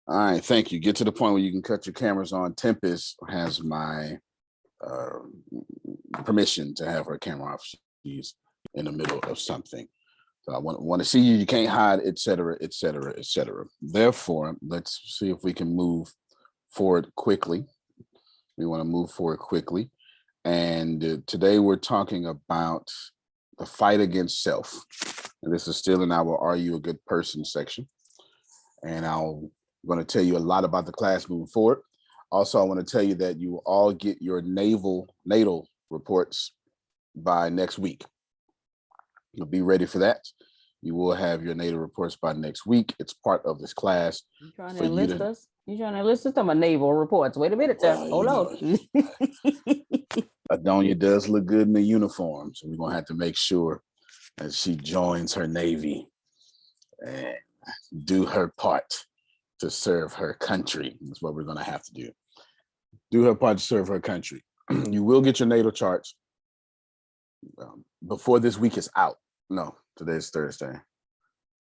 All right, thank you. Get to the point where you can cut your cameras on. Tempest has my permission to have her camera off. She's in the middle of something. So I want to see you. You can't hide, et cetera, et cetera, et cetera. Therefore, let's see if we can move forward quickly. We want to move forward quickly. And today we're talking about the fight against self. And this is still in our Are You a Good Person section. And I'm going to tell you a lot about the class moving forward. Also, I want to tell you that you will all get your natal reports by next week. You'll be ready for that. You will have your natal reports by next week. It's part of this class. You trying to enlist us? You trying to enlist us? I'm a naval reports. Wait a minute, sir. Hold on. Adonia does look good in the uniform, so we're going to have to make sure that she joins her Navy and do her part to serve her country. That's what we're going to have to do. Do her part to serve her country. You will get your natal charts before this week is out. No, today's Thursday.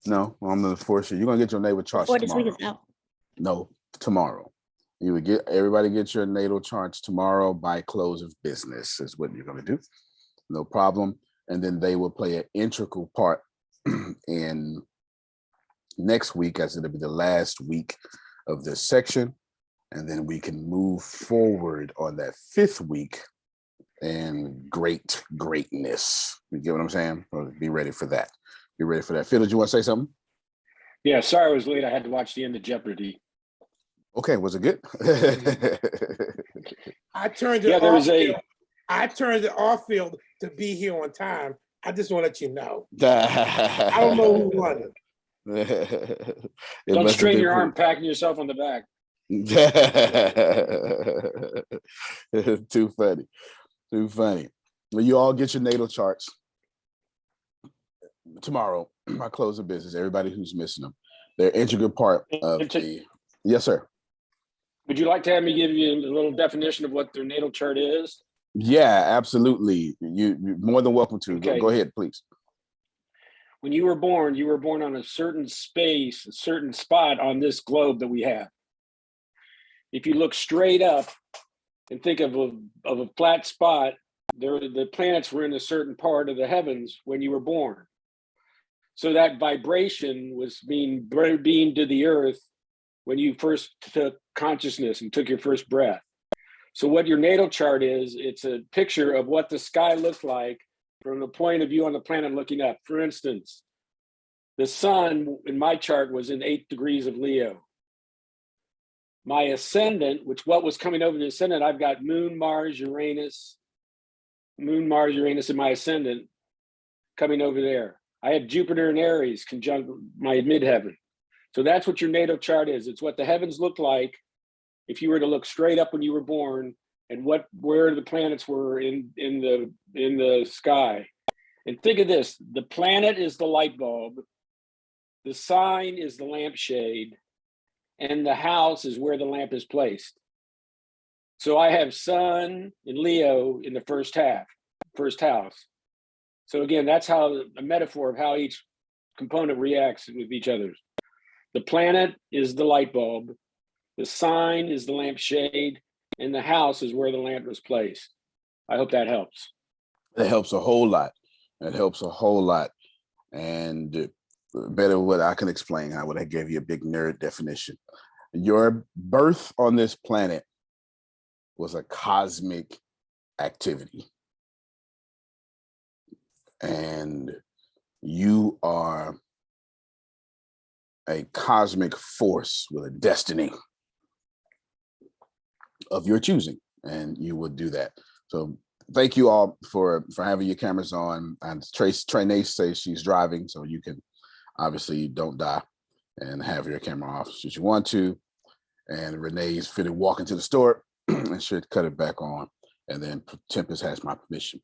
No, I'm going to force you. You're going to get your natal charts before tomorrow. This week is out. No, tomorrow. You would get everybody get your natal charts tomorrow by close of business is what you're going to do. No problem. And then they will play an integral part in next week, as it'll be the last week of this section. And then we can move forward on that fifth week and greatness. You get what I'm saying? Be ready for that. Be ready for that. Phil, did you want to say something? Yeah, sorry I was late. I had to watch the end of Jeopardy. Okay, was it good? I turned it off field to be here on time. I just want to let you know. I don't know who won it. Don't strain your arm packing yourself on the back. Too funny. Too funny. Well, you all get your natal charts tomorrow. I close the business. Everybody who's missing them. They're an integral part of the. Yes, sir. Would you like to have me give you a little definition of what their natal chart is? Yeah, absolutely. You're more than welcome to. Okay. Go ahead, please. When you were born on a certain space, a certain spot on this globe that we have. If you look straight up and think of a flat spot, the planets were in a certain part of the heavens when you were born. So that vibration was being beamed to the earth when you first took consciousness and took your first breath. So what your natal chart is, it's a picture of what the sky looks like from the point of view on the planet looking up. For instance, the sun in my chart was in 8 degrees of Leo. My ascendant, what was coming over the ascendant, I've got Moon, Mars, Uranus in my ascendant coming over there. I have Jupiter and Aries conjunct my midheaven. So that's what your natal chart is. It's what the heavens look like if you were to look straight up when you were born, and where the planets were in the sky. And think of this: the planet is the light bulb, the sign is the lampshade, and the house is where the lamp is placed. So I have Sun and Leo in the first house. So again, that's how a metaphor of how each component reacts with each other. The planet is the light bulb, the sign is the lampshade, and the house is where the lamp was placed. I hope that helps. That helps a whole lot. That helps a whole lot. And better what I can explain, I would have gave you a big nerd definition. Your birth on this planet was a cosmic activity. And you are a cosmic force with a destiny of your choosing, and you will do that. So thank you all for having your cameras on. And Trey says she's driving, so you can obviously don't die and have your camera off should you want to. And Renee's fitted walking to the store and should cut it back on. And then Tempest has my permission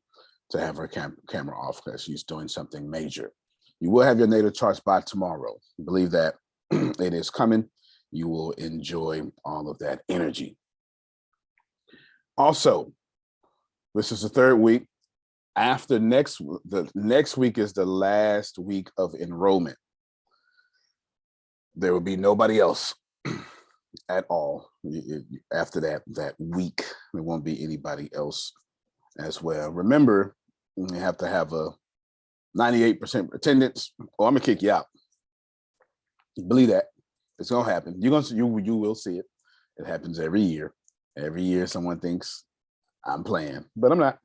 to have her camera off because she's doing something major. You will have your natal charts by tomorrow. Believe that it is coming. You will enjoy all of that energy. Also, this is the third week. After the next week is the last week of enrollment. There will be nobody else. at all. After that week, there won't be anybody else as well. Remember, you have to have a 98% attendance, or I'm gonna kick you out. Believe that. It's gonna happen. You will see it. It happens every year. Every year someone thinks I'm playing, but I'm not.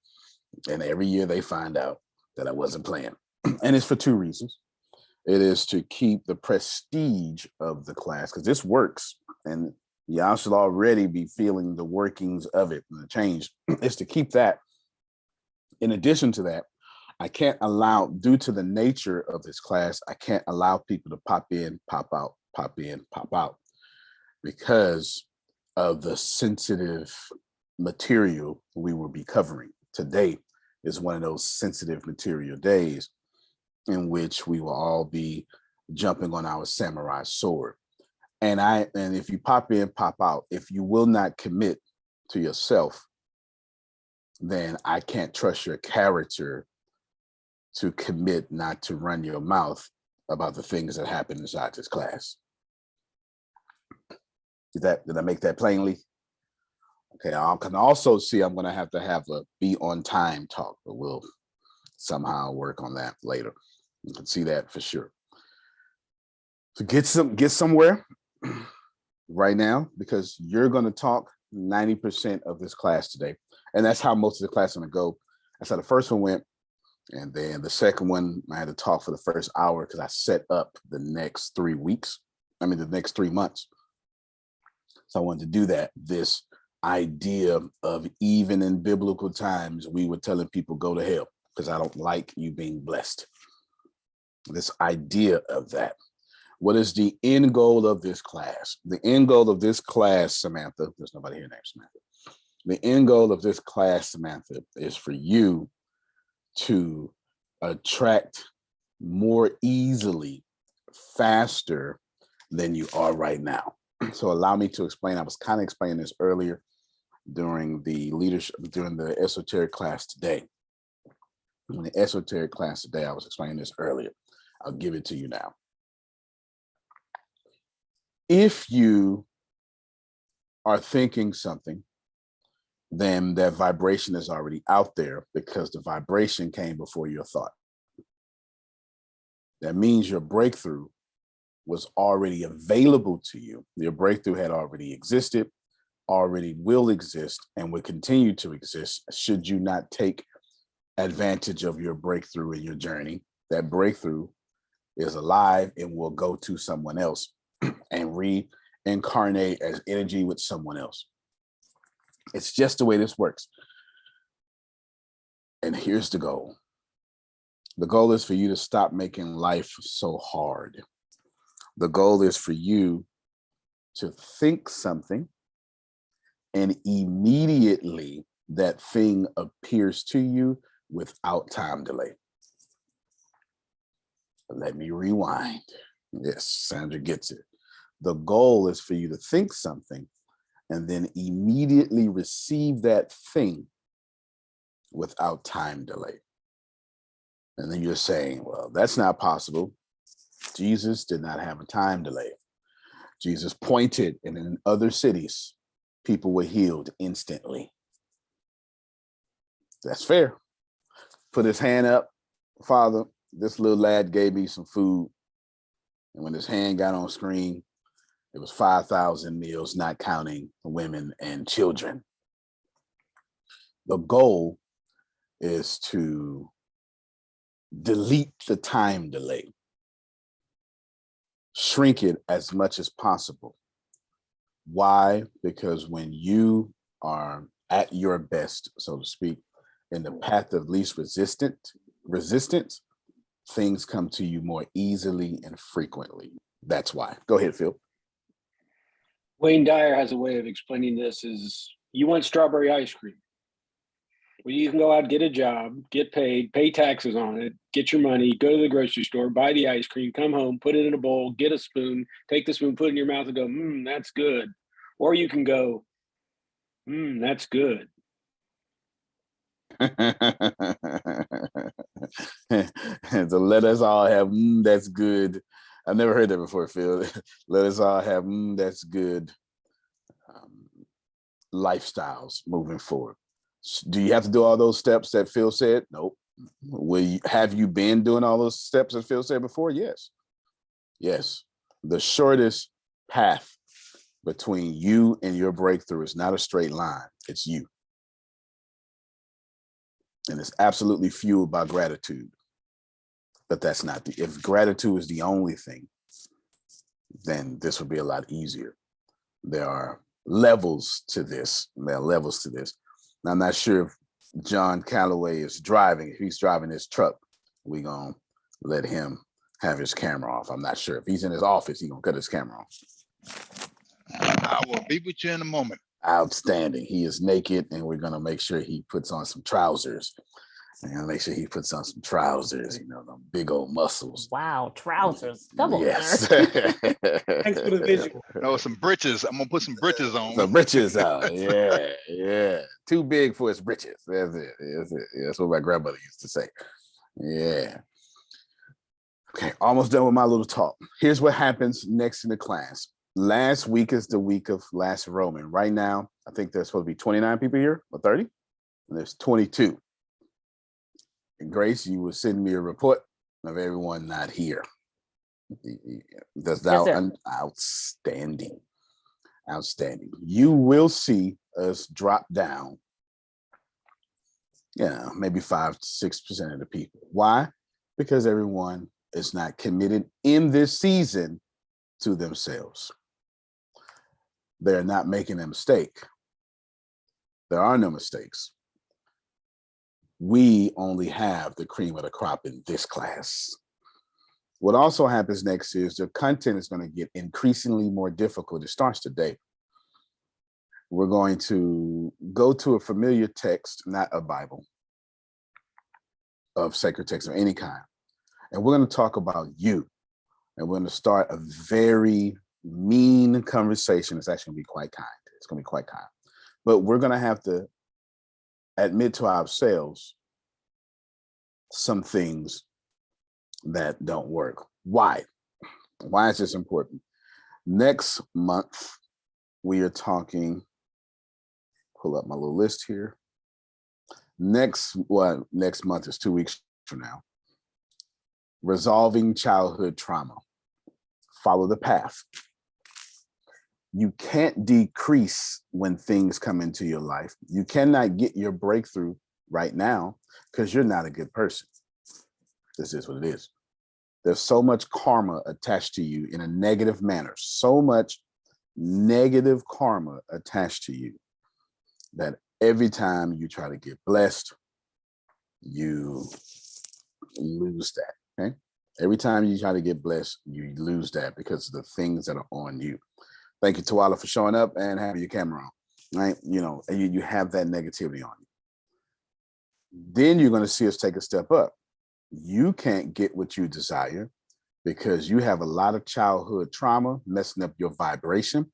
And every year they find out that I wasn't playing. And it's for two reasons. It is to keep the prestige of the class, because this works, and y'all should already be feeling the workings of it and the change. It's to keep that. In addition to that, I can't allow, due to the nature of this class, I can't allow people to pop in, pop out, pop in, pop out, because of the sensitive material we will be covering. Today is one of those sensitive material days in which we will all be jumping on our samurai sword. And if you pop in, pop out, if you will not commit to yourself, then I can't trust your character to commit not to run your mouth about the things that happen inside this class. Did I make that plainly? Okay, I can also see I'm gonna have a be on time talk, but we'll somehow work on that later. You can see that for sure. So get somewhere right now, because you're gonna talk 90% of this class today. And that's how most of the class is gonna go. That's how the first one went. And then the second one, I had to talk for the first hour because I set up the next 3 weeks. The next 3 months. So I wanted to do that. This idea of, even in biblical times, we were telling people go to hell because I don't like you being blessed. This idea of that. What is the end goal of this class? The end goal of this class, Samantha, there's nobody here named Samantha. The end goal of this class, Samantha, is for you to attract more easily, faster than you are right now. So allow me to explain. I was kind of explaining this earlier during the esoteric class today. In the esoteric class today, I was explaining this earlier. I'll give it to you now. If you are thinking something, then that vibration is already out there, because the vibration came before your thought. That means your breakthrough was already available to you. Your breakthrough had already existed, already will exist, and will continue to exist should you not take advantage of your breakthrough in your journey. That breakthrough is alive and will go to someone else and reincarnate as energy with someone else. It's just the way this works. And here's the goal. The goal is for you to stop making life so hard. The goal is for you to think something, and immediately that thing appears to you without time delay. Let me rewind. Yes, Sandra gets it. The goal is for you to think something and then immediately receive that thing without time delay. And then you're saying, well, that's not possible. Jesus did not have a time delay. Jesus pointed, and in other cities, people were healed instantly. That's fair. Put his hand up. Father, this little lad gave me some food. And when his hand got on screen, it was 5,000 meals, not counting women and children. The goal is to delete the time delay. Shrink it as much as possible. Why? Because when you are at your best, so to speak, in the path of least resistance, things come to you more easily and frequently. That's why. Go ahead, Phil. Wayne Dyer has a way of explaining this is, you want strawberry ice cream. Well, you can go out, get a job, get paid, pay taxes on it, get your money, go to the grocery store, buy the ice cream, come home, put it in a bowl, get a spoon, take the spoon, put it in your mouth and go, that's good. Or you can go, that's good. So let us all have, that's good. I've never heard that before, Phil. Let us all have, that's good. lifestyles moving forward. Do you have to do all those steps that Phil said? Nope. Have you been doing all those steps that Phil said before? Yes. Yes. The shortest path between you and your breakthrough is not a straight line. It's you. And it's absolutely fueled by gratitude. But that's not if gratitude is the only thing, then this would be a lot easier. There are levels to this. There are levels to this. Now, I'm not sure if John Calloway is driving. If he's driving his truck, we're going to let him have his camera off. I'm not sure. If he's in his office, he's going to cut his camera off. I will be with you in a moment. Outstanding. He is naked, and we're going to make sure he puts on some trousers. And make sure he puts on some trousers, them big old muscles. Wow, trousers. Come on, yes. sir. Thanks for the visual. No, some britches. I'm gonna put some britches on. Some britches on. Yeah. Too big for his britches. That's it. That's what my grandmother used to say. Yeah. Okay, almost done with my little talk. Here's what happens next in the class. Last week is the week of last Roman. Right now, I think there's supposed to be 29 people here, or 30, and there's 22. And Grace, you will send me a report of everyone not here. That's outstanding. Outstanding. You will see us drop down, maybe 5 to 6% of the people. Why? Because everyone is not committed in this season to themselves. They're not making a mistake. There are no mistakes. We only have the cream of the crop in this class. What also happens next is the content is going to get increasingly more difficult. It starts today. We're going to go to a familiar text, not a Bible, of sacred text of any kind. And we're going to talk about you. And we're going to start a very mean conversation. It's actually going to be quite kind. It's going to be quite kind. But we're going to have to admit to ourselves some things that don't work. Why? Why is this important? Next month, we are talking, pull up my little list here. Next month is 2 weeks from now. Resolving childhood trauma. Follow the path. You can't decrease when things come into your life. You cannot get your breakthrough right now because you're not a good person. This is what it is. There's so much karma attached to you in a negative manner, so much negative karma attached to you that every time you try to get blessed, you lose that, okay? Every time you try to get blessed, you lose that because of the things that are on you. Thank you, Tawala, for showing up and having your camera on, right? You have that negativity on you. Then you're going to see us take a step up. You can't get what you desire because you have a lot of childhood trauma messing up your vibration,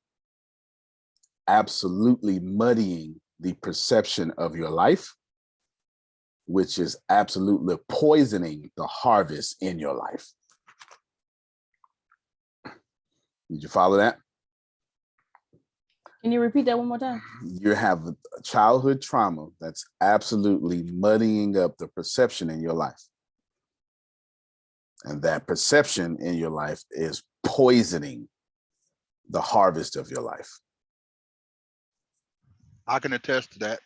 absolutely muddying the perception of your life, which is absolutely poisoning the harvest in your life. Did you follow that? Can you repeat that one more time? You have a childhood trauma that's absolutely muddying up the perception in your life. And that perception in your life is poisoning the harvest of your life. I can attest to that.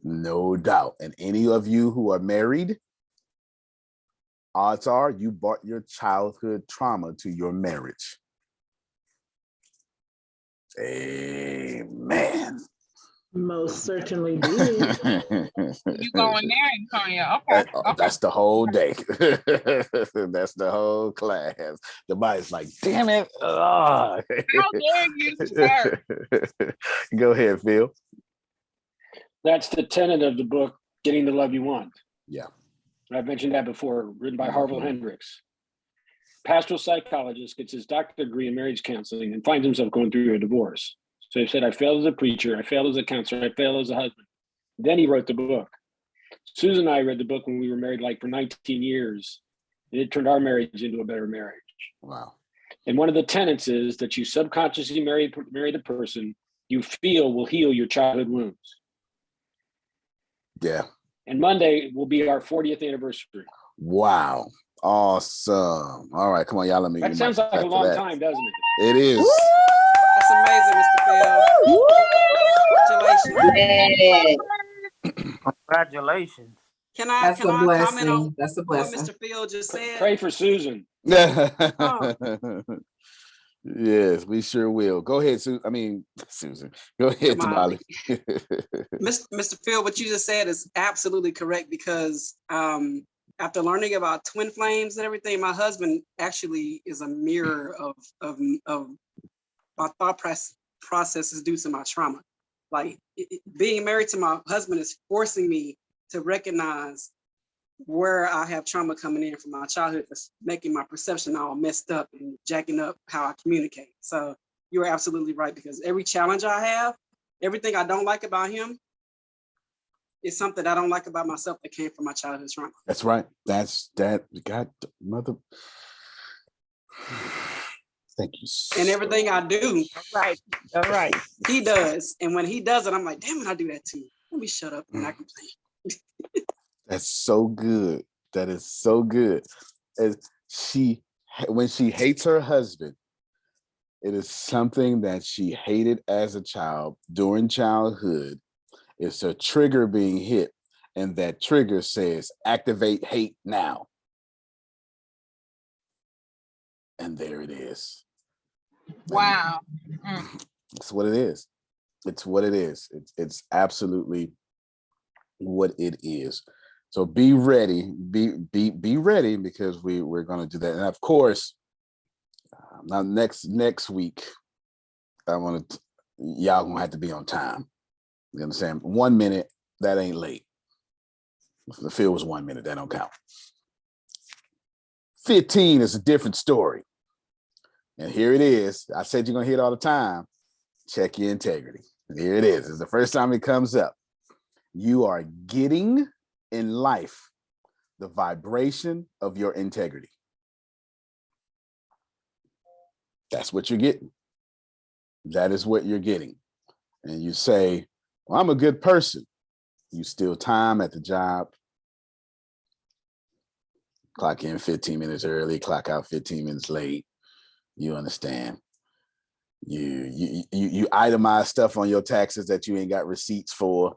No doubt. And any of you who are married, odds are you brought your childhood trauma to your marriage. Amen. Most certainly do. You going there, Antonio? Okay. That's the whole day. That's the whole class. The body's like, damn it. How dare you, sir? Go ahead, Phil. That's the tenet of the book, Getting the Love You Want. Yeah. I've mentioned that before, written by Harville Hendricks. Pastoral psychologist gets his doctorate degree in marriage counseling and finds himself going through a divorce. So he said, I failed as a preacher, I failed as a counselor, I failed as a husband. Then he wrote the book. Susan and I read the book when we were married for 19 years. And it turned our marriage into a better marriage. Wow. And one of the tenets is that you subconsciously marry the person you feel will heal your childhood wounds. Yeah. And Monday will be our 40th anniversary. Wow. Awesome. All right, come on, y'all. Let me. That sounds like a long time, doesn't it? It is. That's amazing, Mr. Phil. Congratulations. Congratulations. Can I That's a comment blessing. on That's a what blessing. Mr. Phil just said? Pray for Susan. Yes, we sure will. Go ahead, Susan. Go ahead, Tamale. Mr. Phil, what you just said is absolutely correct, because after learning about twin flames and everything, my husband actually is a mirror of my thought processes due to my trauma. Like being married to my husband is forcing me to recognize where I have trauma coming in from my childhood, that's making my perception all messed up and jacking up how I communicate. So you're absolutely right, because every challenge I have, everything I don't like about him is something I don't like about myself that came from my childhood trauma. That's right. God, mother. Thank you. And everything I do, All right. he does. And when he does it, I'm like, damn it, I do that too. Let me shut up and not complain. That's so good. That is so good. As when she hates her husband, it is something that she hated as a child during childhood. It's a trigger being hit, and that trigger says, activate hate now. And there it is. Wow. It's what it is. It's what it is. It's absolutely what it is. So be ready. Be ready, because we're going to do that. And of course, now next week, y'all gonna have to be on time. You understand? 1 minute, that ain't late. If the field was 1 minute, that don't count. 15 is a different story. And here it is. I said you're gonna hear it all the time. Check your integrity. Here it is. It's the first time it comes up. You are getting in life the vibration of your integrity. That's what you're getting. That is what you're getting. And you say, well, I'm a good person. You steal time at the job. Clock in 15 minutes early, clock out 15 minutes late. You understand. You itemize stuff on your taxes that you ain't got receipts for.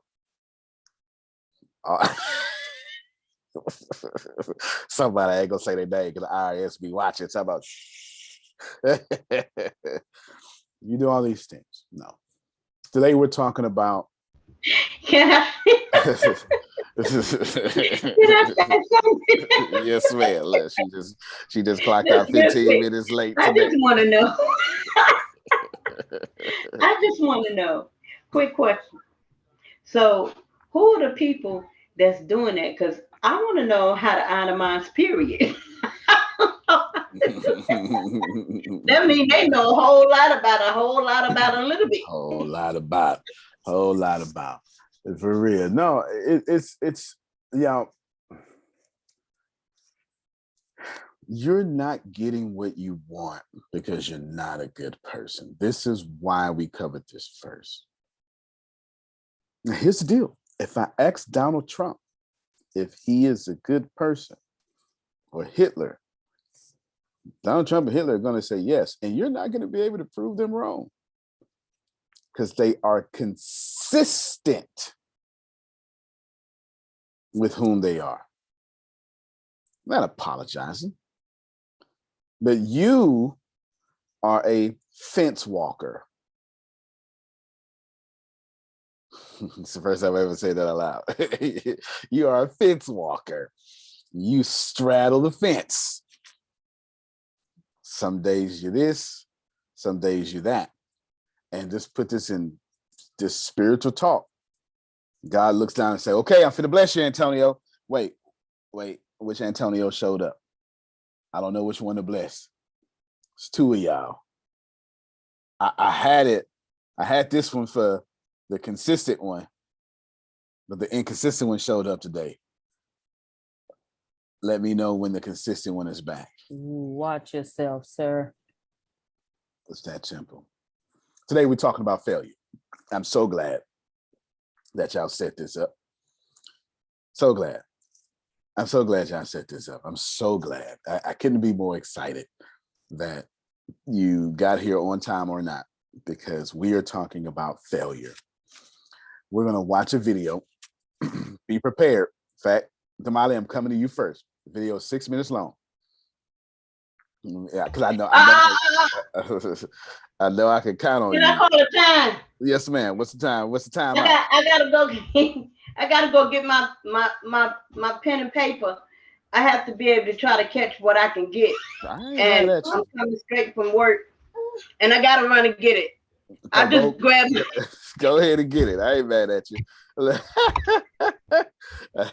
Somebody ain't gonna say their name because the IRS be watching. It's about you do all these things. No. Today we're talking about. Can I say something? Yes, ma'am. Look, she just clocked out 15 minutes late today. I just want to know. I just want to know. Quick question. So, who are the people that's doing that? Because I want to know how to itemize, period. That means they know a whole lot about a little bit. Whole lot about. For real. No, it's you're not getting what you want because you're not a good person. This is why we covered this first. Now, here's the deal. If I ask Donald Trump if he is a good person, or Hitler, Donald Trump and Hitler are going to say yes. And you're not going to be able to prove them wrong, because they are consistent with whom they are. I'm not apologizing. But you are a fence walker. It's the first time I ever say that out loud. You are a fence walker. You straddle the fence. Some days you're this, some days you're that. And just put this in this spiritual talk. God looks down and say, okay, I'm finna bless you, Antonio. Wait, which Antonio showed up? I don't know which one to bless. It's two of y'all. I had this one for the consistent one, but the inconsistent one showed up today. Let me know when the consistent one is back. Watch yourself, sir. It's that simple. Today we're talking about failure. I'm so glad that y'all set this up. So glad. I'm so glad y'all set this up. I'm so glad. I couldn't be more excited that you got here on time or not, because we are talking about failure. We're going to watch a video. Be prepared. In fact, Damali, I'm coming to you first. The video is 6 minutes long. Yeah, because I know I can count on Can you. I call the time? Yes, ma'am. What's the time? What's the time? I gotta go. I gotta go get my pen and paper. I have to be able to try to catch what I can get. And I'm coming straight from work, and I gotta run and get it. I just grab it. Go ahead and get it. I ain't mad at you.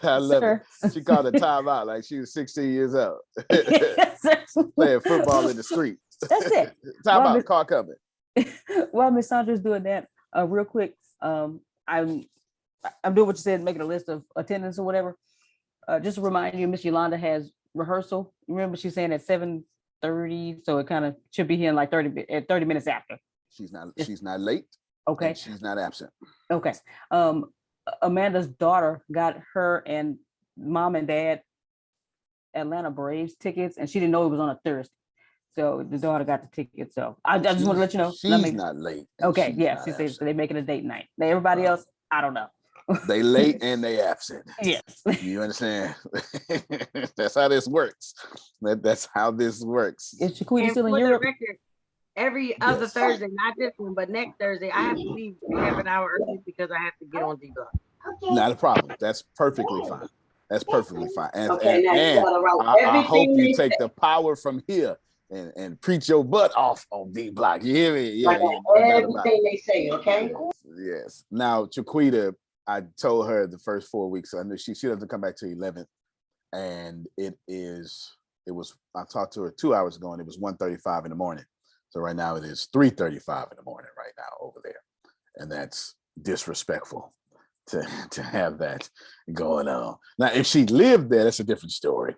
I love it. She called a timeout like she was 16 years old. Playing football in the street. That's it. Timeout, car coming. While Miss Sandra's doing that, real quick, I'm doing what you said, making a list of attendance or whatever. Just to remind you, Miss Yolanda has rehearsal. Remember, she's saying at 7:30, so it kind of should be here in like 30 minutes after. She's not late. Okay. She's not absent. Okay. Amanda's daughter got her and mom and dad Atlanta Braves tickets, and she didn't know it was on a Thursday. So the daughter got the ticket. So I just want to let you know. She's not late. Okay. Yeah. She says they're making a date night. Now, everybody else, I don't know. They late and they absent. Yes. You understand? That's how this works. That's how this works. Is Shaquita still in Europe? Every other Thursday, not this one, but next Thursday, I have to leave half an hour early because I have to get on D-Block. Not a problem. That's perfectly fine. That's perfectly fine. And, Okay, and I hope you take the power from here and preach your butt off on D-Block. You hear me? Yeah, everything they say, okay? Yes. Now, Chiquita, I told her the first 4 weeks, I knew she doesn't come back to 11th. And I talked to her 2 hours ago, and it was 1:35 in the morning. So right now it is 3:35 in the morning right now over there. And that's disrespectful to have that going on. Now, if she lived there, that's a different story.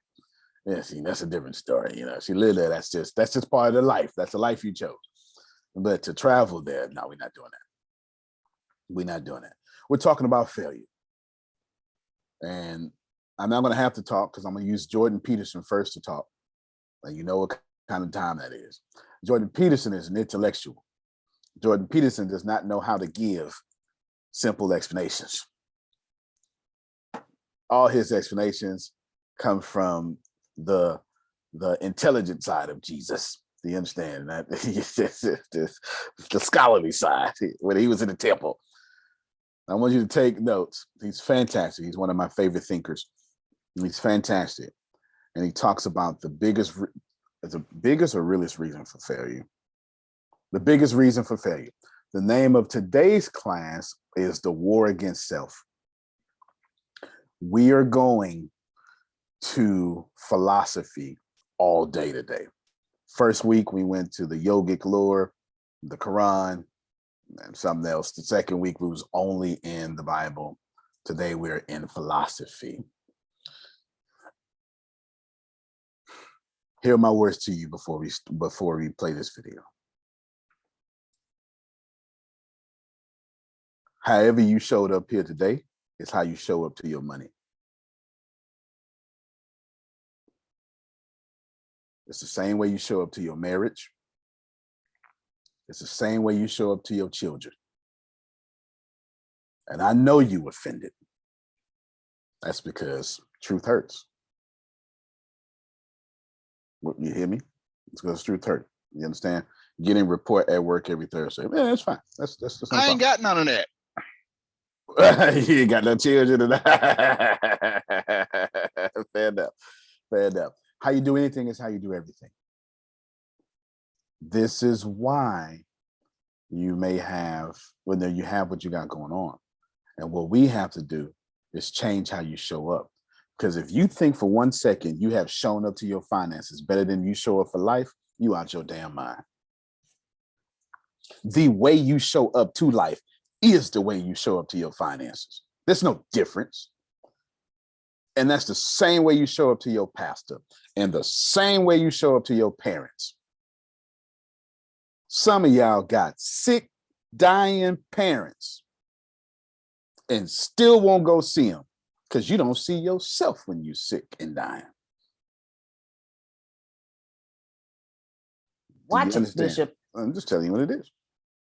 Yeah, see, that's a different story. You know, if she lived there, that's just part of the life. That's the life you chose. But to travel there, no, we're not doing that. We're not doing that. We're talking about failure. And I'm not going to have to talk because I'm going to use Jordan Peterson first to talk. And you know what kind of time that is. Jordan Peterson is an intellectual. Jordan Peterson does not know how to give simple explanations. All his explanations come from the intelligent side of Jesus. Do you understand that? The scholarly side when he was in the temple. I want you to take notes. He's fantastic. He's one of my favorite thinkers. He's fantastic. And he talks about the biggest or realest reason for failure. The biggest reason for failure. The name of today's class is The War Against Self. We are going to philosophy all day today. First week, we went to the yogic lore, the Quran, and something else. The second week, we was only in the Bible. Today, we're in philosophy. Here are my words to you before we play this video. However you showed up here today is how you show up to your money. It's the same way you show up to your marriage. It's the same way you show up to your children. And I know you offended. That's because truth hurts. You hear me? It's because truth hurt. You understand? Getting report at work every Thursday. Man, that's fine. That's no I ain't got none of that. You ain't got no children. Fair enough. Fair enough. How you do anything is how you do everything. This is why you may have, when you have what you got going on. And what we have to do is change how you show up. Because if you think for 1 second you have shown up to your finances better than you show up for life, you out your damn mind. The way you show up to life is the way you show up to your finances. There's no difference. And that's the same way you show up to your pastor and the same way you show up to your parents. Some of y'all got sick, dying parents and still won't go see them because you don't see yourself when you're sick and dying. Watch it, Bishop. I'm just telling you what it is.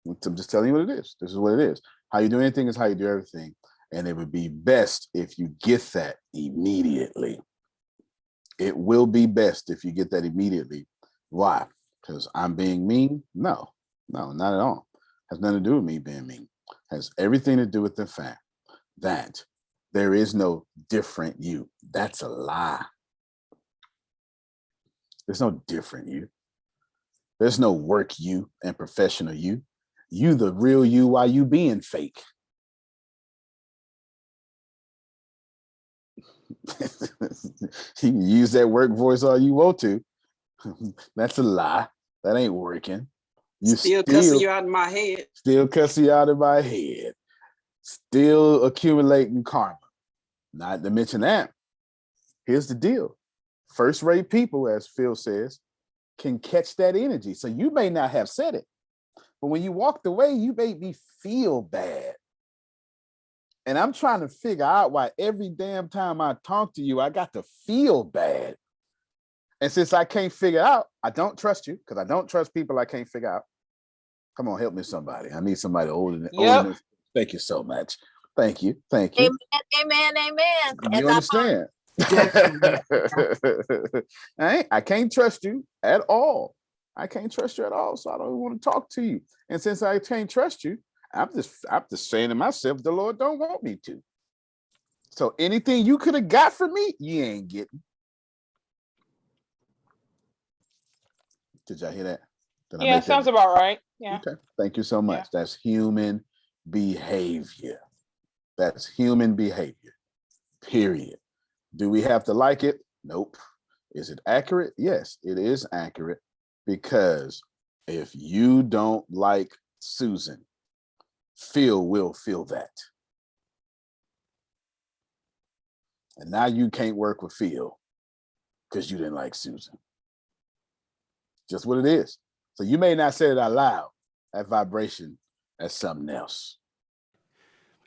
I'm just telling you what it is. This is what it is. How you do anything is how you do everything. And it would be best if you get that immediately. It will be best if you get that immediately. Why? Because I'm being mean? No, not at all. Has nothing to do with me being mean. Has everything to do with the fact that there is no different you. That's a lie. There's no different you. There's no work you and professional you. You the real you while you being fake. You can use that work voice all you want to. That's a lie. That ain't working. You still cussing you out in my head. Still cussing you out in my head. Still accumulating karma. Not to mention that. Here's the deal. First-rate people, as Phil says, can catch that energy. So you may not have said it, but when you walked away, you made me feel bad. And I'm trying to figure out why every damn time I talk to you, I got to feel bad. And since I can't figure out, I don't trust you because I don't trust people I can't figure out. Come on, help me somebody. I need somebody older than. Thank you so much. Thank you. Thank you. Amen. Amen. You understand? I can't trust you at all. I can't trust you at all. So I don't want to talk to you. And since I can't trust you, I'm just saying to myself, the Lord don't want me to. So anything you could have got from me, you ain't getting. Did y'all hear that? Yeah, sounds about right. Yeah. Okay. Thank you so much. Yeah. That's human behavior. That's human behavior. Period. Do we have to like it? Nope. Is it accurate? Yes, it is accurate, because if you don't like Susan, Phil will feel that. And now you can't work with Phil because you didn't like Susan. Just what it is. So you may not say it out loud. That vibration, that's something else.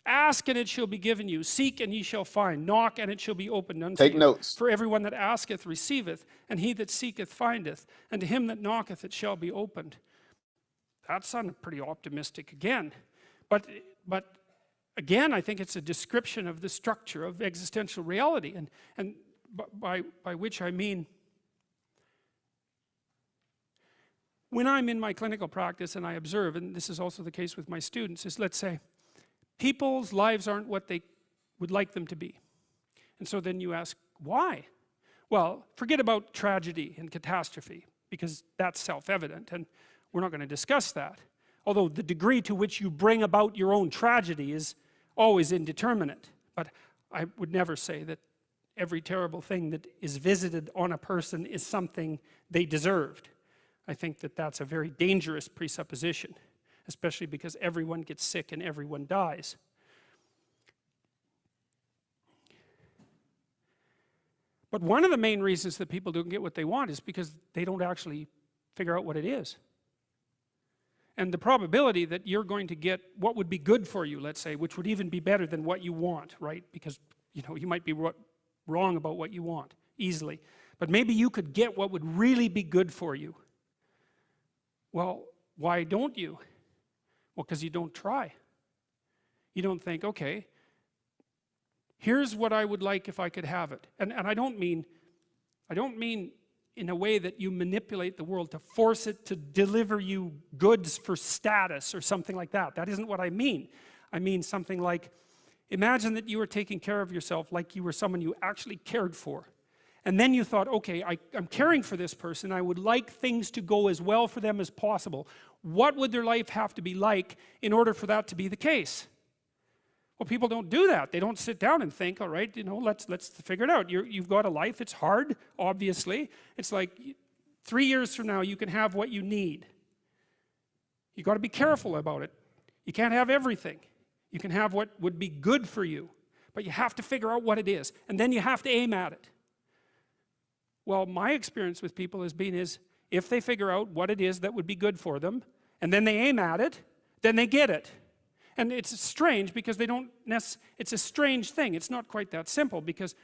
Ask and it shall be given you. Seek and ye shall find. Knock and it shall be opened unto you. Take notes. For everyone that asketh receiveth, and he that seeketh findeth, and to him that knocketh it shall be opened. That sounded pretty optimistic again. But again, I think it's a description of the structure of existential reality. And by which I mean, when I'm in my clinical practice and I observe, and this is also the case with my students, is let's say, people's lives aren't what they would like them to be. And so then you ask, why? Well, forget about tragedy and catastrophe, because that's self-evident, and we're not going to discuss that. Although the degree to which you bring about your own tragedy is always indeterminate. But I would never say that every terrible thing that is visited on a person is something they deserved. I think that that's a very dangerous presupposition, especially because everyone gets sick and everyone dies. But one of the main reasons that people don't get what they want is because they don't actually figure out what it is. And the probability that you're going to get what would be good for you, let's say, which would even be better than what you want, right? Because, you know, you might be wrong about what you want easily. But maybe you could get what would really be good for you. Well, why don't you? Well, because you don't try. You don't think, okay, here's what I would like if I could have it. And I don't mean in a way that you manipulate the world to force it to deliver you goods for status or something like that. That isn't what I mean. I mean something like, imagine that you were taking care of yourself like you were someone you actually cared for. And then you thought, okay, I'm caring for this person. I would like things to go as well for them as possible. What would their life have to be like in order for that to be the case? Well, people don't do that. They don't sit down and think, all right, you know, let's figure it out. You've got a life. It's hard, obviously. It's like 3 years from now, you can have what you need. You got to be careful about it. You can't have everything. You can have what would be good for you, but you have to figure out what it is, and then you have to aim at it. Well, my experience with people has been is if they figure out what it is that would be good for them, and then they aim at it, then they get it. And it's strange because they don't it's a strange thing. It's not quite that simple because,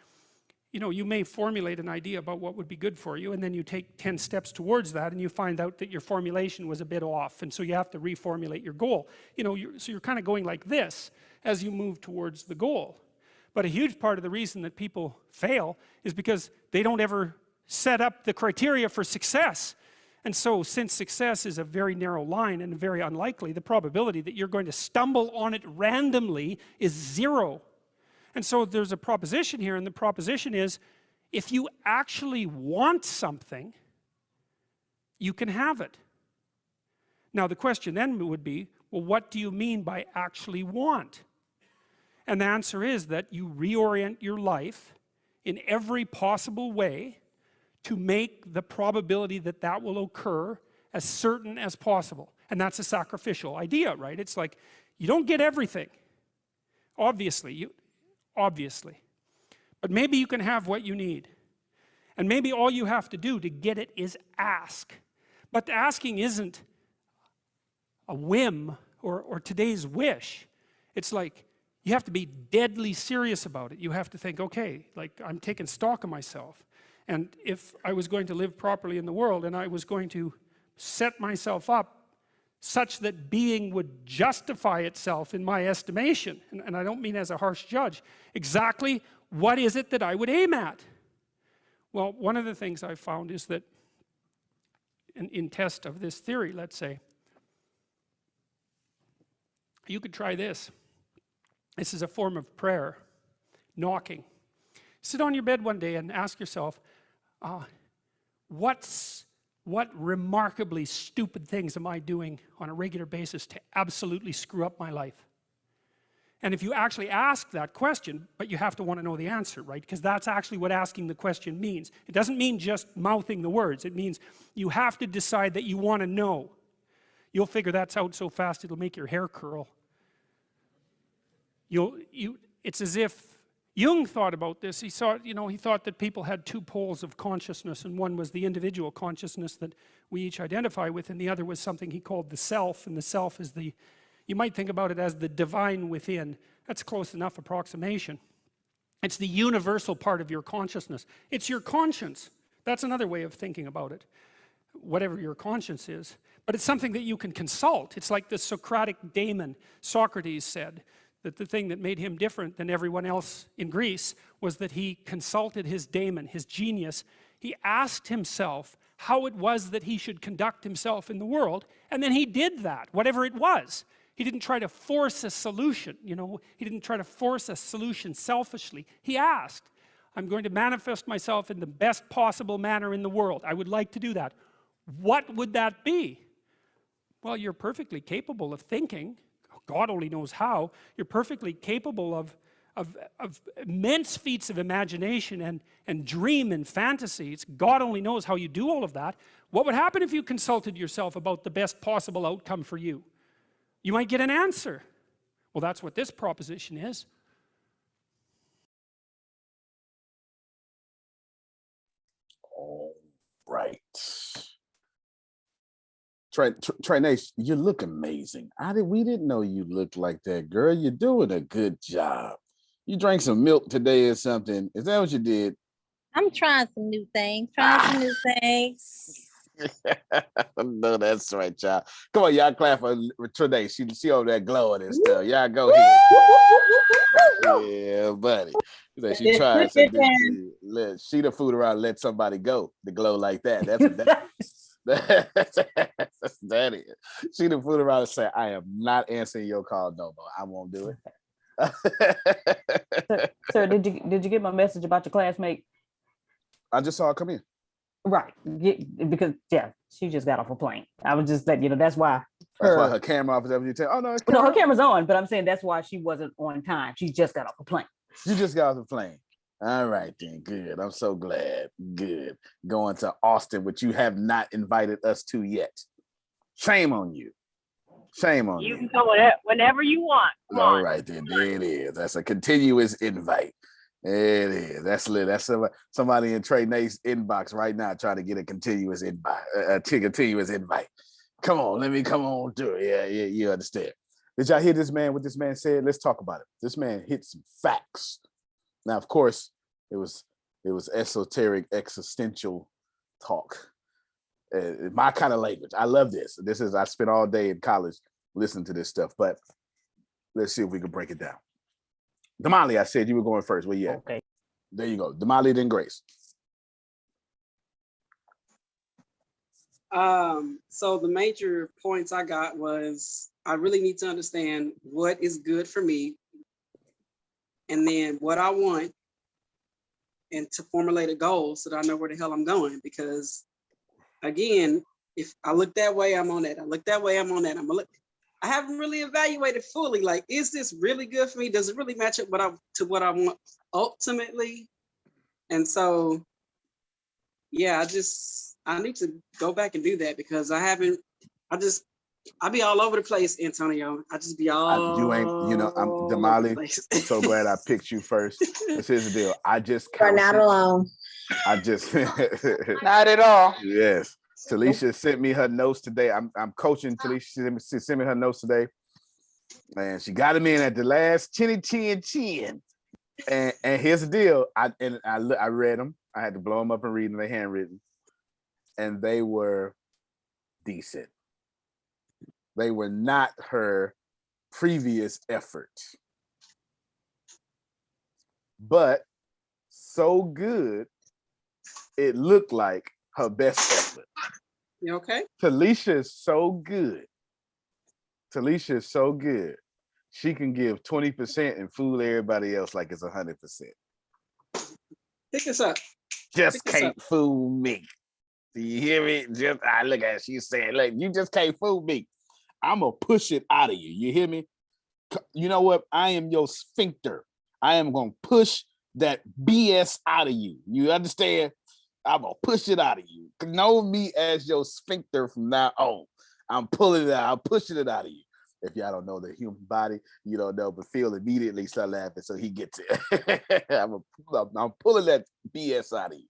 you know, you may formulate an idea about what would be good for you, and then you take 10 steps towards that, and you find out that your formulation was a bit off, and so you have to reformulate your goal. You know, so you're kind of going like this as you move towards the goal. But a huge part of the reason that people fail is because they don't ever set up the criteria for success. And so, since success is a very narrow line and very unlikely, the probability that you're going to stumble on it randomly is 0. And so there's a proposition here, and the proposition is, if you actually want something, you can have it. Now the question then would be, well, what do you mean by actually want? And the answer is that you reorient your life in every possible way to make the probability that that will occur as certain as possible. And that's a sacrificial idea, right? It's like, you don't get everything. Obviously. But maybe you can have what you need. And maybe all you have to do to get it is ask. But the asking isn't a whim or today's wish. It's like, you have to be deadly serious about it. You have to think, okay, like, I'm taking stock of myself. And if I was going to live properly in the world, and I was going to set myself up such that being would justify itself in my estimation, and I don't mean as a harsh judge, exactly what is it that I would aim at? Well, one of the things I've found is that in test of this theory, let's say, you could try this. This is a form of prayer, knocking. Sit on your bed one day and ask yourself, what remarkably stupid things am I doing on a regular basis to absolutely screw up my life? And if you actually ask that question, but you have to want to know the answer, right? Because that's actually what asking the question means. It doesn't mean just mouthing the words. It means you have to decide that you want to know. You'll figure that's out so fast it'll make your hair curl. It's as if Jung thought about this. He thought that people had 2 poles of consciousness, and one was the individual consciousness that we each identify with, and the other was something he called the self, and the self is you might think about it as the divine within. That's close enough approximation. It's the universal part of your consciousness. It's your conscience. That's another way of thinking about it, whatever your conscience is. But it's something that you can consult. It's like the Socratic daemon. Socrates said that the thing that made him different than everyone else in Greece was that he consulted his daemon, his genius. He asked himself how it was that he should conduct himself in the world, and then he did that, whatever it was. He didn't try to force a solution, he didn't try to force a solution selfishly. He asked, I'm going to manifest myself in the best possible manner in the world. I would like to do that. What would that be? Well, you're perfectly capable of thinking. God only knows how. You're perfectly capable of immense feats of imagination and dream and fantasy. God only knows how you do all of that. What would happen if you consulted yourself about the best possible outcome for you? You might get an answer. Well, that's what this proposition is. All right. Trey, you look amazing. We didn't know you looked like that, girl. You're doing a good job. You drank some milk today or something. Is that what you did? I'm trying some new things. No, that's right, child. Come on, y'all clap for Trey. She over there glowing and stuff. Y'all go ahead. Yeah, buddy. She tried something. She the food around, let somebody go to glow like that. That is. She done fool around and say, I am not answering your call no more. I won't do it. Sir, did you get my message about your classmate? I just saw her come in. Right. Because she just got off a plane. I was just letting you know that's why her camera off is everything you tell. Oh no, her camera's on, but I'm saying that's why she wasn't on time. She just got off a plane. You just got off the plane. All right, then. Good. I'm so glad. Good. Going to Austin, which you have not invited us to yet. Shame on you. Shame on you. You can go whenever you want. All right, then. There it is. That's a continuous invite. There it is. That's lit. That's somebody in Trey Nate's inbox right now trying to get a continuous invite. Come on, let me come on through it. Yeah, you understand. Did y'all hear this man, what this man said? Let's talk about it. This man hit some facts. Now, of course, it was esoteric, existential talk. My kind of language. I love this. I spent all day in college listening to this stuff, but let's see if we can break it down. Damali, I said you were going first. Where you at? Okay. There you go. Damali, then Grace. So the major points I got was I really need to understand what is good for me and then what I want, and to formulate a goal so that I know where the hell I'm going. Because again, if I look that way, I'm on that. I look that way, I'm on that. I haven't really evaluated fully. Like, is this really good for me? Does it really match up to what I want ultimately? And so, yeah, I need to go back and do that because I be all over the place, Antonio. I just be all I'm Damali. I'm so glad I picked you first. This is the deal. I just You're not alone. I just Not at all. Yes. Talisha sent me her notes today. I'm coaching Talisha. She sent me her notes today. And she got them in at the last chin. And here's the deal. I read them. I had to blow them up and read them. They handwritten. And they were decent. They were not her previous effort. But so good, it looked like her best effort. You okay? Talisha is so good. She can give 20% and fool everybody else like it's 100%. Pick this up. Just can't fool me. Do you hear me? I look at it. She said, look, you just can't fool me. I'm going to push it out of you. You hear me? You know what? I am your sphincter. I am going to push that BS out of you. You understand? I'm going to push it out of you. Know me as your sphincter from now on. I'm pulling it out. I'm pushing it out of you. If y'all don't know the human body, you don't know, but Phil immediately start laughing, so he gets it. I'm pulling that BS out of you.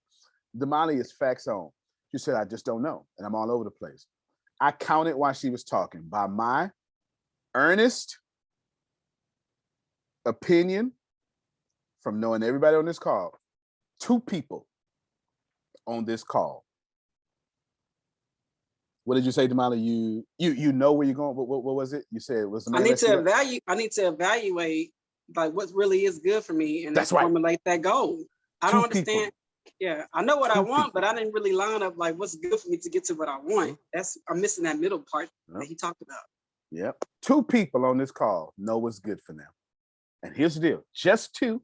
Damali is facts on. She said, I just don't know, and I'm all over the place. I counted while she was talking by my earnest opinion from knowing everybody on this call. 2 people on this call. What did you say, Damali? You know where you're going. What was it? You said it was. I need to evaluate like what really is good for me and formulate that goal. I don't understand. Yeah, I know what I want, but I didn't really line up like what's good for me to get to what I want. I'm missing that middle part that he talked about. Yep. 2 people on this call know what's good for them. And here's the deal, just 2.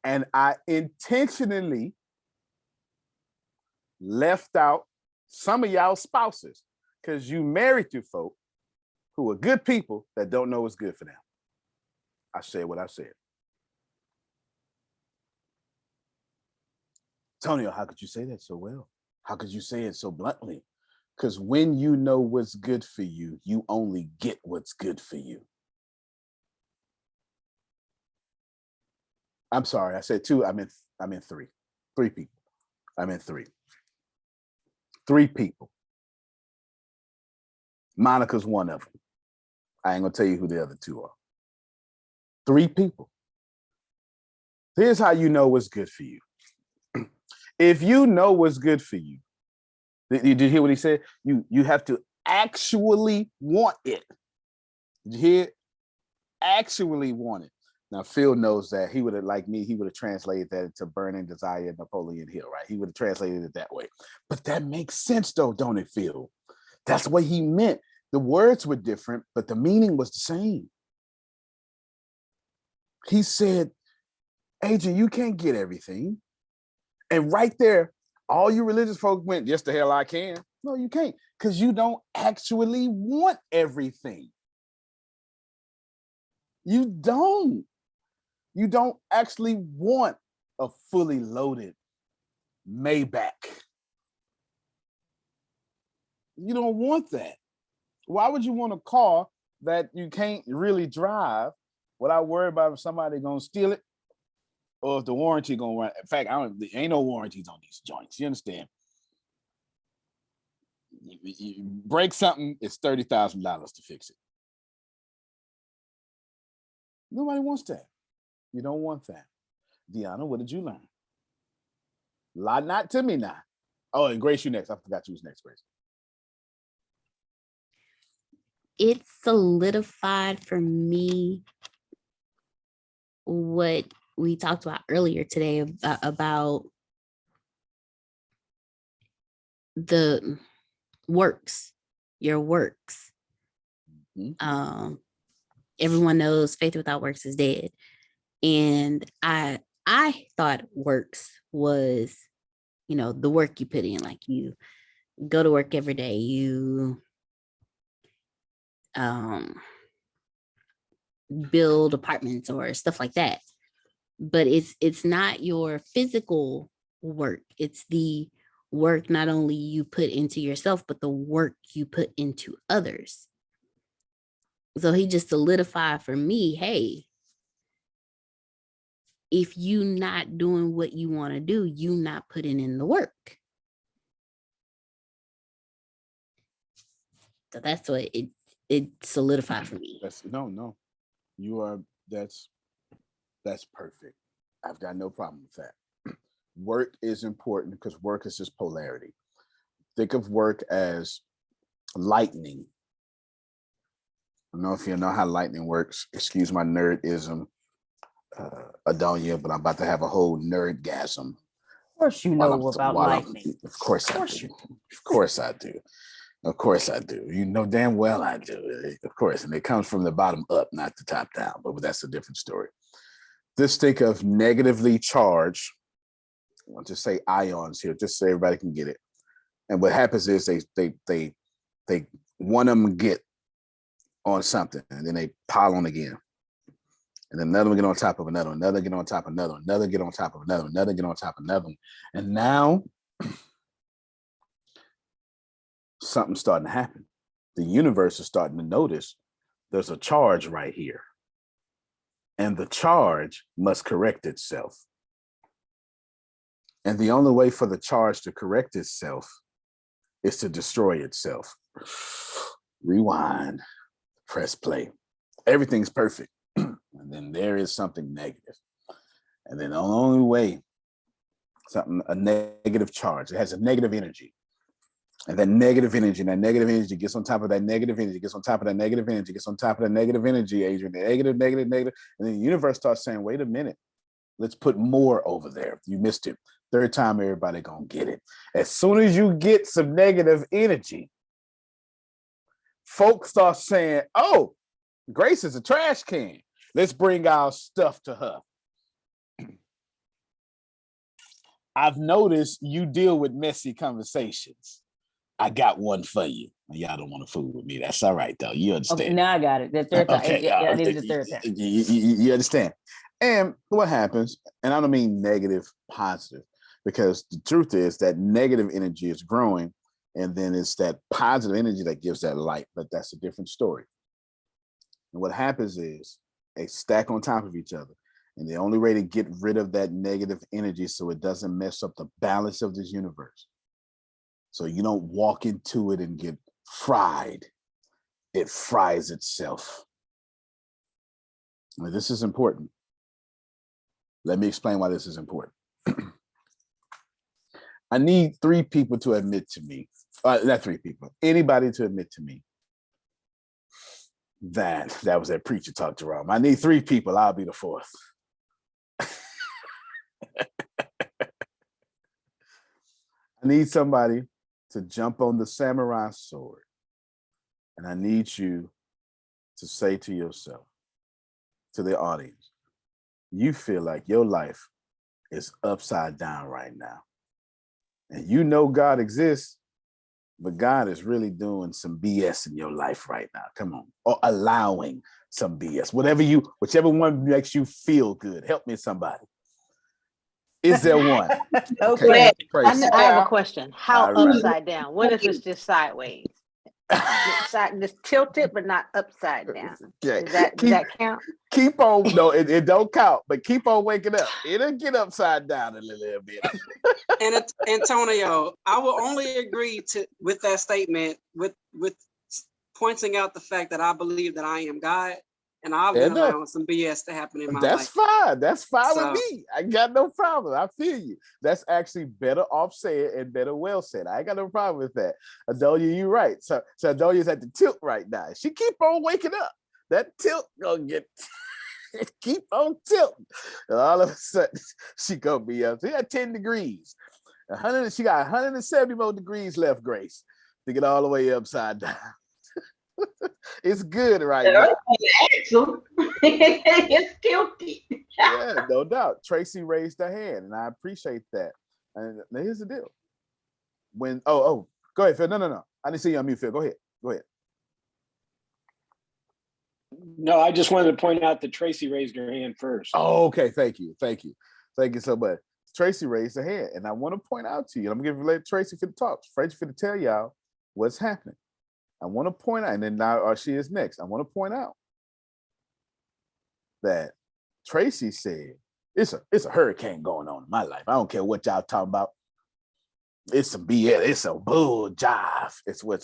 And I intentionally left out some of y'all spouses because you married to folk who are good people that don't know what's good for them. I said what I said. Tonio, how could you say that so well? How could you say it so bluntly? Because when you know what's good for you, you only get what's good for you. I'm sorry, I said 2. I meant 3. 3 people. I meant 3. 3 people. Monica's one of them. I ain't gonna tell you who the other 2 are. 3 people. Here's how you know what's good for you. If you know what's good for you, did you hear what he said? You have to actually want it. Did you hear it? Actually want it. Now, Phil knows that. He would have, like me, he would have translated that into Burning Desire, Napoleon Hill, right? He would have translated it that way. But that makes sense, though, don't it, Phil? That's what he meant. The words were different, but the meaning was the same. He said, Agent, you can't get everything. And right there, all you religious folks went, yes, the hell I can. No, you can't, because you don't actually want everything. You don't. You don't actually want a fully loaded Maybach. You don't want that. Why would you want a car that you can't really drive without worrying about if somebody gonna steal it or if the warranty gonna run? In fact, there ain't no warranties on these joints. You understand? You break something, it's $30,000 to fix it. Nobody wants that. You don't want that. Deanna, what did you learn? Lie not to me now. Oh, and Grace, you next. I forgot you was next, Grace. It solidified for me what we talked about earlier today about the works, your works. Mm-hmm. Everyone knows faith without works is dead. And I thought works was, you know, the work you put in, like you go to work every day, you build apartments or stuff like that. But it's not your physical work. It's the work not only you put into yourself, but the work you put into others. So he just solidified for me, hey, if you not doing what you want to do, you not putting in the work. So that's what it solidified for me. No. You are, that's perfect. I've got no problem with that. Work is important because work is just polarity. Think of work as lightning. I don't know if you know how lightning works. Excuse my nerdism, Adonia, but I'm about to have a whole nerdgasm. Of course you know about lightning. Of course I do. Of course I do. Of course I do. You know damn well I do. Of course. And it comes from the bottom up, not the top down. But that's a different story. Just think of negatively charged. I'll just say ions here, just so everybody can get it. And what happens is they one of them get on something, and then they pile on again. And then another one get on top of another, another get on top of another, another get on top of another, another get on top of another. And now something's starting to happen. The universe is starting to notice there's a charge right here. And the charge must correct itself. And the only way for the charge to correct itself is to destroy itself. Rewind, press play. Everything's perfect. And then there is something negative. And then the only way, a negative charge, it has a negative energy. And that negative energy gets on top of that negative energy, gets on top of that negative energy, gets on top of that negative energy, Adrian, negative. And then the universe starts saying, wait a minute, let's put more over there. You missed it. Third time, everybody gonna get it. As soon as you get some negative energy, folks start saying, oh, Grace is a trash can. Let's bring our stuff to her. I've noticed you deal with messy conversations. I got one for you. Y'all don't want to fool with me. That's all right, though. You understand. Okay, now I got it. The third time. Okay, I needed the third time. You understand. And what happens, and I don't mean negative, positive, because the truth is that negative energy is growing, and then it's that positive energy that gives that light, but that's a different story. And what happens is they stack on top of each other. And the only way to get rid of that negative energy so it doesn't mess up the balance of this universe, so you don't walk into it and get fried, it fries itself. Now, this is important. Let me explain why this is important. I need 3 people to admit to me, not 3 people, anybody to admit to me that was that preacher talk, Jerome. I need 3 people, I'll be the 4th. I need somebody to jump on the samurai sword. And I need you to say to yourself, to the audience, you feel like your life is upside down right now. And you know God exists, but God is really doing some BS in your life right now. Come on. Or allowing some BS. Whichever one makes you feel good. Help me, somebody. Is there one? Okay. I have a question. How upside down? What if it's just sideways? Just tilted, but not upside down. Okay. Does that count? Keep on. No, it don't count. But keep on waking up. It'll get upside down a little bit. And Antonio, I will only agree with that statement with pointing out the fact that I believe that I am God, and I've been allowing some BS to happen in my life. That's fine. That's fine with me. I got no problem. I feel you. That's actually better off said and better well said. I ain't got no problem with that. Adonia, you're right. So Adonia's at the tilt right now. She keep on waking up. That tilt gonna get keep on tilting. And all of a sudden, she gonna be up. She got 10 degrees. 100. She got 170 more degrees left, Grace, to get all the way upside down. It's good right now. It's tilted. Yeah, no doubt. Tracy raised her hand, and I appreciate that. And here's the deal. When go ahead, Phil. No. I didn't see you on mute, Phil. Go ahead. No, I just wanted to point out that Tracy raised her hand first. Oh, okay. Thank you so much. Tracy raised her hand, and I want to point out to you. I'm gonna let Tracy for the talk. Tracy for to tell y'all what's happening. I want to point out, and then now she is next. I want to point out that Tracy said it's a hurricane going on in my life. I don't care what y'all talking about. It's some BS. It's a bull jive. It's what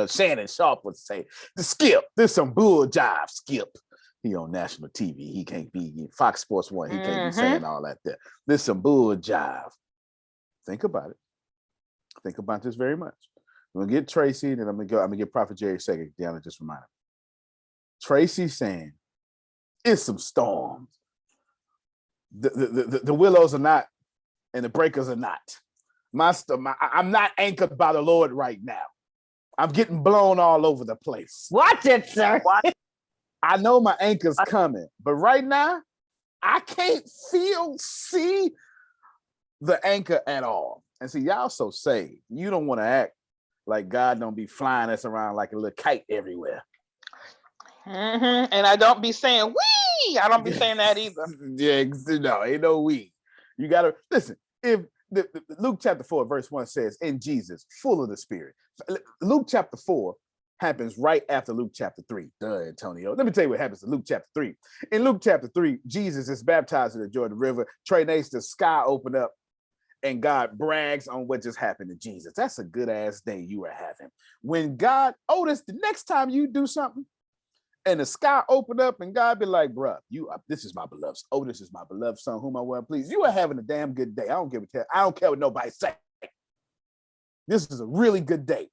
Shannon Sharp would say. The Skip. There's some bull jive, Skip. He on national TV. He can't be Fox Sports 1. He can't be saying all that there. There's some bull jive. Think about it. Think about this very much. I'm gonna get Tracy, and then I'm gonna get Prophet Jerry second. Deanna just reminded me. Tracy saying it's some storms. The willows are not, and the breakers are not. I'm not anchored by the Lord right now. I'm getting blown all over the place. Watch it, sir. I know my anchor's coming, but right now, I can't see the anchor at all. And see, y'all so saved. You don't want to act like God don't be flying us around like a little kite everywhere. And I don't be saying, wee! I don't be saying that either. Yeah, no, ain't no we. You got to, listen, if Luke chapter 4, verse 1 says, in Jesus, full of the Spirit. Luke chapter 4 happens right after Luke chapter 3. Duh, Antonio. Let me tell you what happens in Luke chapter 3. In Luke chapter 3, Jesus is baptized in the Jordan River. Trey Nace, the sky opened up, and God brags on what just happened to Jesus. That's a good ass day you were having. When God, Otis, the next time you do something, and the sky opened up, and God be like, bruh, this is my beloved. Otis is my beloved son, whom I well please. You are having a damn good day. I don't care what nobody say. This is a really good day.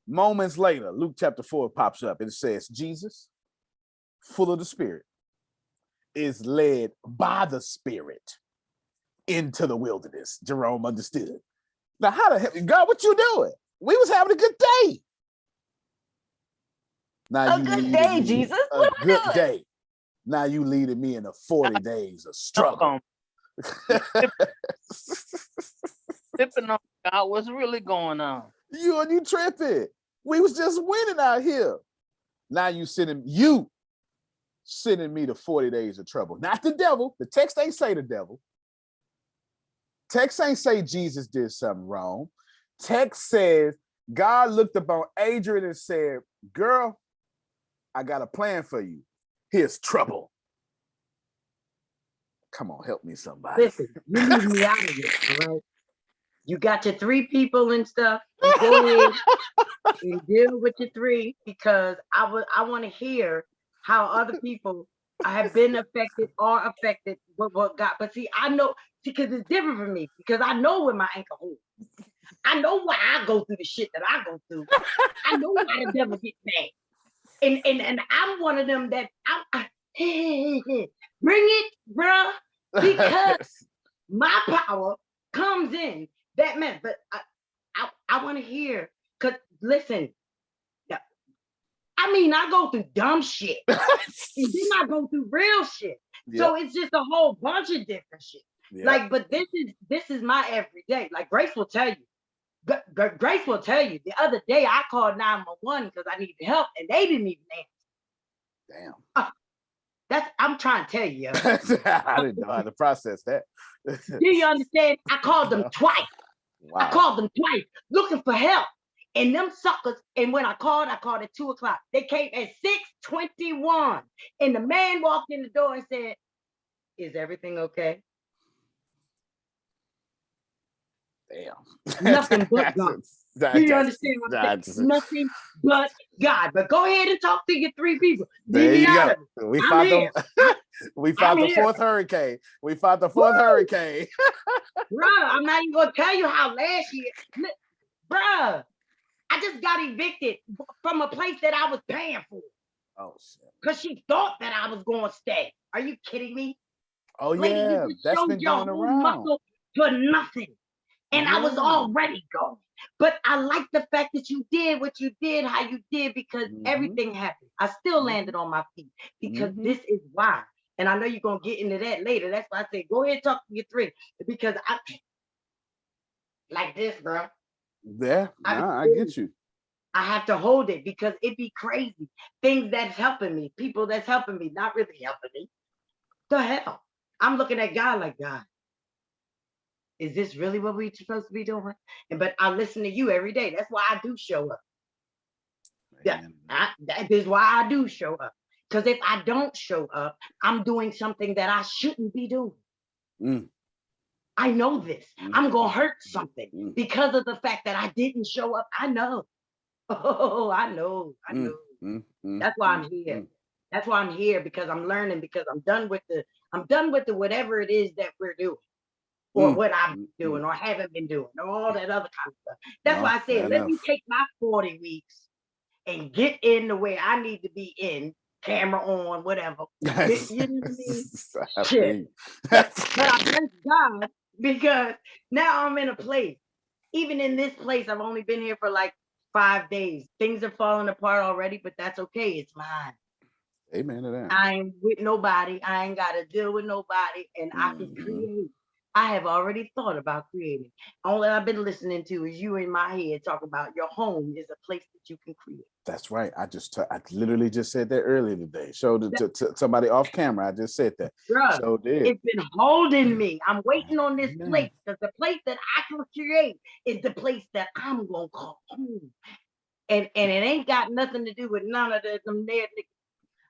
Moments later, Luke chapter 4 pops up, and it says, Jesus, full of the Spirit, is led by the Spirit into the wilderness. Jerome understood. Now, how the hell, God, what you doing? We was having a good day. Now a good day, Jesus. A good day. Now you leading me into 40 days of struggle. Tripping on God, what's really going on? You tripping. We was just winning out here. Now you sending me to 40 days of trouble. Not the devil. The text ain't say the devil. Text ain't say Jesus did something wrong. Text says God looked upon Adrian and said, girl, I got a plan for you. Here's trouble. Come on, help me somebody. Listen, you leave me out of this, right? You got your 3 people and stuff. You go in and deal with your 3, because I want to hear how other people have been affected or affected with what God. But see, I know, because it's different for me, because I know where my anchor holds. I know why I go through the shit that I go through. I know why the devil gets mad. And I'm one of them that bring it, bruh, because my power comes in that man. But I want to hear, because listen, I mean, I go through dumb shit, and then I go through real shit. Yep. So it's just a whole bunch of different shit. Yep. Like, but this is my everyday. Like Grace will tell you. Grace will tell you. The other day I called 911 because I needed help, and they didn't even answer. Damn. I'm trying to tell you. I didn't know how to process that. Do you understand? I called them twice. Wow. I called them twice looking for help. And them suckers, and when I called at 2 o'clock. They came at 6:21. And the man walked in the door and said, "Is everything okay?" Damn. Nothing but God. Do you understand what I'm that's saying? Nothing but God. But go ahead and talk to your 3 people. There Leave me you out go. of it. We I'm fought here. we fought I'm the here. 4th hurricane. We fought the 4th hurricane. Bruh, I'm not even gonna tell you how last year, bruh, I just got evicted from a place that I was paying for. Oh shit. Because she thought that I was gonna stay. Are you kidding me? Oh Lady, yeah, you just that's showed been your going whole around. muscle for nothing. And I was already going. But I like the fact that you did what you did, how you did, because everything happened. I still landed on my feet because this is why. And I know you're going to get into that later. That's why I say, go ahead and talk to your 3. Because I, like this, bro. Yeah, I get you. I have to hold it because it be crazy. Things that's helping me, people that's helping me, not really helping me. The hell? I'm looking at God like, God, is this really what we're supposed to be doing? But I listen to you every day. That's why I do show up. Yeah, that is why I do show up. Because if I don't show up, I'm doing something that I shouldn't be doing. I know this. I'm going to hurt something because of the fact that I didn't show up. I know. Oh, I know. That's why I'm here. That's why I'm here, because I'm learning, because I'm done with the whatever it is that we're doing. Or what I'm doing or haven't been doing, or all that other kind of stuff. That's why I said, let me take my 40 weeks and get in the way I need to be in, camera on, whatever. You know what I mean? Shit. But I thank God, because now I'm in a place. Even in this place, I've only been here for like 5 days. Things are falling apart already, but that's okay. It's mine. Amen to that. I ain't with nobody. I ain't got to deal with nobody, and I can create. I have already thought about creating. All that I've been listening to is you in my head talk about your home is a place that you can create. That's right. I literally just said that earlier today. Showed it to somebody off camera. I just said that. Bruh, So did. it's been holding me. I'm waiting on this place, because the place that I can create is the place that I'm gonna call home. And it ain't got nothing to do with none of them there.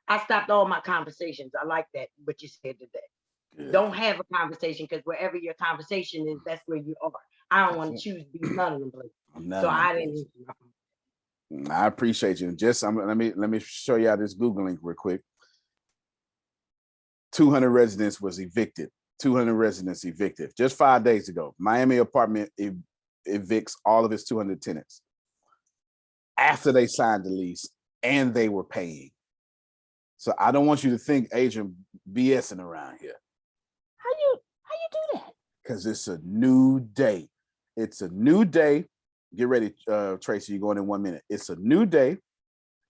I stopped all my conversations. I like that, what you said today. Good. Don't have a conversation, because wherever your conversation is, that's where you are. I don't want to choose to be none of them places. So I didn't. I appreciate you. Just let me show you all this Google link real quick. 200 residents was evicted. 200 residents evicted just 5 days ago. Miami apartment evicts all of its 200 tenants after they signed the lease and they were paying. So I don't want you to think Adrian BSing around here. How you do that? Because it's a new day. It's a new day. Get ready, Tracy. You're going in 1 minute. It's a new day,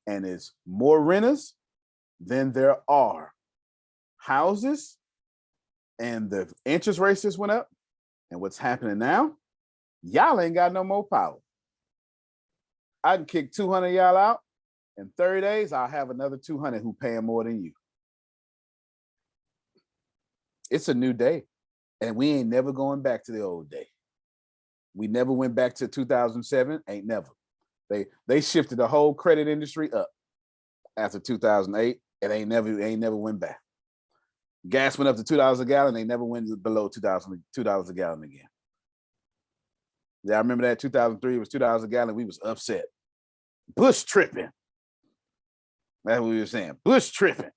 and it's more renters than there are houses, and the interest rates just went up. And what's happening now? Y'all ain't got no more power. I can kick 200 y'all out. In 30 days, I'll have another 200 who paying more than you. It's a new day, and we ain't never going back to the old day. We never went back to 2007. Ain't never. They shifted the whole credit industry up after 2008. It ain't never went back. Gas went up to $2 a gallon. They never went below $2 a gallon again. Yeah, I remember that 2003 was $2 a gallon. We was upset. Bush tripping. That's what we were saying. Bush tripping.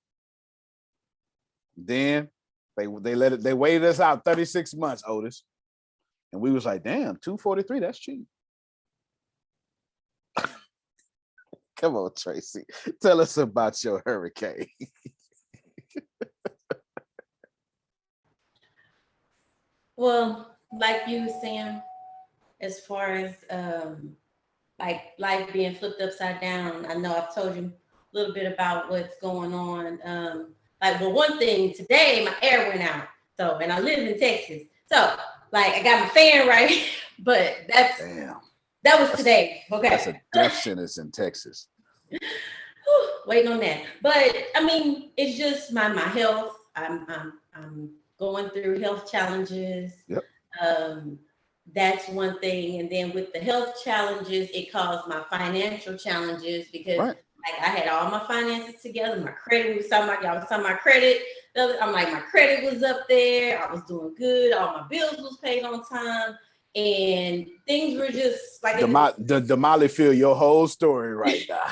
Then they waited us out 36 months, Otis. And we was like, damn, $243, that's cheap. Come on, Tracy. Tell us about your hurricane. Well, like you were saying, as far as like life being flipped upside down, I know I've told you a little bit about what's going on. Like, well, one thing today, my air went out. So, and I live in Texas. So, like, I got my fan right, but that was today. Okay. That's a death sentence in Texas. Waiting on that. But I mean, it's just my health. I'm going through health challenges. Yep. that's one thing. And then with the health challenges, it caused my financial challenges because like I had all my finances together. My credit was talking about, y'all was talking about credit. I'm like, my credit was up there. I was doing good. All my bills was paid on time. And things were just like the Molly feel your whole story right now.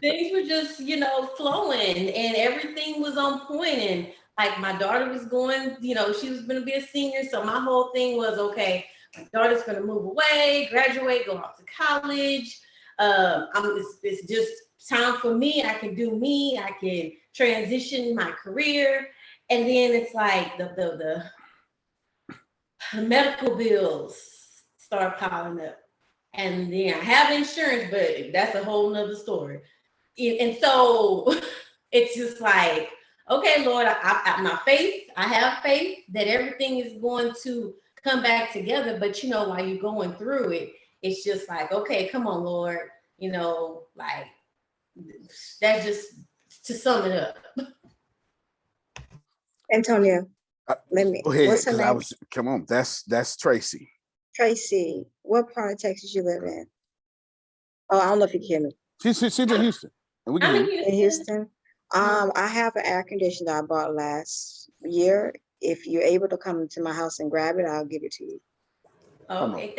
Things were just, you know, flowing and everything was on point. And like my daughter was going, you know, she was going to be a senior. So my whole thing was, okay, my daughter's going to move away, graduate, go off to college. It's just time for me. I can do me. I can transition my career. And then it's like the medical bills start piling up. And then I have insurance, but that's a whole nother story. And so it's just like, okay, Lord, my faith, I have faith that everything is going to come back together. But, you know, while you're going through it, it's just like, okay, come on, Lord, you know, like that's just to sum it up. Antonio, let me. Go ahead, What's her name? Come on, that's Tracy. Tracy, what part of Texas you live in? Oh, I don't know if you can hear me. She's in Houston. And we can hear you. In Houston. I have an air conditioner I bought last year. If you're able to come to my house and grab it, I'll give it to you. Okay,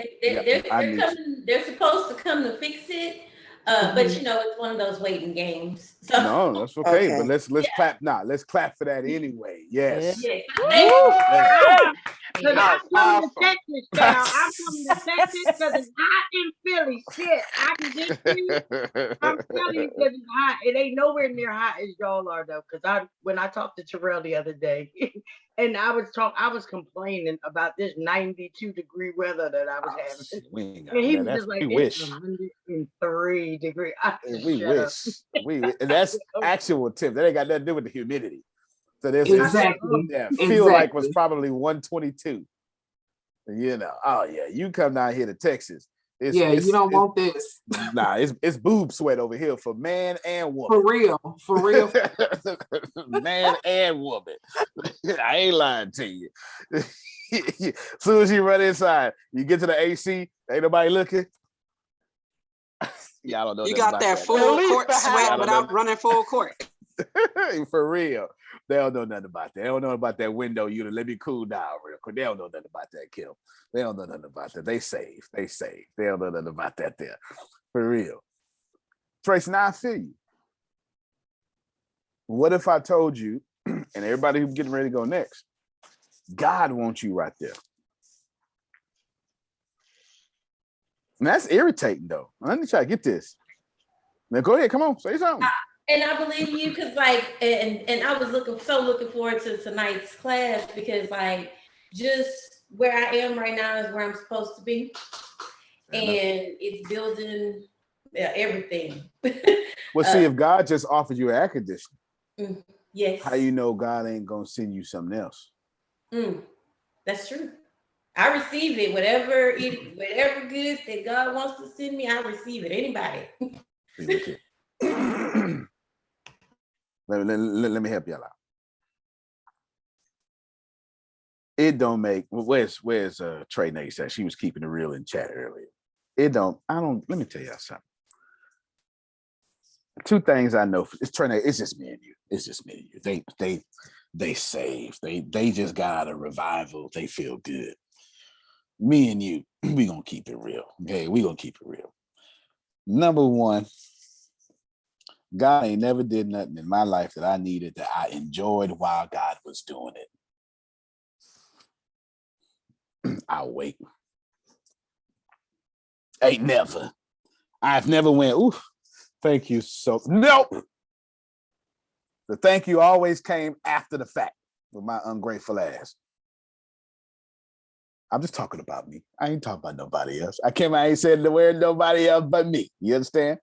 they're supposed to come to fix it, but you know it's one of those waiting games. So. No, that's okay. But let's clap now. Let's clap for that anyway. Yes. Because I'm coming to Texas now. I'm coming to Texas because it's hot in Philly. Shit, I can get you. I'm telling you because it's hot. It ain't nowhere near hot as y'all are though. Because when I talked to Terrell the other day, and I was complaining about this 92-degree weather that I was having. And he was just like, it's 103 degrees. And that's actual temp. That ain't got nothing to do with the humidity. So there's feel like was probably 122. You know, oh yeah, you come down here to Texas. You don't want this. Nah, it's boob sweat over here for man and woman. For real. Man and woman. I ain't lying to you. As soon as you run inside, you get to the AC, ain't nobody looking. Y'all don't know. You got that full court sweat without running full court. For real. They don't know nothing about that. They don't know about that window unit. Let me cool down real quick. They don't know nothing about that, Kim. They don't know nothing about that. They save. They don't know nothing about that there. For real. Trace, now I feel you. What if I told you, and everybody who's getting ready to go next, God wants you right there. And that's irritating though. Let me try to get this. Now go ahead, come on, say something. And I believe you because like, and I was looking forward to tonight's class because like just where I am right now is where I'm supposed to be. And it's building everything. Well, see, if God just offered you air conditioning, yes. How you know God ain't gonna send you something else? That's true. I receive it. Whatever good that God wants to send me, I receive it. Anybody. Let me help y'all out. It don't make where's Trey Nate said she was keeping it real in chat earlier. Let me tell y'all something. Two things I know. It's Trey Nate, it's just me and you. It's just me and you. They saved. They just got out of revival. They feel good. Me and you, we gonna keep it real. Okay, we gonna keep it real. Number one, God ain't never did nothing in my life that I needed that I enjoyed while God was doing it. I'll wait. Ain't never. I've never went, ooh, thank you so. Nope. The thank you always came after the fact with my ungrateful ass. I'm just talking about me. I ain't talking about nobody else. I ain't said the word nobody else but me. You understand?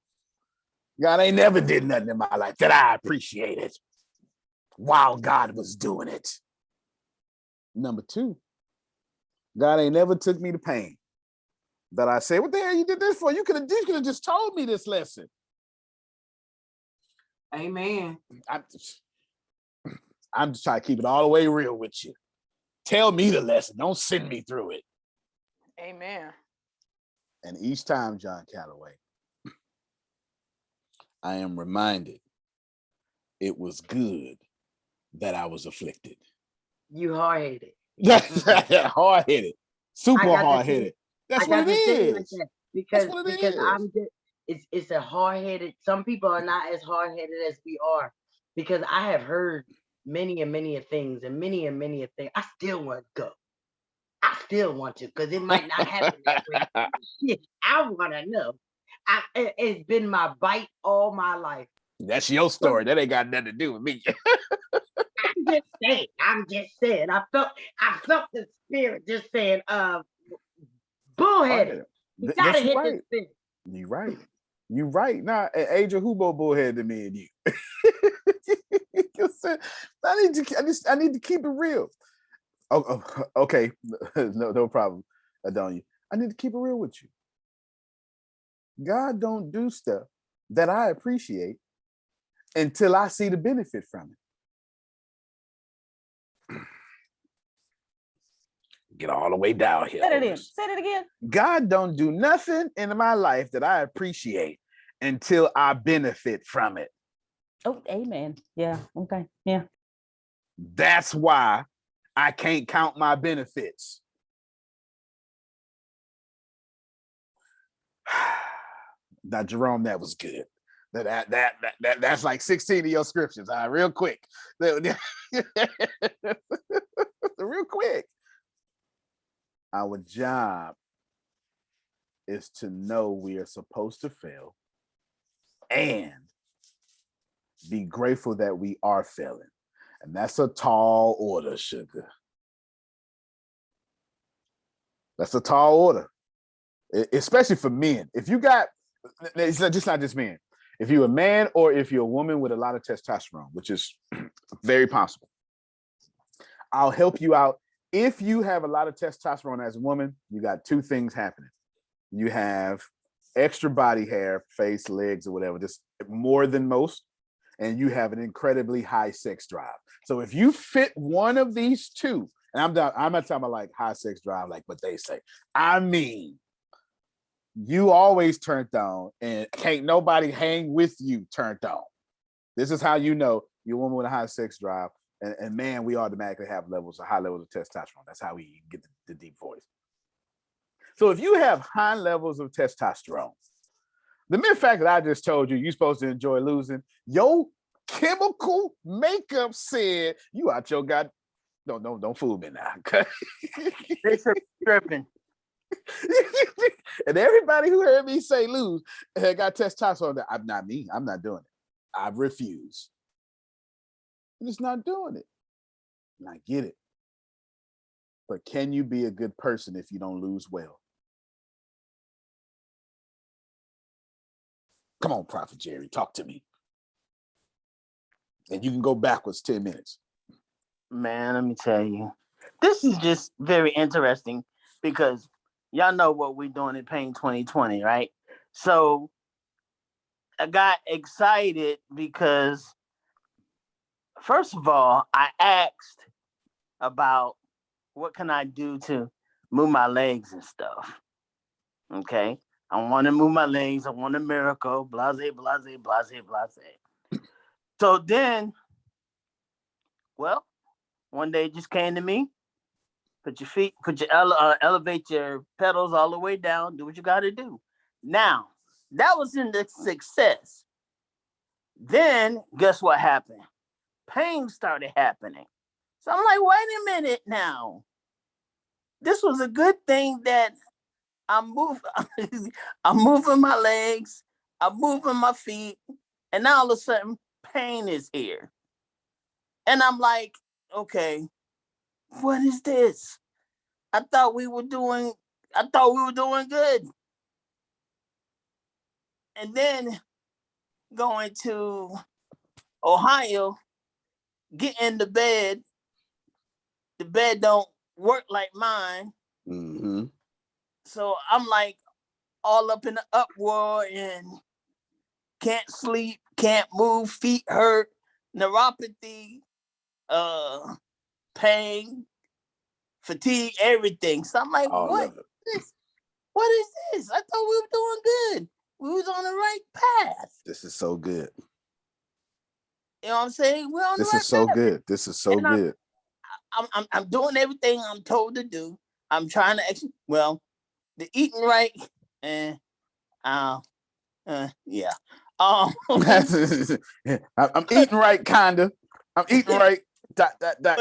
God ain't never did nothing in my life that I appreciated while God was doing it. Number two, God ain't never took me to pain that I say, what the hell you did this for? You could have just told me this lesson. Amen. I'm just trying to keep it all the way real with you. Tell me the lesson. Don't send me through it. Amen. And each time, John Calloway, I am reminded it was good that I was afflicted. You hard-headed. Hard-headed. Super hard-headed. That's what it is. Like that because I'm just it's a hard-headed. Some people are not as hard-headed as we are, because I have heard many of things and many of things. I still want to go. I still want to, because it might not happen that way. Shit, I want to know. It's been my bite all my life. That's your story. That ain't got nothing to do with me. I'm just saying. I felt the spirit just saying, bullheaded. You gotta hit this thing. You right. You right. Now, Adrian, who more bullheaded than me and you? I need to keep it real. Oh, okay. No problem, Adonia. I need to keep it real with you. God don't do stuff that I appreciate until I see the benefit from it. Get all the way down here. Say it again. God don't do nothing in my life that I appreciate until I benefit from it. Oh, amen. Yeah. Okay. Yeah. That's why I can't count my benefits. Now, Jerome, that was good. That's like 16 of your scriptures. Real quick. Real quick. Our job is to know we are supposed to fail and be grateful that we are failing. And that's a tall order, sugar. That's a tall order, especially for men. If you got, it's not just men. If you're a man or if you're a woman with a lot of testosterone, which is very possible, I'll help you out. If you have a lot of testosterone as a woman, you got two things happening. You have extra body hair, face, legs, or whatever, just more than most, and you have an incredibly high sex drive. So if you fit one of these two, and I'm not talking about like high sex drive, like what they say. I mean, you always turned on, and can't nobody hang with you turned on. This is how you know you're a woman with a high sex drive. And man, we automatically have high levels of testosterone. That's how we get the deep voice. So if you have high levels of testosterone, the mere fact that I just told you you're supposed to enjoy losing, your chemical makeup said you out your god. Don't fool me now. They tripping. And everybody who heard me say lose had got testosterone. I'm not me. I'm not doing it. I refuse. And it's not doing it. And I get it. But can you be a good person if you don't lose well? Come on, Prophet Jerry, talk to me. And you can go backwards 10 minutes. Man, let me tell you. This is just very interesting because y'all know what we're doing in Pain 2020, right? So I got excited because, first of all, I asked about what can I do to move my legs and stuff. Okay. I want to move my legs. I want a miracle. Blase, blase, blase, blase. So then, well, one day it just came to me. Elevate your pedals all the way down. Do what you got to do. Now, that was in the success. Then, guess what happened? Pain started happening. So I'm like, wait a minute now. This was a good thing that I'm moving my legs, I'm moving my feet, and now all of a sudden pain is here. And I'm like, okay, what is this? I thought we were doing good. And then going to Ohio, get in the bed don't work like mine. Mm-hmm. So I'm like all up in the uproar and can't sleep, can't move, feet hurt, neuropathy, pain, fatigue, everything. So I'm like, what What is this? I thought we were doing good. We was on the right path. This is so good. You know what I'm saying? We're on This the is right so path. good. This is so And good. I'm doing everything I'm told to do. I'm trying to the eating right, and yeah. I'm eating right, kinda. I'm eating right,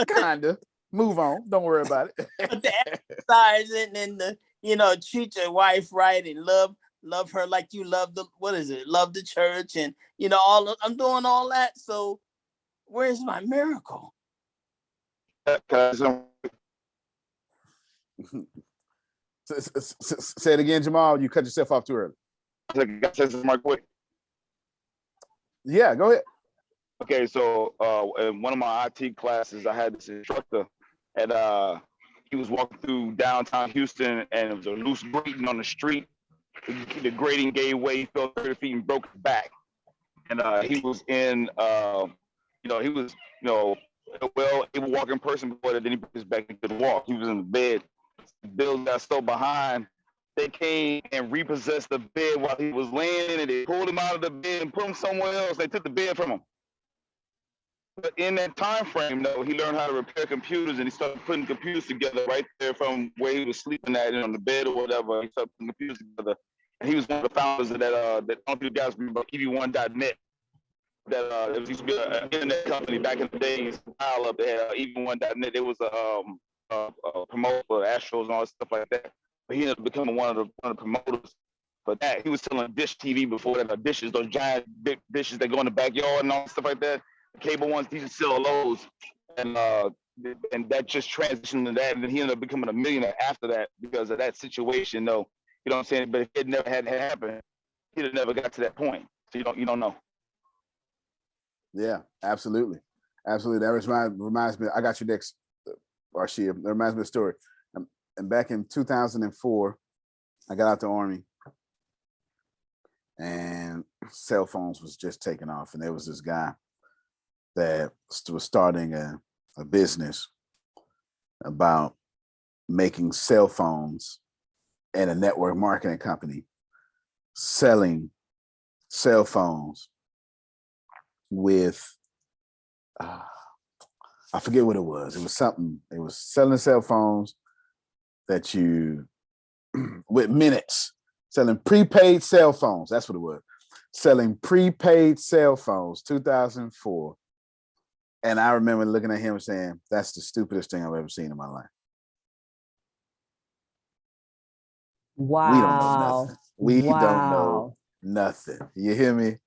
kinda. Move on. Don't worry about it. But the exercising and treat your wife right and love her like you love love the church, and I'm doing all that. So where's my miracle? Say it again, Jamal. You cut yourself off too early. Yeah, go ahead. Okay, so in one of my IT classes, I had this instructor, and he was walking through downtown Houston, and it was a loose grating on the street. The grating gave way, he fell 30 feet and broke his back. And he was in, he was, well able to walk in person, but then he broke his back and couldn't walk. He was in the bed. The bills got so behind. They came and repossessed the bed while he was laying in it. They pulled him out of the bed and put him somewhere else. They took the bed from him. But in that time frame, though, he learned how to repair computers, and he started putting computers together right there from where he was sleeping at, on the bed or whatever. He started putting computers together. And he was one of the founders of that, I don't know if you guys remember EV1.net. That it used to be an internet company back in the days. Dial up, they had EV1.net. It was a promoter for Astros and all that stuff like that. But he ended up becoming one of the promoters for that. He was selling dish TV before that, dishes, those giant big dishes that go in the backyard and all that stuff like that. The cable ones, he used to sell those, and that just transitioned to that. And then he ended up becoming a millionaire after that because of that situation, though. You know what I'm saying? But if it never had happened, he'd have never got to that point. So you don't know. Yeah, absolutely. Absolutely. That reminds me, I got you next, Arshia. That reminds me of a story. And back in 2004, I got out the Army and cell phones was just taking off. And there was this guy that was starting a business about making cell phones and a network marketing company selling cell phones with I forget what it was. It was something. It was selling cell phones that you with minutes, selling prepaid cell phones. That's what it was. Selling prepaid cell phones, 2004. And I remember looking at him and saying, "That's the stupidest thing I've ever seen in my life." Wow. We don't know nothing. You hear me?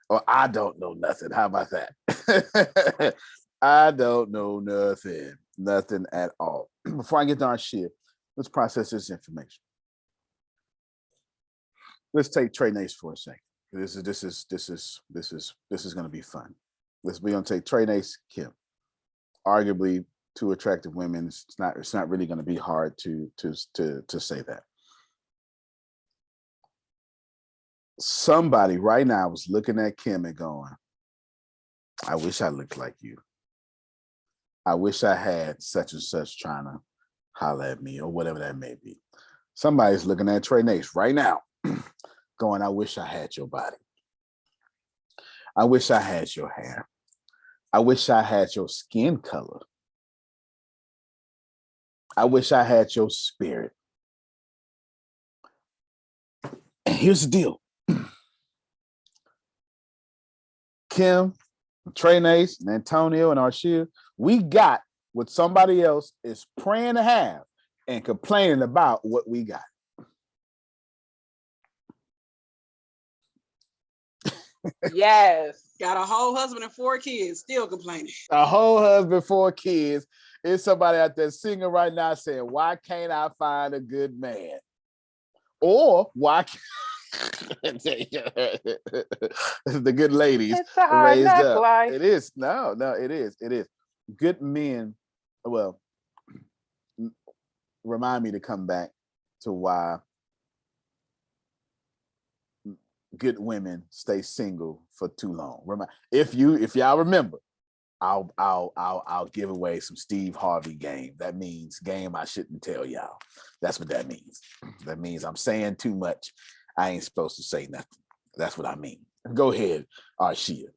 Or I don't know nothing. How about that? I don't know nothing at all. Before I get to our shit, let's process this information. Let's take Trey Nace for a second. This is going to be fun. We're going to take Trey Nace, Kim. Arguably, two attractive women. It's not really going to be hard to say that. Somebody right now was looking at Kim and going, "I wish I looked like you. I wish I had such and such trying to holler at me," or whatever that may be. Somebody's looking at Trey Nace right now going, "I wish I had your body. I wish I had your hair. I wish I had your skin color. I wish I had your spirit." And here's the deal. Kim, Trey Nace, and Antonio, and Arshia, we got what somebody else is praying to have and complaining about what we got. Yes. Got a whole husband and 4 kids, still complaining. A whole husband, 4 kids. It's somebody out there singing right now saying, "Why can't I find a good man?" Or why can't the good ladies It's a hard raised knock up. life. It is. No, it is. Good men, well, remind me to come back to why good women stay single for too long. If y'all remember, I'll give away some Steve Harvey game. That means game I shouldn't tell y'all. That's what that means. That means I'm saying too much. I ain't supposed to say nothing. That's what I mean. Go ahead, Arshia.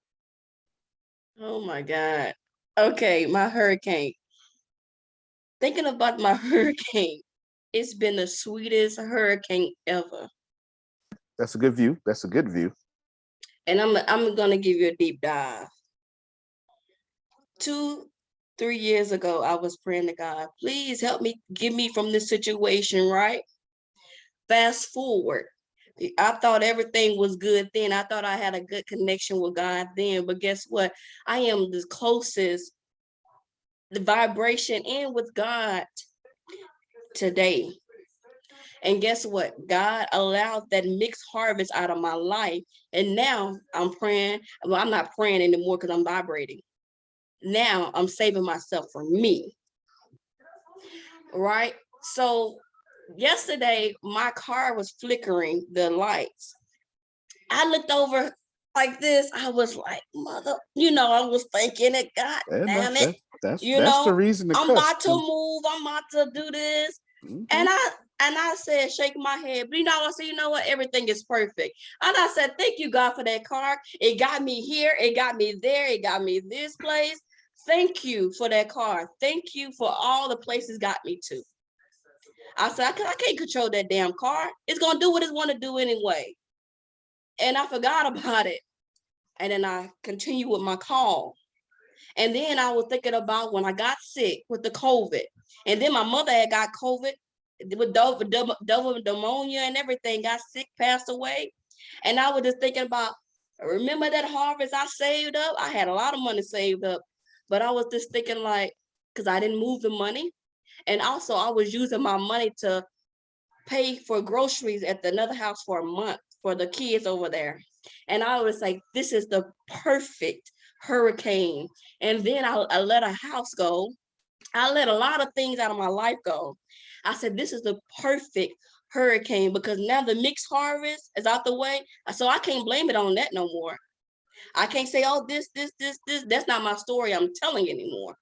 Oh my God. Okay, my hurricane. Thinking about my hurricane, it's been the sweetest hurricane ever. That's a good view. That's a good view. And I'm gonna give you a deep dive. 2-3 years ago, I was praying to God, please help me, get me from this situation, right? Fast forward. I thought everything was good then. I thought I had a good connection with God then, but guess what? I am the closest, the vibration in with God today. And guess what? God allowed that mixed harvest out of my life. And now I'm praying. Well, I'm not praying anymore because I'm vibrating. Now I'm saving myself for me. Right? So yesterday, my car was flickering the lights. I looked over like this. I was like, mother, I was thinking it, God damn it. That's the reason to I'm cuss. about to move. I'm about to do this. Mm-hmm. And I said, shake my head. But I said, you know what? Everything is perfect. And I said, thank you, God, for that car. It got me here. It got me there. It got me this place. Thank you for that car. Thank you for all the places got me to. I said, I can't control that damn car. It's going to do what it want to do anyway. And I forgot about it. And then I continued with my call. And then I was thinking about when I got sick with the COVID. And then my mother had got COVID with double pneumonia and everything, got sick, passed away. And I was just thinking about, remember that harvest I saved up? I had a lot of money saved up. But I was just thinking because I didn't move the money. And also I was using my money to pay for groceries at another house for a month for the kids over there. And I was like, this is the perfect hurricane. And then I let a house go. I let a lot of things out of my life go. I said, this is the perfect hurricane because now the mixed harvest is out the way. So I can't blame it on that no more. I can't say, oh, this. That's not my story I'm telling anymore.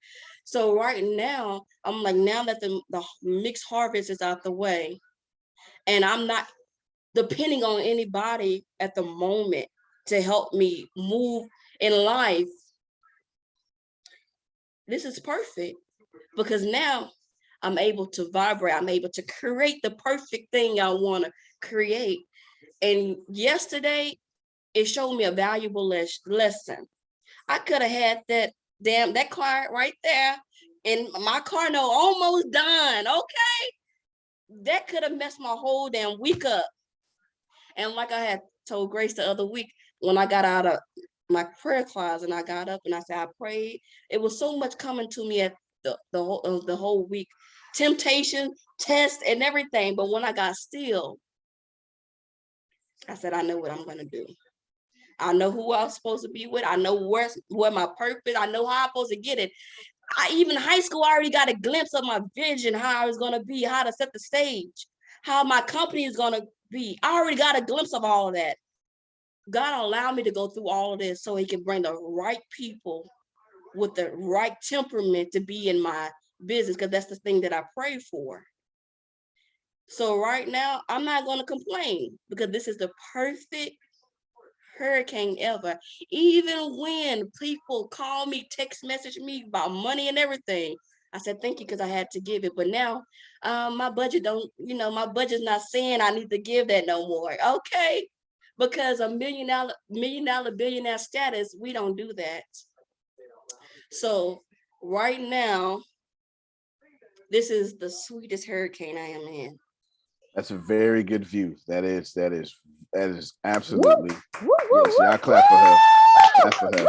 So right now, I'm like, now that the mixed harvest is out the way, and I'm not depending on anybody at the moment to help me move in life, this is perfect because now I'm able to vibrate. I'm able to create the perfect thing I want to create. And yesterday, it showed me a valuable lesson. I could have had that car right there, and my car note almost done. Okay, that could have messed my whole damn week up. And like I had told Grace the other week, when I got out of my prayer closet and I got up and I said I prayed, it was so much coming to me at the whole week, temptation, test, and everything. But when I got still, I said, I know what I'm gonna do. I know who I'm supposed to be with. I know where my purpose. I know how I'm supposed to get it. Even high school, I already got a glimpse of my vision, how I was gonna be, how to set the stage, how my company is gonna be. I already got a glimpse of all of that. God allowed me to go through all of this so he can bring the right people with the right temperament to be in my business, because that's the thing that I pray for. So right now, I'm not going to complain because this is the perfect hurricane ever. Even when people call me, text message me about money and everything, I said thank you because I had to give it. But now my budget my budget's not saying I need to give that no more. Okay, because a million dollar billionaire status, we don't do that. So right now, this is the sweetest hurricane I am in. That's a very good view. That is absolutely. Yes, y'all clap for her. Clap for her.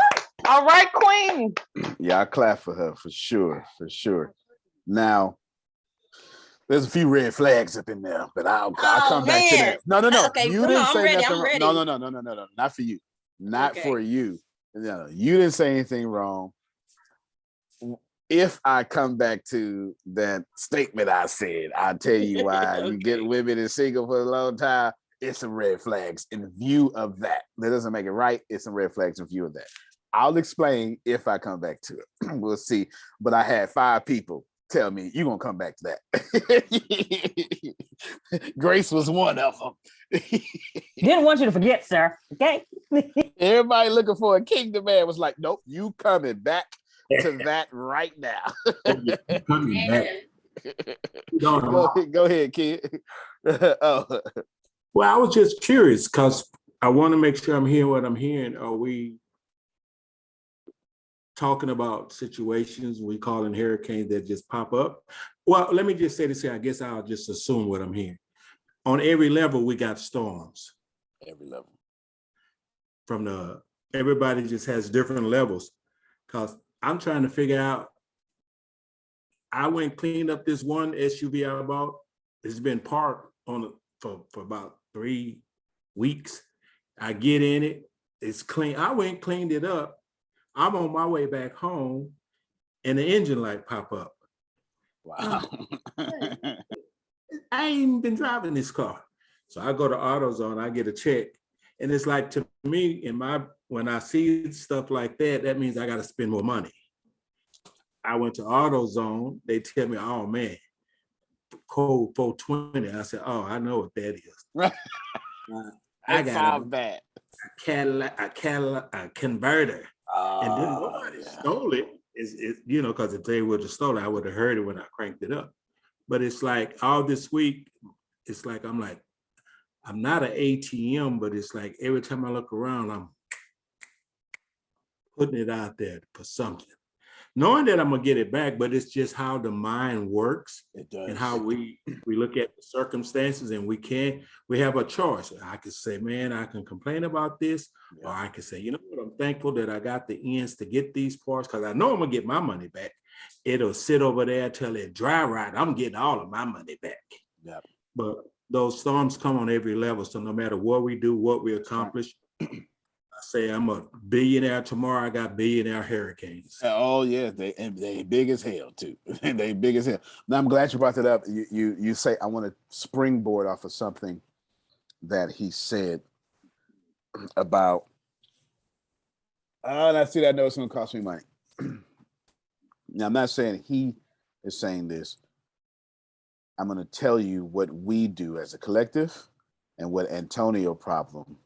All right, Queen. Y'all clap for her for sure, for sure. Now, there's a few red flags up in there, but I'll come back to that. No. Okay, You didn't say ready. nothing I'm wrong. ready. No. Not for you. Not for you. No, you didn't say anything wrong. If I come back to that statement I said, I'll tell you why. You get women and single for a long time, it's some red flags in view of that. That doesn't make it right. It's some red flags in view of that. I'll explain if I come back to it. We'll see. But I had 5 people tell me you're gonna come back to that. Grace was one of them. Didn't want you to forget, sir. Okay. Everybody looking for a kingdom man was like, nope, you coming back to that right now. Coming back. Go ahead, kid. Oh. Well, I was just curious because I want to make sure I'm hearing what I'm hearing. Are we talking about situations we call in hurricanes that just pop up? Well, let me just say this here. I guess I'll just assume what I'm hearing. On every level, we got storms. Every level. Everybody just has different levels. Because I'm trying to figure out, I went and cleaned up this one SUV I bought. It's been parked for about 3 weeks. I get in it, it's clean. I went and cleaned it up. I'm on my way back home and the engine light pop up. Wow. I ain't even been driving this car. So I go to AutoZone, I get a check. And it's like, to me, when I see stuff like that, that means I got to spend more money. I went to AutoZone, they tell me, oh man, code 420. I said, oh, I know what that is. I got a converter. And then nobody stole it. Because if they would have stolen it, I would have heard it when I cranked it up. But it's like all this week, it's like, I'm not an ATM, but it's like every time I look around, I'm putting it out there for something. Knowing that I'm gonna get it back, but it's just how the mind works. It does. And how we look at the circumstances, and we have a choice. I could say, man, I can complain about this, or I can say, you know what, I'm thankful that I got the ends to get these parts because I know I'm gonna get my money back. It'll sit over there till it dry rot. I'm getting all of my money back. Yep. But those storms come on every level. So no matter what we do, what we accomplish, I say I'm a billionaire tomorrow. I got billionaire hurricanes. Oh yeah, they big as hell too. They big as hell. Now I'm glad you brought that up. You say I want to springboard off of something that he said about. And I see that. I know it's gonna cost me money. Now I'm not saying he is saying this. I'm gonna tell you what we do as a collective, and what Antonio problem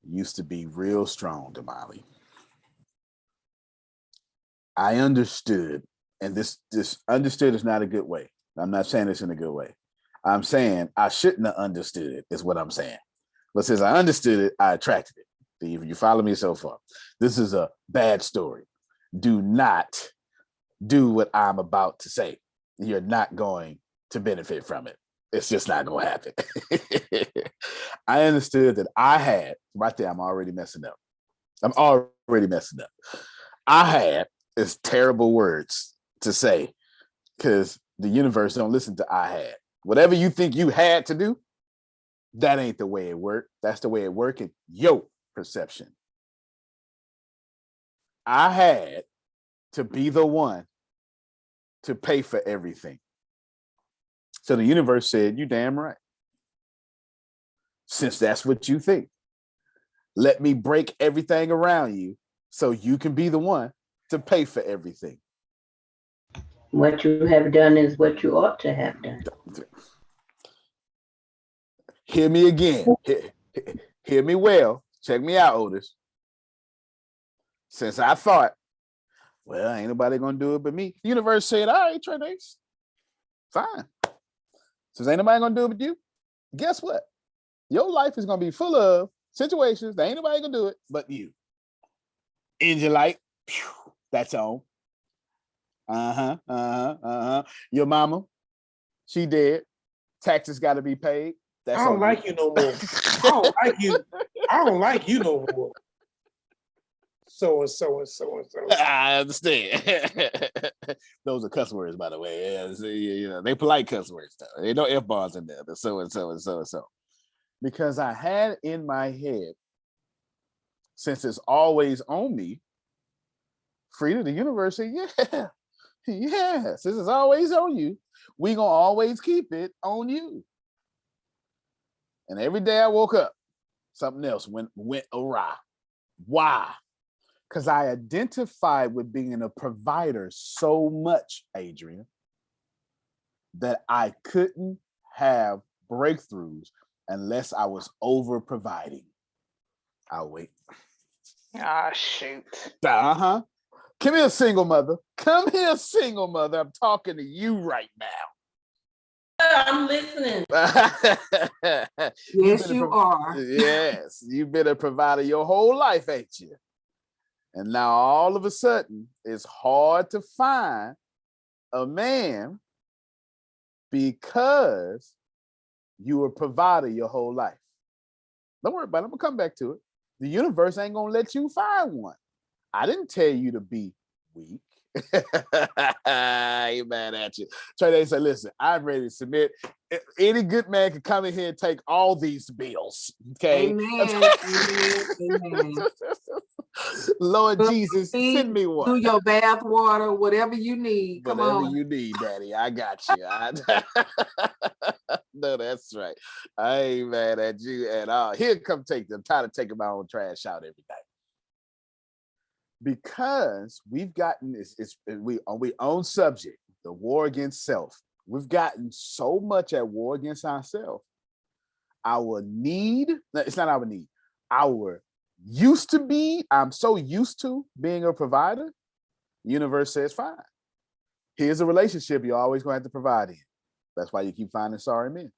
used to be real strong, Damali. I understood, and this understood is not a good way. I'm not saying this in a good way. I'm saying I shouldn't have understood it, is what I'm saying. But since I understood it, I attracted it. You follow me so far? This is a bad story. Do not do what I'm about to say. You're not going to benefit from it. It's just not going to happen. I understood that I had, right there, I'm already messing up. I had this terrible words to say because the universe don't listen to I had. Whatever you think you had to do, that ain't the way it worked. That's the way it worked in your perception. I had to be the one to pay for everything. So the universe said, you damn right. Since that's what you think, let me break everything around you so you can be the one to pay for everything. What you have done is what you ought to have done. Hear me again. Hear me well. Check me out, Otis. Since I thought, well, ain't nobody gonna do it but me. The universe said, all right, Trey Dace, fine. Since ain't nobody gonna do it but you, guess what? Your life is gonna be full of situations that ain't nobody gonna do it but you. Engine light, that's on. Your mama, she dead. Taxes got to be paid. That's I don't like you no more. I don't like you no more. So and so and so and so. I understand. Those are cuss words, by the way. Yeah, so, you know, they polite cuss words. Though. There ain't no F-bombs in there. So and so and so and so. Because I had in my head, since it's always on me, Frida, the universe said, yeah, since it's always on you, we gonna always keep it on you. And every day I woke up, something else went awry. Why? Because I identified with being a provider so much, Adrian, that I couldn't have breakthroughs unless I was over providing. I'll wait. Ah, shoot. Uh-huh. Come here, single mother. Come here, single mother. I'm talking to you right now. I'm listening. Yes, you are. Yes, you've been a provider your whole life, ain't you? And now all of a sudden, it's hard to find a man because you were a provider your whole life. Don't worry about it. I'm gonna come back to it. The universe ain't gonna let you find one. I didn't tell you to be weak. I ain't mad at you. Trey said, listen, I'm ready to submit. Any good man can come in here and take all these bills. Okay. Amen. Amen. Lord Jesus, send me one. Do your bath water, whatever you need. Come Whatever on. you need, Daddy. I got you. No, that's right. I ain't mad at you at all. Here, come take them. I'm tired of taking my own trash out every day. Because we've gotten we own subject, the war against self. We've gotten so much at war against ourselves. Our need, it's not our need, our used to be, I'm so used to being a provider. The universe says, fine. Here's a relationship you're always going to have to provide in. That's why you keep finding sorry men.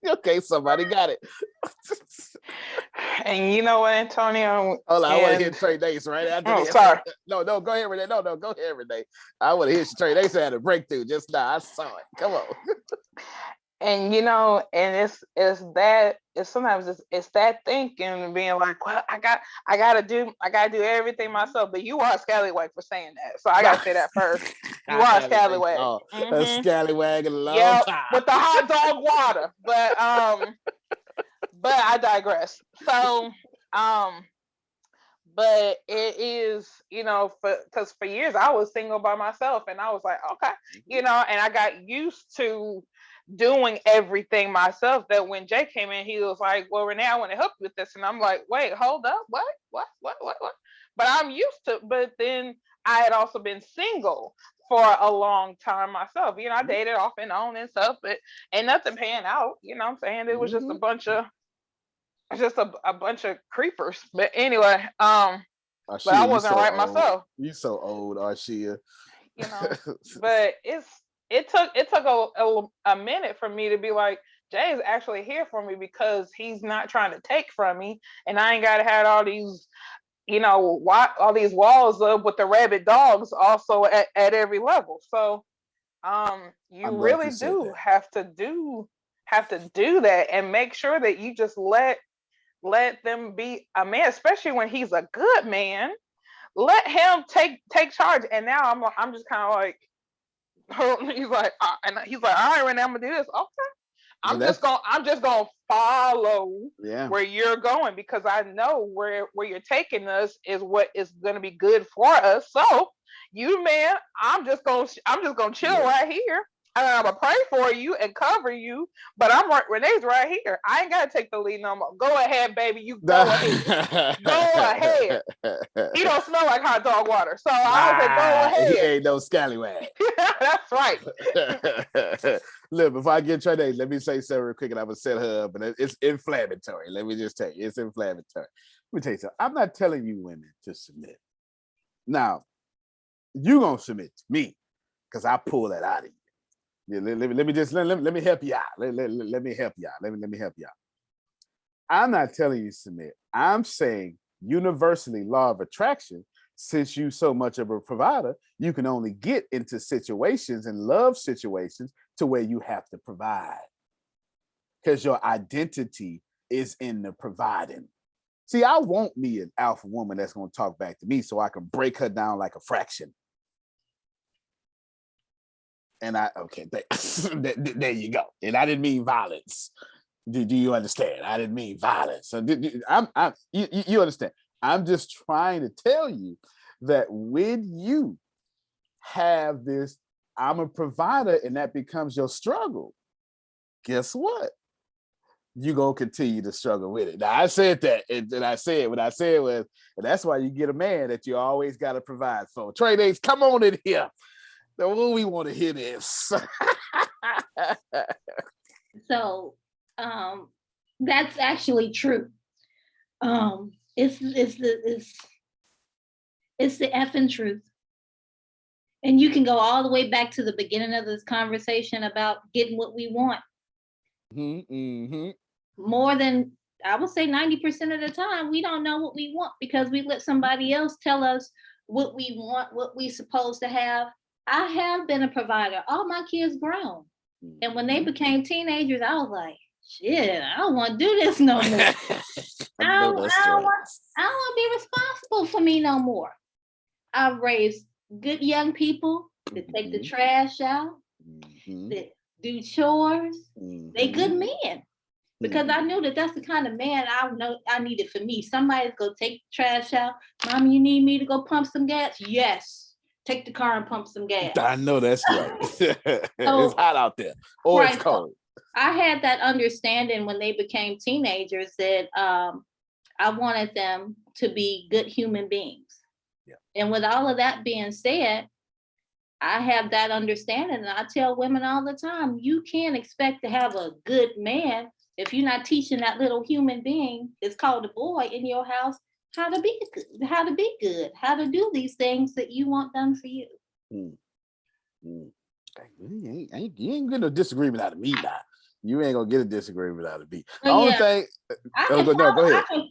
Okay, somebody got it. And you know what, Antonio? Hold on, I want to hear Trey Dace right after Oh, this. sorry. No, go ahead, Renee. No, go ahead, Renee. I want to hear Trey Dace had a breakthrough just now. I saw it. Come on. And and it's sometimes it's that thinking and being like, well, I gotta do everything myself. But you are a scallywag for saying that. So I gotta say that first. You are a scallywag. A scallywag in a long time. With the hot dog water. But I digress. So but it is, because for years I was single by myself and I was like, okay, and I got used to doing everything myself, that when Jay came in, he was like, well, Renee, I want to help you with this. And I'm like, wait, hold up. What? But I'm used to, but then I had also been single for a long time myself. I dated off and on and stuff, but and nothing paying out. You know what I'm saying? It was just a bunch of creepers. But anyway, but I wasn't right myself. You so old, Arshia. But it took a minute for me to be like, Jay is actually here for me because he's not trying to take from me, and I ain't gotta have all these, all these walls up with the rabid dogs also at every level. So you really do have to do that and make sure that you just let them be a man, especially when he's a good man. Let him take charge. And now I'm just kind of like, he's like, all right, Renee, I'm gonna do this. Okay. I'm just gonna follow where you're going, because I know where you're taking us is what is gonna be good for us. So you, man, I'm just gonna chill right here. And I'm gonna pray for you and cover you, but Renee's right here. I ain't gotta take the lead no more. Go ahead, baby. You go ahead. Go ahead. He don't smell like hot dog water, so I would say go ahead. He ain't no scallywag. That's right. Look, before I get Trey Dace, let me say something real quick, and I'm gonna set her up, and it's inflammatory. Let me just tell you, it's inflammatory. Let me tell you something. I'm not telling you women to submit. Now, you gonna submit to me because I pull that out of you. Yeah, let me help you out. Let me help you out. Let me help you out. I'm not telling you to submit. I'm saying universally, law of attraction, since you so much of a provider, you can only get into situations and love situations to where you have to provide, because your identity is in the providing. See, I want me an alpha woman that's going to talk back to me so I can break her down like a fraction. And there you go. And I didn't mean violence. Do you understand? I didn't mean violence. So you understand? I'm just trying to tell you that when you have this, I'm a provider, and that becomes your struggle, guess what? You're gonna continue to struggle with it. Now I said that, and I said what I said was, and that's why you get a man that you always got to provide for. Trey Days, come on in here. Now, we want to hear this. So that's actually true. It's the effing truth. And you can go all the way back to the beginning of this conversation about getting what we want. Mm-hmm. More than, I would say 90% of the time, we don't know what we want because we let somebody else tell us what we want, what we supposed to have. I have been a provider. All my kids grown. And when they became teenagers, I was like, shit, I don't want to do this no more. I don't want to be responsible for me no more. I've raised good young people that take the trash out, that do chores. They good men. Because I knew that that's the kind of man I know I needed for me. Somebody's go take the trash out. Mom, you need me to go pump some gas? Yes. Take the car and pump some gas. I know that's right. It's hot out there, or right, it's cold. I had that understanding when they became teenagers that I wanted them to be good human beings. Yeah. And with all of that being said, I have that understanding, and I tell women all the time, you can't expect to have a good man if you're not teaching that little human being, it's called a boy in your house, how to be good, how to do these things that you want done for you. You ain't getting a disagreement out of me now. You ain't gonna get a disagreement out of me. The only thing, I can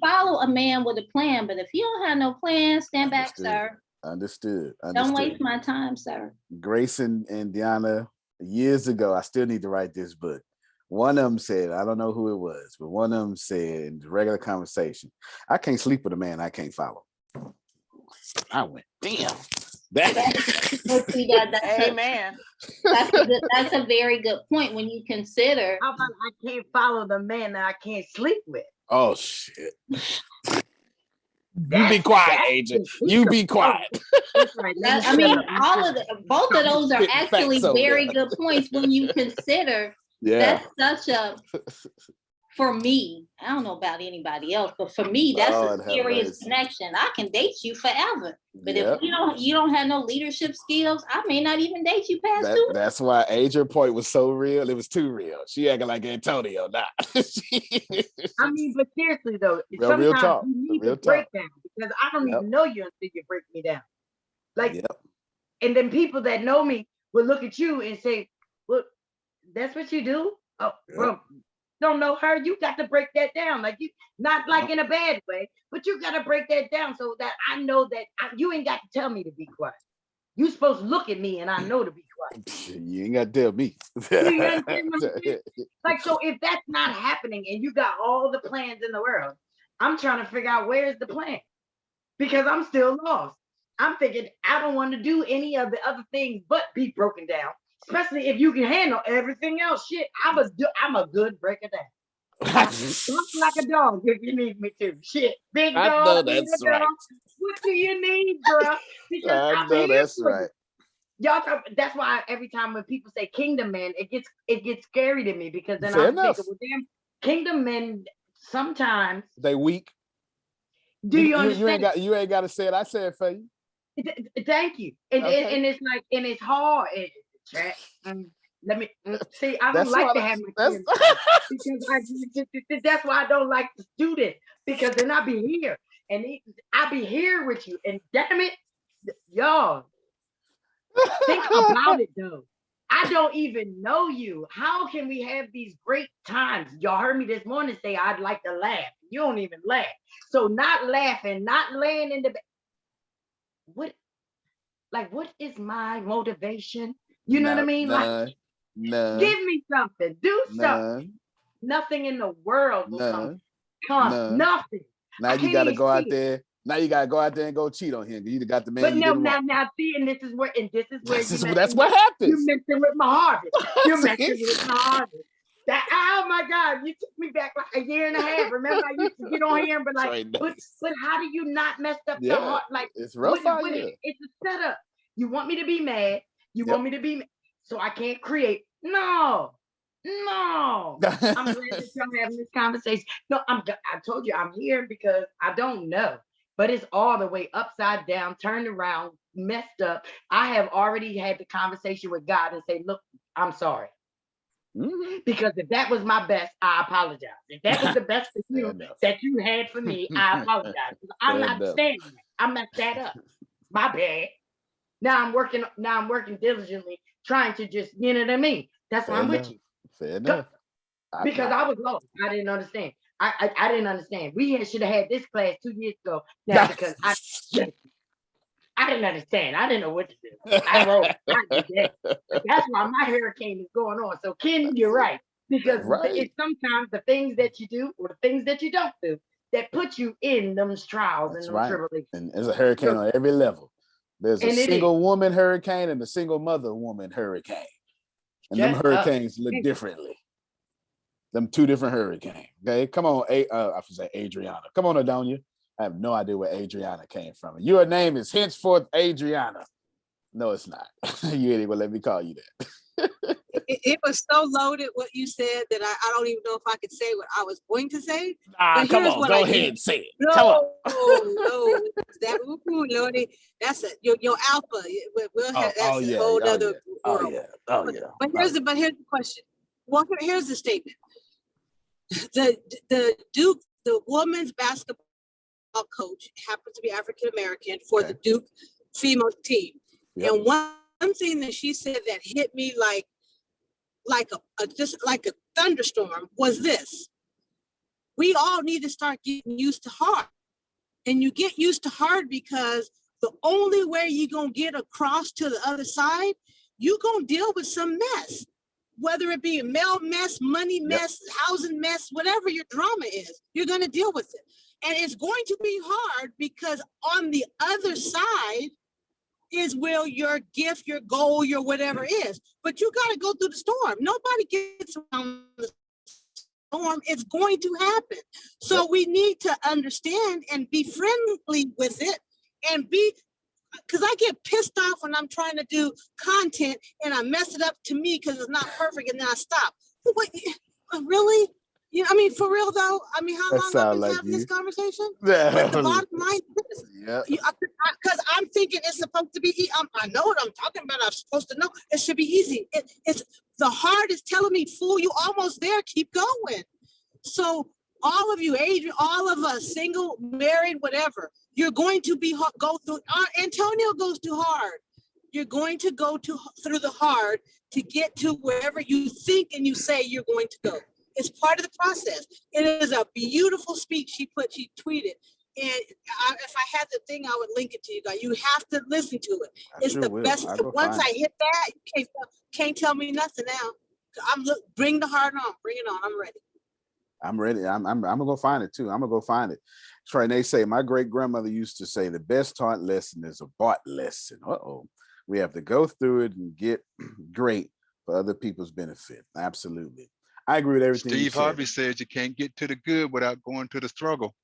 follow a man with a plan, but if you don't have no plan, stand back, sir. Understood. Don't waste my time, sir. Grace and Deanna, years ago, I still need to write this book. One of them said, I don't know who it was, but one of them said in regular conversation, I can't sleep with a man I can't follow. I went, damn. Amen. That's a very good point when you consider. How about I can't follow the man that I can't sleep with? Oh, shit. You be quiet, Agent. You be quiet. Right. I mean, both of those are actually very good points when you consider. Yeah. That's such a, for me, I don't know about anybody else, but for me, that's a serious connection. I can date you forever. But if you don't have no leadership skills, I may not even date you past 2 years. That's why Adrian point was so real. It was too real. She acting like Antonio now. I mean, but seriously though, real talk. You need to break down because I don't even know you until you break me down. Like, and then people that know me will look at you and say, "Well, that's what you do." Oh, bro, don't know her. You got to break that down. Like, you not like in a bad way, but you got to break that down so that I know that you ain't got to tell me to be quiet. You supposed to look at me and I know to be quiet. You ain't got to tell me. Like, so if that's not happening and you got all the plans in the world, I'm trying to figure out where's the plan because I'm still lost. I'm thinking I don't want to do any of the other things but be broken down. Especially if you can handle everything else. Shit, I'm a good breaker down. Look like a dog if you need me to. Shit, big dog. I know that's right. What do you need, bro? Because I know that's right. Y'all talk, that's why every time when people say kingdom men, it gets scary to me because then Fair I'm thinking, well, damn, kingdom men sometimes they weak. Do you understand? You ain't got to say it. I said it for you. Thank you. And it's like, and it's hard. Let me see. I don't like to have my kids because that's why I don't like to do this because then I be here and I be here with you and damn it, y'all think about it though. I don't even know you. How can we have these great times? Y'all heard me this morning say I'd like to laugh. You don't even laugh. So not laughing, not laying in the bed. What is my motivation? You know what I mean? Like, give me something. Do something. Nothing in the world will come. Nothing. Now you got to go out there. Now you got to go out there and go cheat on him. You got the man. But no, now see, and this is where that's what happens. You messing with my harvest. You're messing with my harvest. Oh my God, you took me back like a year and a half. Remember, I used to get on here and be like, but how do you not mess up the heart? Like, it's rough out here. It's a setup. You want me to be mad. You want me to be mad. So I can't create. No. y'all. I'm glad that y'all having this conversation. No, I told you I'm here because I don't know, but it's all the way upside down, turned around, messed up. I have already had the conversation with God and say, look, I'm sorry. Because if that was my best, I apologize. If that was the best for you that you had for me, I apologize. I'm not standing there. I messed that up. My bad. Now I'm working diligently, trying to just, you know what I mean? That's why I'm with you. Fair enough. Because I was lost. I didn't understand. I didn't understand. We should have had this class 2 years ago. Now because I didn't understand. I didn't know what to do. I wrote. I did that. That's why my hurricane is going on. So Ken, you're right. Because it's sometimes the things that you do or the things that you don't do that put you in those trials and those tribulations. And there's a hurricane on every level. There's a single woman hurricane and a single mother woman hurricane. And them hurricanes look differently. Them two different hurricanes. Okay, come on, I should say Adriana. Come on, Adonia. I have no idea where Adriana came from. Your name is henceforth Adriana. No, it's not. You ain't gonna let me call you that. It was so loaded what you said that I don't even know if I could say what I was going to say. Come on, go ahead and say it. No, Come on. no, that Lordy, that's your alpha. We'll have that's a whole other world. But here's the question. Well, here's the statement. The Duke, the women's basketball coach happens to be African American for the Duke female team. And one thing that she said that hit me like a thunderstorm was this: we all need to start getting used to hard. And you get used to hard because the only way you're gonna get across to the other side, you're gonna deal with some mess. Whether it be a mail mess, money mess, housing mess, whatever your drama is, you're gonna deal with it. And it's going to be hard because on the other side is where your gift, your goal, your whatever is. But you got to go through the storm. Nobody gets around the storm. It's going to happen. So we need to understand and be friendly with it and be, because I get pissed off when I'm trying to do content and I mess it up to me because it's not perfect and then I stop. What, really? You know, I mean, for real though, I mean, how long have we been having this conversation? But the bottom line is this, because I'm thinking it's supposed to be easy. I know what I'm talking about. I'm supposed to know it should be easy. It's the heart is telling me, fool, you almost there, keep going. So all of you, Adrian, all of us, single, married, whatever, you're going to go through, Antonio goes too hard. You're going to go through the hard to get to wherever you think and you say you're going to go. It's part of the process. It is a beautiful speech she tweeted. And if I had the thing, I would link it to you guys. You have to listen to it. It's the best. Once I hit that, you can't tell me nothing now. Bring the heart on. Bring it on. I'm ready. I'm ready. I'm gonna go find it too. I'm gonna go find it. Troy, they say my great grandmother used to say the best taught lesson is a bought lesson. We have to go through it and get great for other people's benefit. Absolutely. I agree with everything. Steve Harvey says you can't get to the good without going to the struggle.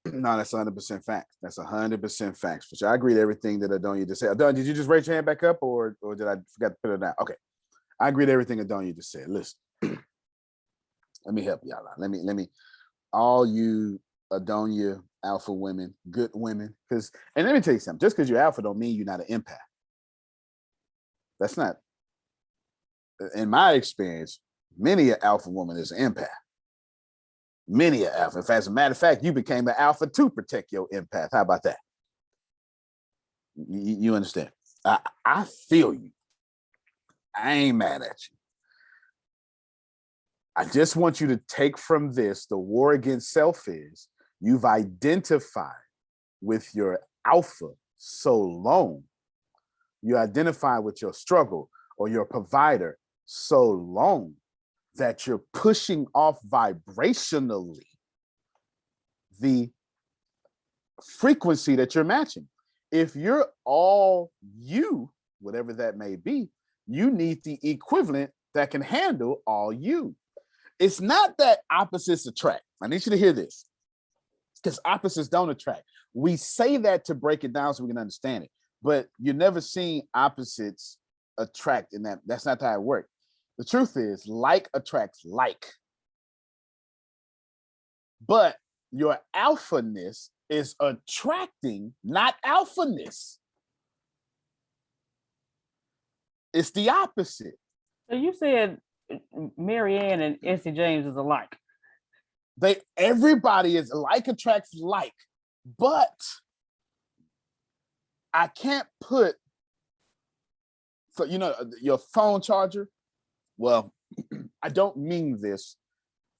No, that's 100% facts. That's 100% facts. For sure. I agree with everything that Adonia just said. Adonia, did you just raise your hand back up, or did I forget to put it down? Okay, I agree with everything Adonia just said. Listen, let me help y'all out. Let me, all you Adonia alpha women, good women, and let me tell you something. Just because you're alpha don't mean you're not an empath. That's not, in my experience. Many an alpha woman is an empath. Many an alpha. As a matter of fact, you became an alpha to protect your empath. How about that? You understand? I feel you. I ain't mad at you. I just want you to take from this, the war against self is, you've identified with your alpha so long. You identify with your struggle or your provider so long that you're pushing off vibrationally the frequency that you're matching. If you're all you, whatever that may be, you need the equivalent that can handle all you. It's not that opposites attract. I need you to hear this, because opposites don't attract. We say that to break it down so we can understand it, but you've never seen opposites attract in that. That's not how it works. The truth is, like attracts like. But your alphaness is attracting, not alphaness. It's the opposite. So you said Mary Ann and Essie James is alike. Everybody is like attracts like, but I can't put, so you know, your phone charger. Well, I don't mean this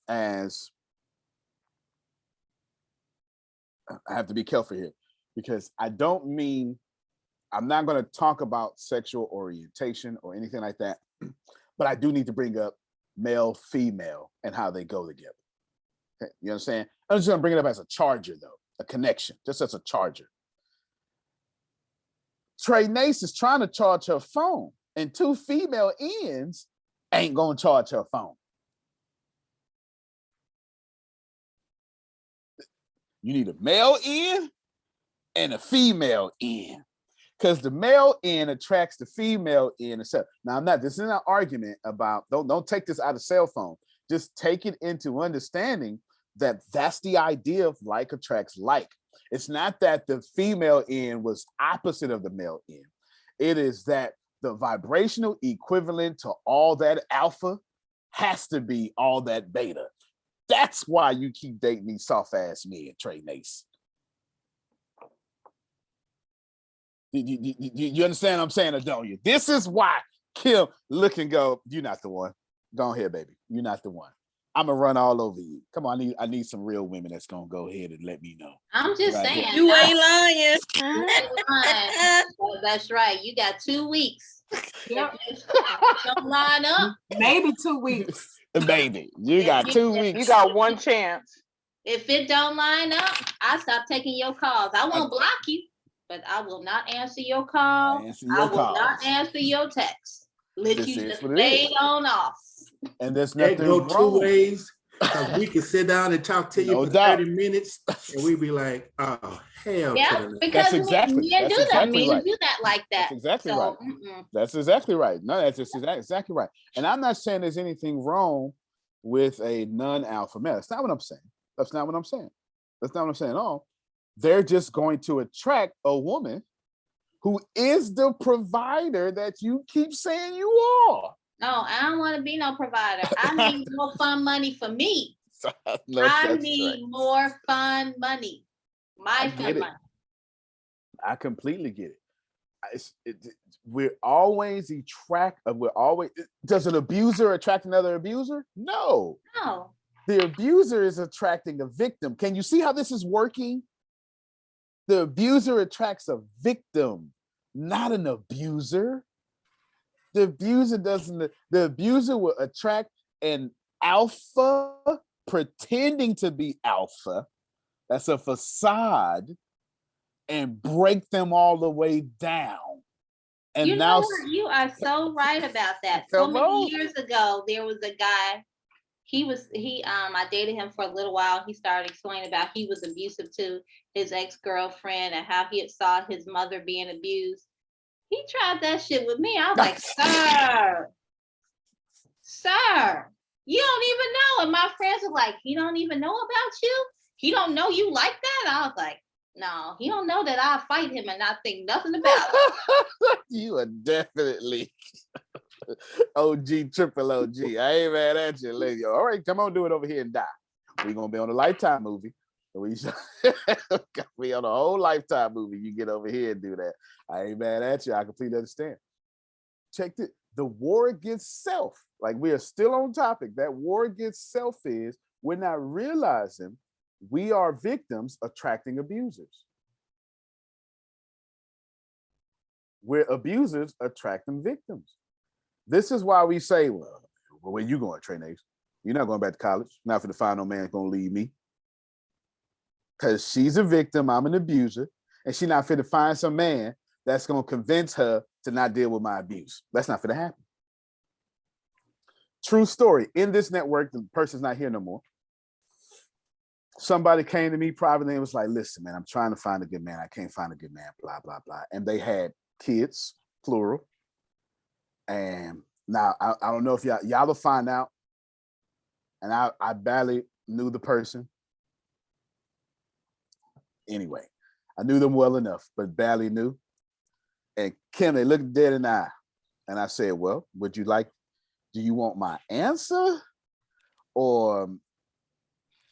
as, I have to be careful here, because I don't mean, I'm not going to talk about sexual orientation or anything like that, but I do need to bring up male, female, and how they go together. Okay, you understand? I'm just going to bring it up as a charger, though, a connection, just as a charger. Trey Nace is trying to charge her phone, and two female ends ain't going to charge her phone. You need a male end and a female end, because the male end attracts the female end. Now, this isn't an argument about, don't take this out of cell phone. Just take it into understanding that that's the idea of like attracts like. It's not that the female end was opposite of the male end. It is that the vibrational equivalent to all that alpha has to be all that beta. That's why you keep dating these soft ass men, Trey Nace. You understand what I'm saying, or don't you? This is why Kim look and go, you're not the one. Go ahead, baby. You're not the one. I'm gonna run all over you. Come on, I need some real women that's gonna go ahead and let me know. I'm just saying. You ain't lying. You ain't lying. Oh, that's right. You got 2 weeks. Yep. Don't line up. Maybe 2 weeks. Baby, you got 2 weeks. You got one chance. If it don't line up, I stop taking your calls. I won't block you, but I will not answer your call. I will not answer your text. Let you just fade on off. And there's that nothing go wrong. 2 ways. Because we can sit down and talk to you No for doubt. 30 minutes, and we be like, oh, hell. Yeah, because That's exactly- men that's do that. exactly Men right. do that like that. That's exactly So, right. That's exactly right. No, that's just exactly right. And I'm not saying there's anything wrong with a non-alpha male. That's not what I'm saying. That's not what I'm saying. That's not what I'm saying at all. They're just going to attract a woman who is the provider that you keep saying you are. No, I don't want to be no provider. I need more fun money for me. No, I that's need right. more fun money. I My get fun it. money. I completely get it. We're always does an abuser attract another abuser? No. No. The abuser is attracting a victim. Can you see how this is working? The abuser attracts a victim, not an abuser. The abuser will attract an alpha pretending to be alpha. That's a facade, and break them all the way down. And You now know what? You are so right about that. So Come many on. years ago, there was a guy. I dated him for a little while. He started explaining about he was abusive to his ex-girlfriend and how he had saw his mother being abused. He tried that shit with me. I was like, sir, you don't even know. And my friends were like, he don't even know about you? He don't know you like that? I was like, no, he don't know that I fight him and not think nothing about it. You are definitely OG, triple OG. I ain't mad at you, lady. All right, come on, do it over here and die. We're gonna be on a Lifetime movie. We on a whole Lifetime movie. You get over here and do that. I ain't mad at you. I completely understand. Check this. The war against self. Like, we are still on topic. That war against self is we're not realizing we are victims attracting abusers. We're abusers attracting victims. This is why we say, well, where you going, Trey Nace? You're not going back to college. Not for the final man going to leave me. Because she's a victim, I'm an abuser, and she's not fit to find some man that's going to convince her to not deal with my abuse. That's not fit to happen. True story. In this network, the person's not here no more. Somebody came to me privately and was like, listen, man, I'm trying to find a good man. I can't find a good man, blah, blah, blah. And they had kids, plural. And now I don't know if y'all will find out. And I barely knew the person. Anyway, I knew them well enough, but barely knew. And Kim, they looked dead in the eye. And I said, well, do you want my answer? Or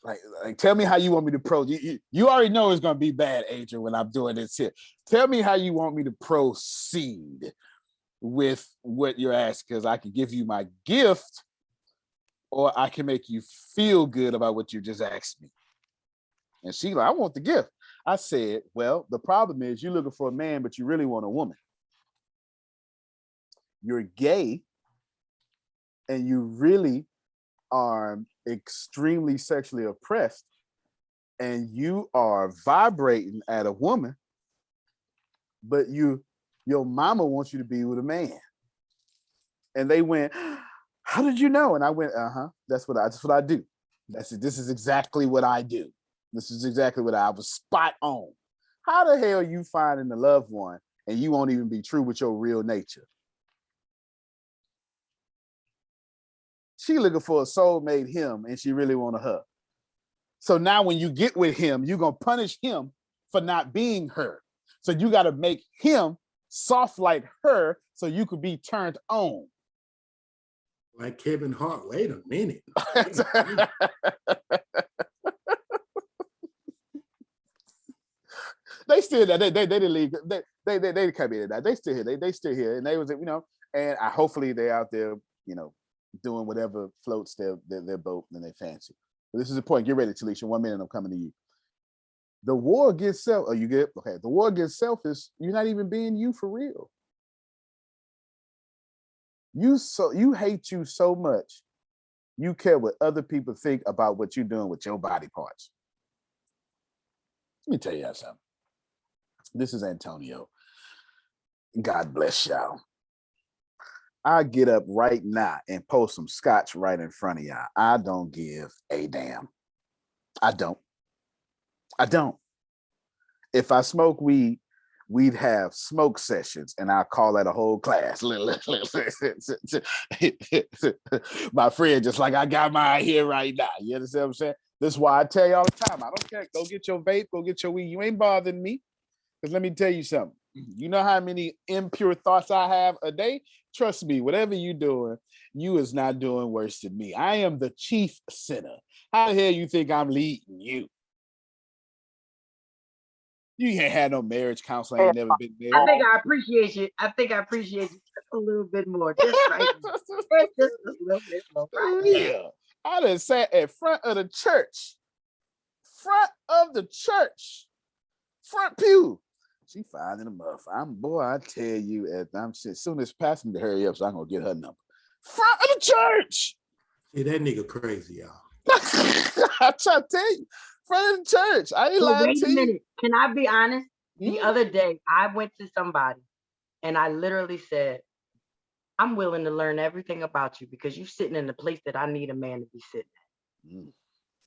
like tell me how you want me to proceed. You already know it's going to be bad, Adrian, when I'm doing this here. Tell me how you want me to proceed with what you're asking, because I can give you my gift or I can make you feel good about what you just asked me. And she like, I want the gift. I said, well, the problem is you're looking for a man, but you really want a woman. You're gay and you really are extremely sexually oppressed and you are vibrating at a woman, but your mama wants you to be with a man. And they went, how did you know? And I went, that's what I do. This is exactly what I do. This is exactly what I was spot on. How the hell you finding the loved one and you won't even be true with your real nature? She looking for a soulmate him and she really want a her. So now when you get with him, you're going to punish him for not being her. So you got to make him soft like her so you could be turned on. Like Kevin Hart, wait a minute. They still there. They didn't leave. They come in that. They still here. They still here. And they was, and hopefully they're out there, doing whatever floats their boat and they fancy. But this is the point. Get ready, Talisha. 1 minute, I'm coming to you. The war against self. Oh, you get okay. The war against self is you're not even being you for real. You hate you so much. You care what other people think about what you're doing with your body parts. Let me tell you something. This is Antonio. God bless y'all. I get up right now and post some scotch right in front of y'all. I don't give a damn. I don't. If I smoke weed, we'd have smoke sessions and I'll call that a whole class. My friend, just like I got mine here right now. You understand what I'm saying? This is why I tell you all the time. I don't care. Go get your vape, go get your weed. You ain't bothering me. Because let me tell you something. You know how many impure thoughts I have a day? Trust me, whatever you're doing, you is not doing worse than me. I am the chief sinner. How the hell you think I'm leading you? You ain't had no marriage counselor, ain't never been married. I think I appreciate you. I think I appreciate you just a little bit more. Just right. Just a little bit more. Right. Yeah. I done sat in front of the church. Front pew. She finding a muff. I tell you, as soon as passing to hurry up, so I'm gonna get her number. Front of the church. Yeah, that nigga crazy, y'all. I try to tell you, front of the church. I ain't lying wait to a you. minute. Can I be honest? The other day, I went to somebody and I literally said, I'm willing to learn everything about you because you're sitting in the place that I need a man to be sitting at.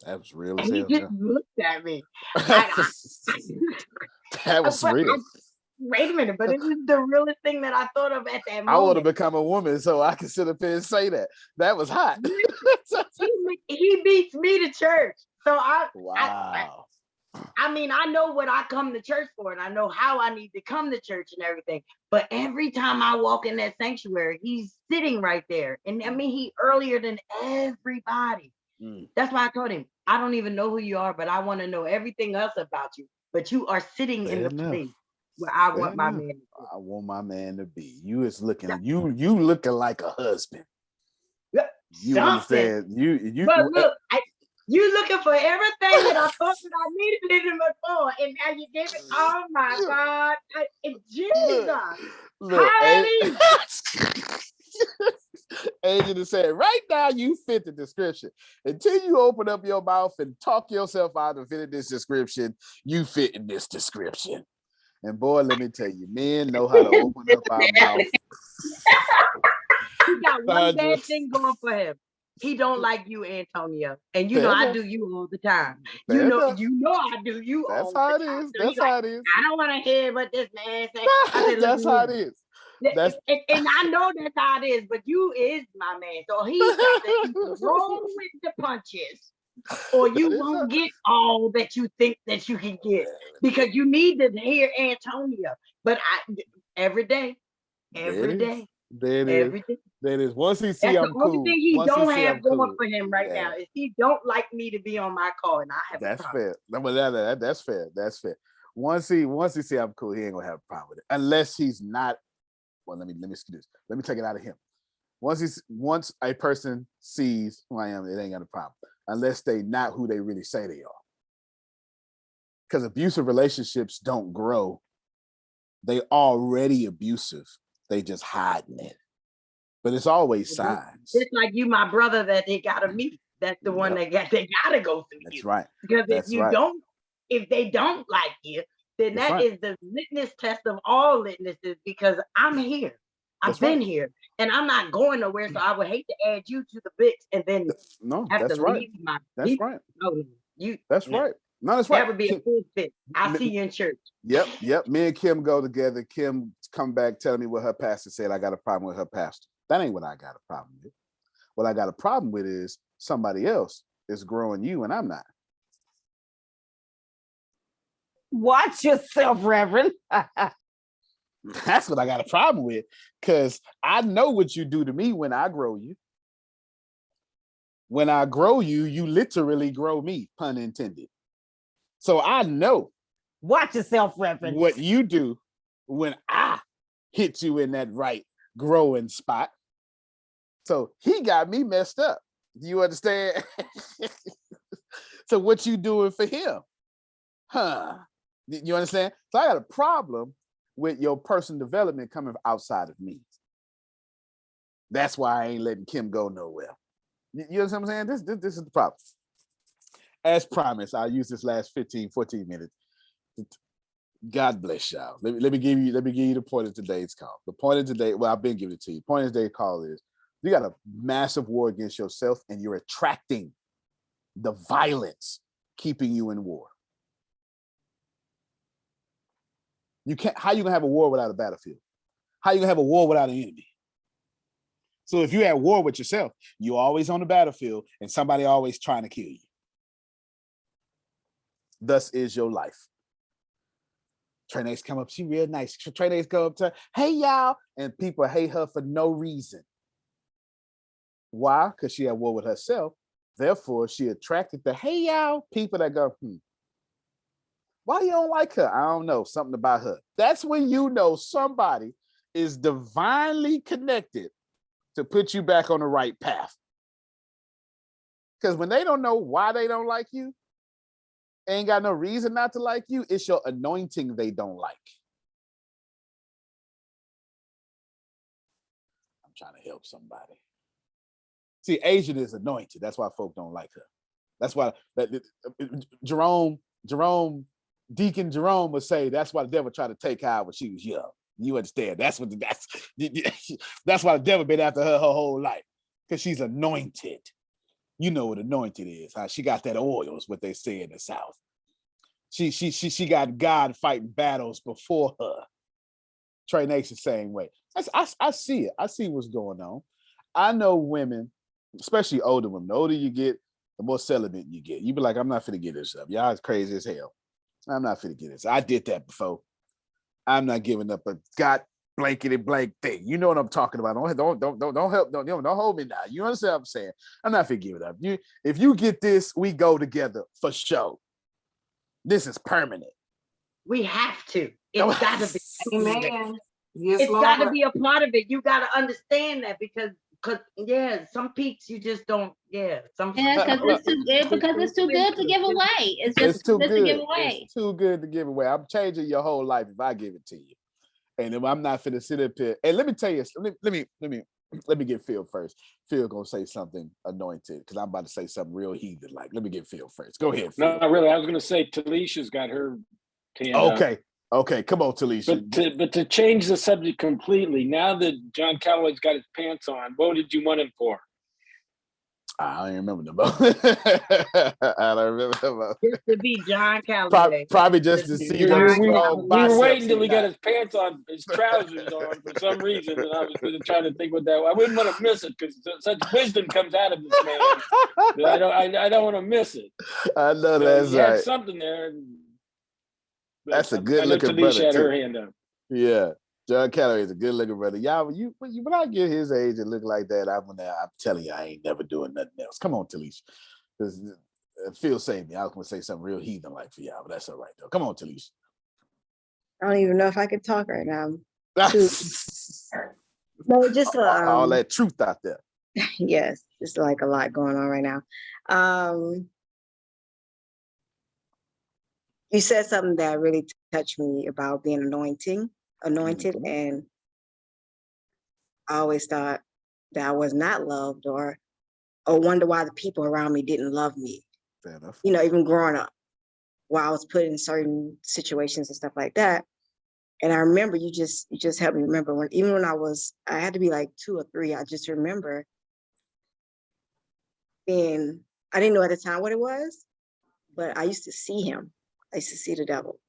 That was real as And he hell. just looked at me. That was real. Wait a minute, but it was the realest thing that I thought of at that moment. I want to become a woman so I can sit up here and say that. That was hot. He beats me to church. So wow. I mean, I know what I come to church for and I know how I need to come to church and everything. But every time I walk in that sanctuary, he's sitting right there. And I mean, he earlier than everybody. That's why I told him, I don't even know who you are, but I want to know everything else about you. But you are sitting in the place where I want my man to be. I want my man to be. You is looking, you looking like a husband. You understand? You but look, you looking for everything that I thought that I needed him for, and now you gave it. Oh my God, Jesus! Look, Agent has said, right now you fit the description. Until you open up your mouth and talk yourself out of fitting this description, you fit in this description. And boy, let me tell you, men know how to open up our mouth. He got one bad thing going for him. He don't like you, Antonio. And you know I do you all the time. You know I do you all the time. That's how it is. That's how it is. I don't want to hear what this man say. I said, that's how it is. And I know that's how it is, but you is my man. So he got to roll with the punches. or you won't get all that you think that you can get, because you need to hear Antonia. But every day, every day, There it is. every day. There it is. Once he see That's I'm the only cool. thing he Once don't see have I'm going cool. for him right now is he don't like me to be on my call, and I have a That's problem. fair. No, but that's fair. That's fair. Once he see I'm cool, he ain't gonna have a problem with it. Unless he's not. Well, let me excuse this. Let me take it out of him. Once a person sees who I am, it ain't got a problem. Unless they not who they really say they are. Because abusive relationships don't grow. They already abusive. They just hiding it. But it's always signs. Just like you, my brother, that they gotta meet. That's the one they gotta go through. That's right. Because if they don't like you, then That's that right. is the litmus test of all litmuses, because I'm here. I've been here and I'm not going nowhere. So I would hate to add you to the mix and then have to leave my people. Right. No, That's right. No, that's right. That would be a good fit. I'll see you in church. Yep. Me and Kim go together. Kim come back telling me what her pastor said. I got a problem with her pastor. That ain't what I got a problem with. What I got a problem with is somebody else is growing you and I'm not. Watch yourself, Reverend. That's what I got a problem with, because I know what you do to me when I grow you. When I grow you, you literally grow me, pun intended. So I know. Watch yourself, Reverend. What you do when I hit you in that right growing spot. So he got me messed up. Do you understand? So what you doing for him? Huh? You understand? So I got a problem with your personal development coming outside of me. That's why I ain't letting Kim go nowhere. You understand what I'm saying? This is the problem. As promised, I'll use this last 14 minutes. God bless y'all. Let me give you the point of today's call. The point of today, well, I've been giving it to you. The point of today's call is you got a massive war against yourself, and you're attracting the violence keeping you in war. You can't. How you gonna have a war without a battlefield? How you gonna have a war without an enemy? So if you're at war with yourself, you're always on the battlefield, and somebody always trying to kill you. Thus is your life. Trinace come up, she real nice. Trinace go up to her, hey y'all, and people hate her for no reason. Why? Because she had war with herself. Therefore, she attracted the hey y'all people that go, why you don't like her? I don't know, something about her. That's when you know somebody is divinely connected to put you back on the right path. Because when they don't know why they don't like you, ain't got no reason not to like you, it's your anointing they don't like. I'm trying to help somebody. See, Asian is anointed. That's why folk don't like her. That's why Deacon Jerome would say that's why the devil tried to take her when she was young. You understand? That's why the devil been after her whole life, because she's anointed. You know what anointed is, huh? She got that oil, is what they say in the South. She got God fighting battles before her. Trey Nate's the same way. I see it. I see what's going on. I know women, especially older women. The older you get, the more celibate you get. You be like, I'm not finna get this up. Y'all is crazy as hell. I'm not finna get this. I did that before. I'm not giving up a God blankety blank thing. You know what I'm talking about. Don't hold me now. You understand what I'm saying? I'm not finna give it up. If you get this, we go together for sure. This is permanent. We have to. It's got to be. Amen. Yes, It's got to Lord. be a part of it. You got to understand that, because some peaks you just don't. Some. Because it's too good to give away. It's just It's too good good to give away. It's too good to give away. I'm changing your whole life if I give it to you. And if I'm not finna sit up here. And let me tell you, let me get Phil first. Phil gonna say something anointed, because I'm about to say something real heathen. Like, let me get Phil first. Go ahead, Phil. No, really, I was going to say Talisha's got her hand up. Okay, come on, Talisha. But to change the subject completely, now that John Calloway's got his pants on, what did you want him for? I don't remember the boat. I don't remember the boat. Just to be John Calloway. Probably just to see those strong We were waiting biceps till he he got got. his pants on, his trousers on for some reason, and I was trying to think what that. I wouldn't want to miss it because such wisdom comes out of this man that I don't want to miss it. I know So that's he had right. something there. That's a I good know looking Talisha brother had too. her hand up. Yeah, John Calloway is a good looking brother. Y'all, when I get his age and look like that, I'm telling you, I ain't never doing nothing else. Come on, Talisha. Phil saved me. I was gonna say something real heathen like for y'all, but that's all right though. Come on, Talisha. I don't even know if I can talk right now. No, just all that truth out there. Yes, it's like a lot going on right now. You said something that really touched me about being anointed, and I always thought that I was not loved, or wonder why the people around me didn't love me. Fair enough. You know, even growing up, while I was put in certain situations and stuff like that. And I remember you just helped me remember when I had to be like 2 or 3. I just remember being, I didn't know at the time what it was, but I used to see him. I used to see the devil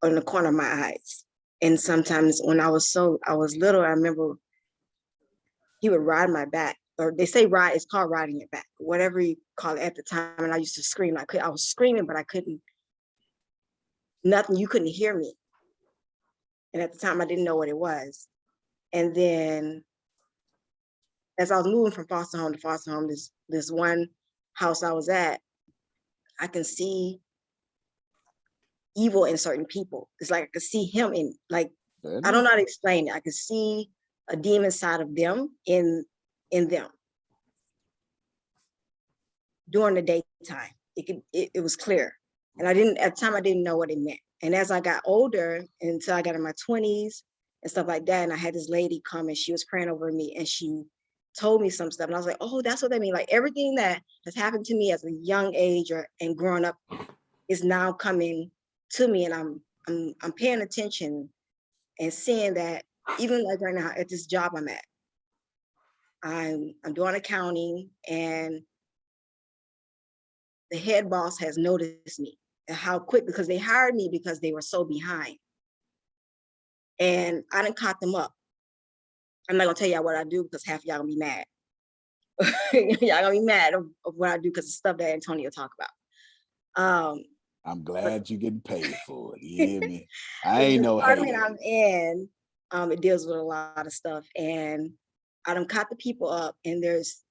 in the corner of my eyes. And sometimes when I was little, I remember he would ride my back, or they say ride, it's called riding your back, whatever you call it at the time. And I used to scream. I was screaming, but I couldn't, nothing, you couldn't hear me. And at the time I didn't know what it was. And then as I was moving from foster home to foster home, this one house I was at, I can see evil in certain people. It's like I could see him in, like, I don't know how to explain it. I could see a demon side of them in them during the daytime. It was clear. And at the time I didn't know what it meant. And as I got older, until I got in my 20s and stuff like that, and I had this lady come and she was praying over me and she told me some stuff. And I was like, oh, that's what that means. Like everything that has happened to me as a young age and growing up is now coming to me. And I'm paying attention and seeing that even like right now at this job I'm at, I'm doing accounting, and the head boss has noticed me and how quick, because they hired me because they were so behind. And I done caught them up. I'm not gonna tell y'all what I do because half y'all gonna be mad. Y'all gonna be mad of what I do because it's stuff that Antonio talk about. I'm glad you're getting paid for it. You hear me? I ain't the no department hater. I'm in, it deals with a lot of stuff, and I done caught the people up, and there's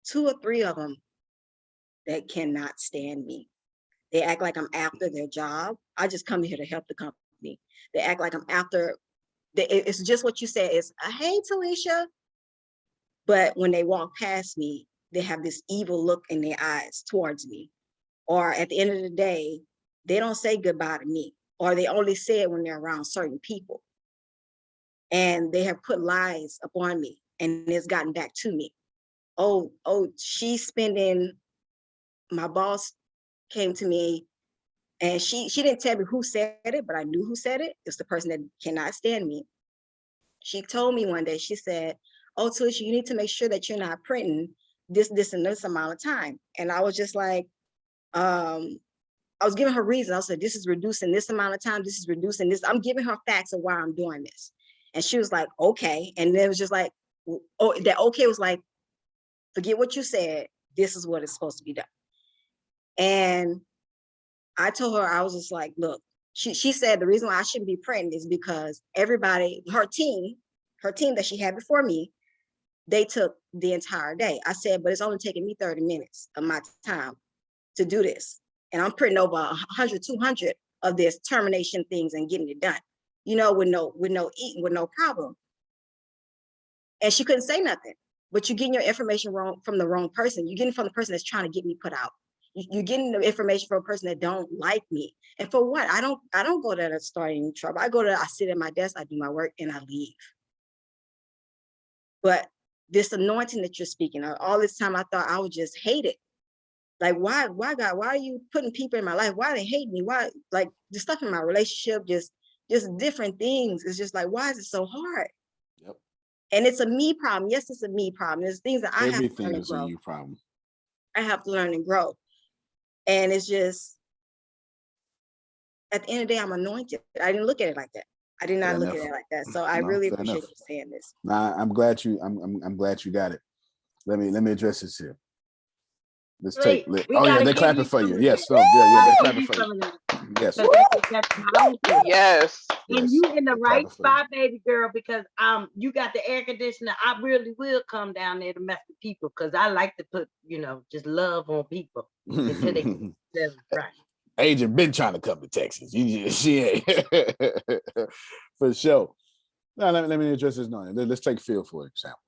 2 or 3 of them that cannot stand me. They act like I'm after their job. I just come here to help the company. They act like I'm after. It's just what you said. It's, hey, Talisha. But when they walk past me, they have this evil look in their eyes towards me. Or at the end of the day, they don't say goodbye to me, or they only say it when they're around certain people. And they have put lies upon me, and it's gotten back to me. Oh, she's spending, my boss came to me, and she didn't tell me who said it, but I knew who said it. It's the person that cannot stand me. She told me one day, she said, oh, Talisha, you need to make sure that you're not printing this and this amount of time. And I was just like, I was giving her reason. I said, this is reducing this amount of time. This is reducing this. I'm giving her facts of why I'm doing this. And she was like, okay. And then it was just like, oh, that okay was like, forget what you said. This is what is supposed to be done. And I told her, I was just like, look, she said the reason why I shouldn't be printing is because everybody, her team that she had before me, they took the entire day. I said, but it's only taking me 30 minutes of my time to do this. And I'm printing over 100, 200 of this termination things and getting it done, you know, with no eating, with no problem. And she couldn't say nothing, but you're getting your information wrong from the wrong person. You're getting from the person that's trying to get me put out. You're getting the information from a person that don't like me. And for what? I don't go there to start any trouble. I sit at my desk, I do my work, and I leave. But this anointing that you're speaking of, all this time I thought I would just hate it. Like, why God, why are you putting people in my life? Why they hate me? Why, like, the stuff in my relationship, just different things. It's just like, why is it so hard? Yep. And it's a me problem. Yes, it's a me problem. There's things that I have to Everything learn and is a grow. you problem. I have to learn and grow. And it's just, at the end of the day, I'm anointed. I didn't look at it like that. I did not Fair look enough. at it like that. So I No, really fair appreciate enough. you saying this. Nah, I'm glad you got it. Let me address this here. Let's take. We Oh yeah, gotta they're give clapping you for some you. of Yes, that. no, yeah, We they're gotta give clapping you for some you. of that. Yes, Because that's powerful. Yes. And yes, you in the they're right clapping for you. spot, baby girl, because you got the air conditioner. I really will come down there to mess with people because I like to put, just love on people until they get themselves right. Agent been trying to come to Texas. She ain't for sure. Now let me address this. No, let's take Phil for example.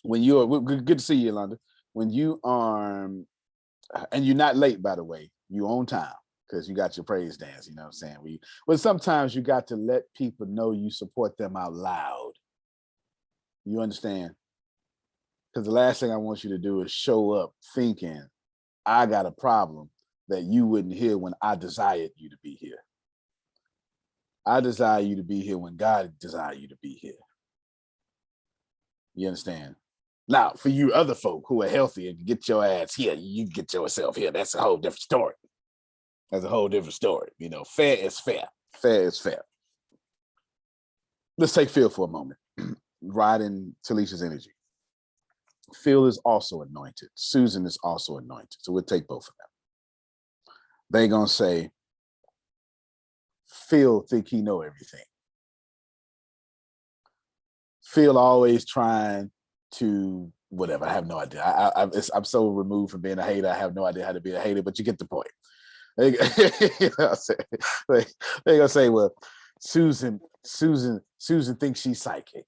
When you're good to see you, Yolanda. When you are, and you're not late, by the way, you on time because you got your praise dance. You know what I'm saying? But sometimes you got to let people know you support them out loud. You understand? Because the last thing I want you to do is show up thinking I got a problem that you wouldn't hear when I desired you to be here. I desire you to be here when God desired you to be here. You understand? Now, for you other folk who are healthy and get your ass here, you get yourself here. That's a whole different story. That's a whole different story. Fair is fair. Fair is fair. Let's take Phil for a moment. Riding Talisha's energy. Phil is also anointed. Susan is also anointed. So we'll take both of them. They're going to say, Phil think he know everything. Phil always trying to whatever. I have no idea. I'm so removed from being a hater. I have no idea how to be a hater, but you get the point. They're gonna say, well, Susan thinks she's psychic.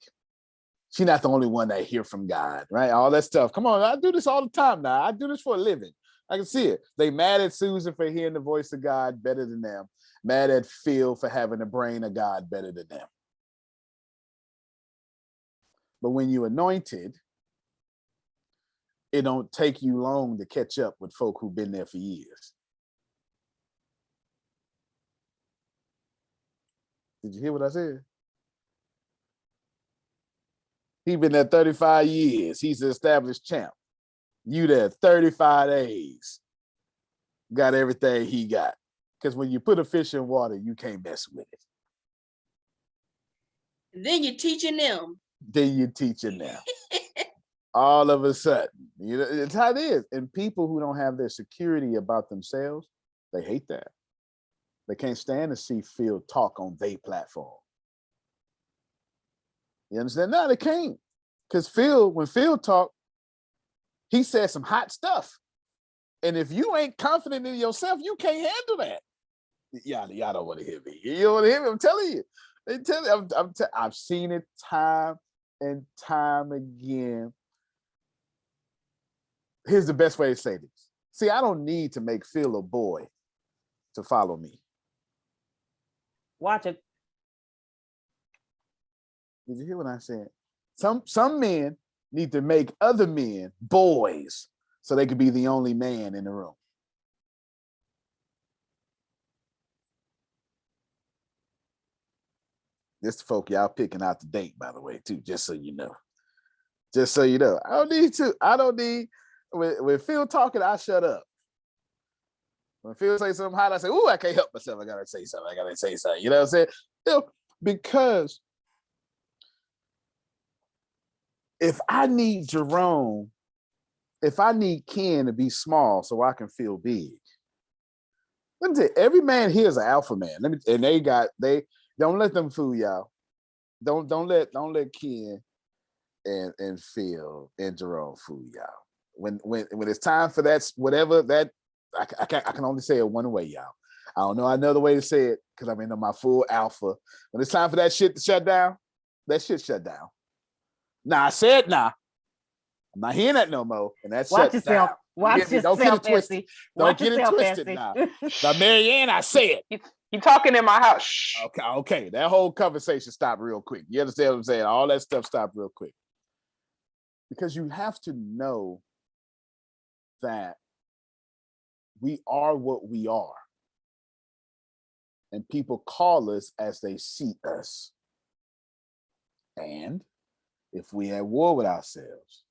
She's not the only one that hear from God, right? All that stuff. Come on, I do this all the time now. I do this for a living. I can see it. They mad at Susan for hearing the voice of God better than them. Mad at Phil for having the brain of God better than them. But when you're anointed, it don't take you long to catch up with folk who've been there for years. Did you hear what I said? He been there 35 years. He's an established champ. You there 35 days. Got everything he got. Because when you put a fish in water, you can't mess with it. Then you're teaching them. All of a sudden, it's how it is. And people who don't have their security about themselves, they hate that. They can't stand to see Phil talk on their platform. You understand? No, they can't. Because when Phil talked, he said some hot stuff. And if you ain't confident in yourself, you can't handle that. Y'all don't want to hear me. You don't want to hear me? I'm telling you. I've seen it time and time again. Here's the best way to say this. See, I don't need to make Phil a boy to follow me. Watch it. Did you hear what I said? Some men need to make other men boys so they could be the only man in the room. This the folk y'all picking out the date, by the way, too, just so you know. Just so you know. I don't need, when Phil talking, I shut up. When Phil say something hot, I say, ooh, I can't help myself. I gotta say something. You know what I'm saying? Because if I need Ken to be small so I can feel big, let me tell you, every man here is an alpha man. They don't let them fool y'all. Don't let Ken and Phil and Jerome fool y'all. When it's time for that, whatever that, I can only say it one way, y'all. I don't know another way to say it because I'm in my full alpha. When it's time for that shit to shut down, that shit shut down. Nah, I said nah. I'm not hearing that no more. And that's Watch shut yourself. down. Watch yourself, don't get it twisted. Essie. Don't get it twisted now. Now, Marianne, I said. You talking in my house. Okay. That whole conversation stopped real quick. You understand what I'm saying? All that stuff stopped real quick. Because you have to know that we are what we are. And people call us as they see us. And if we at war with ourselves,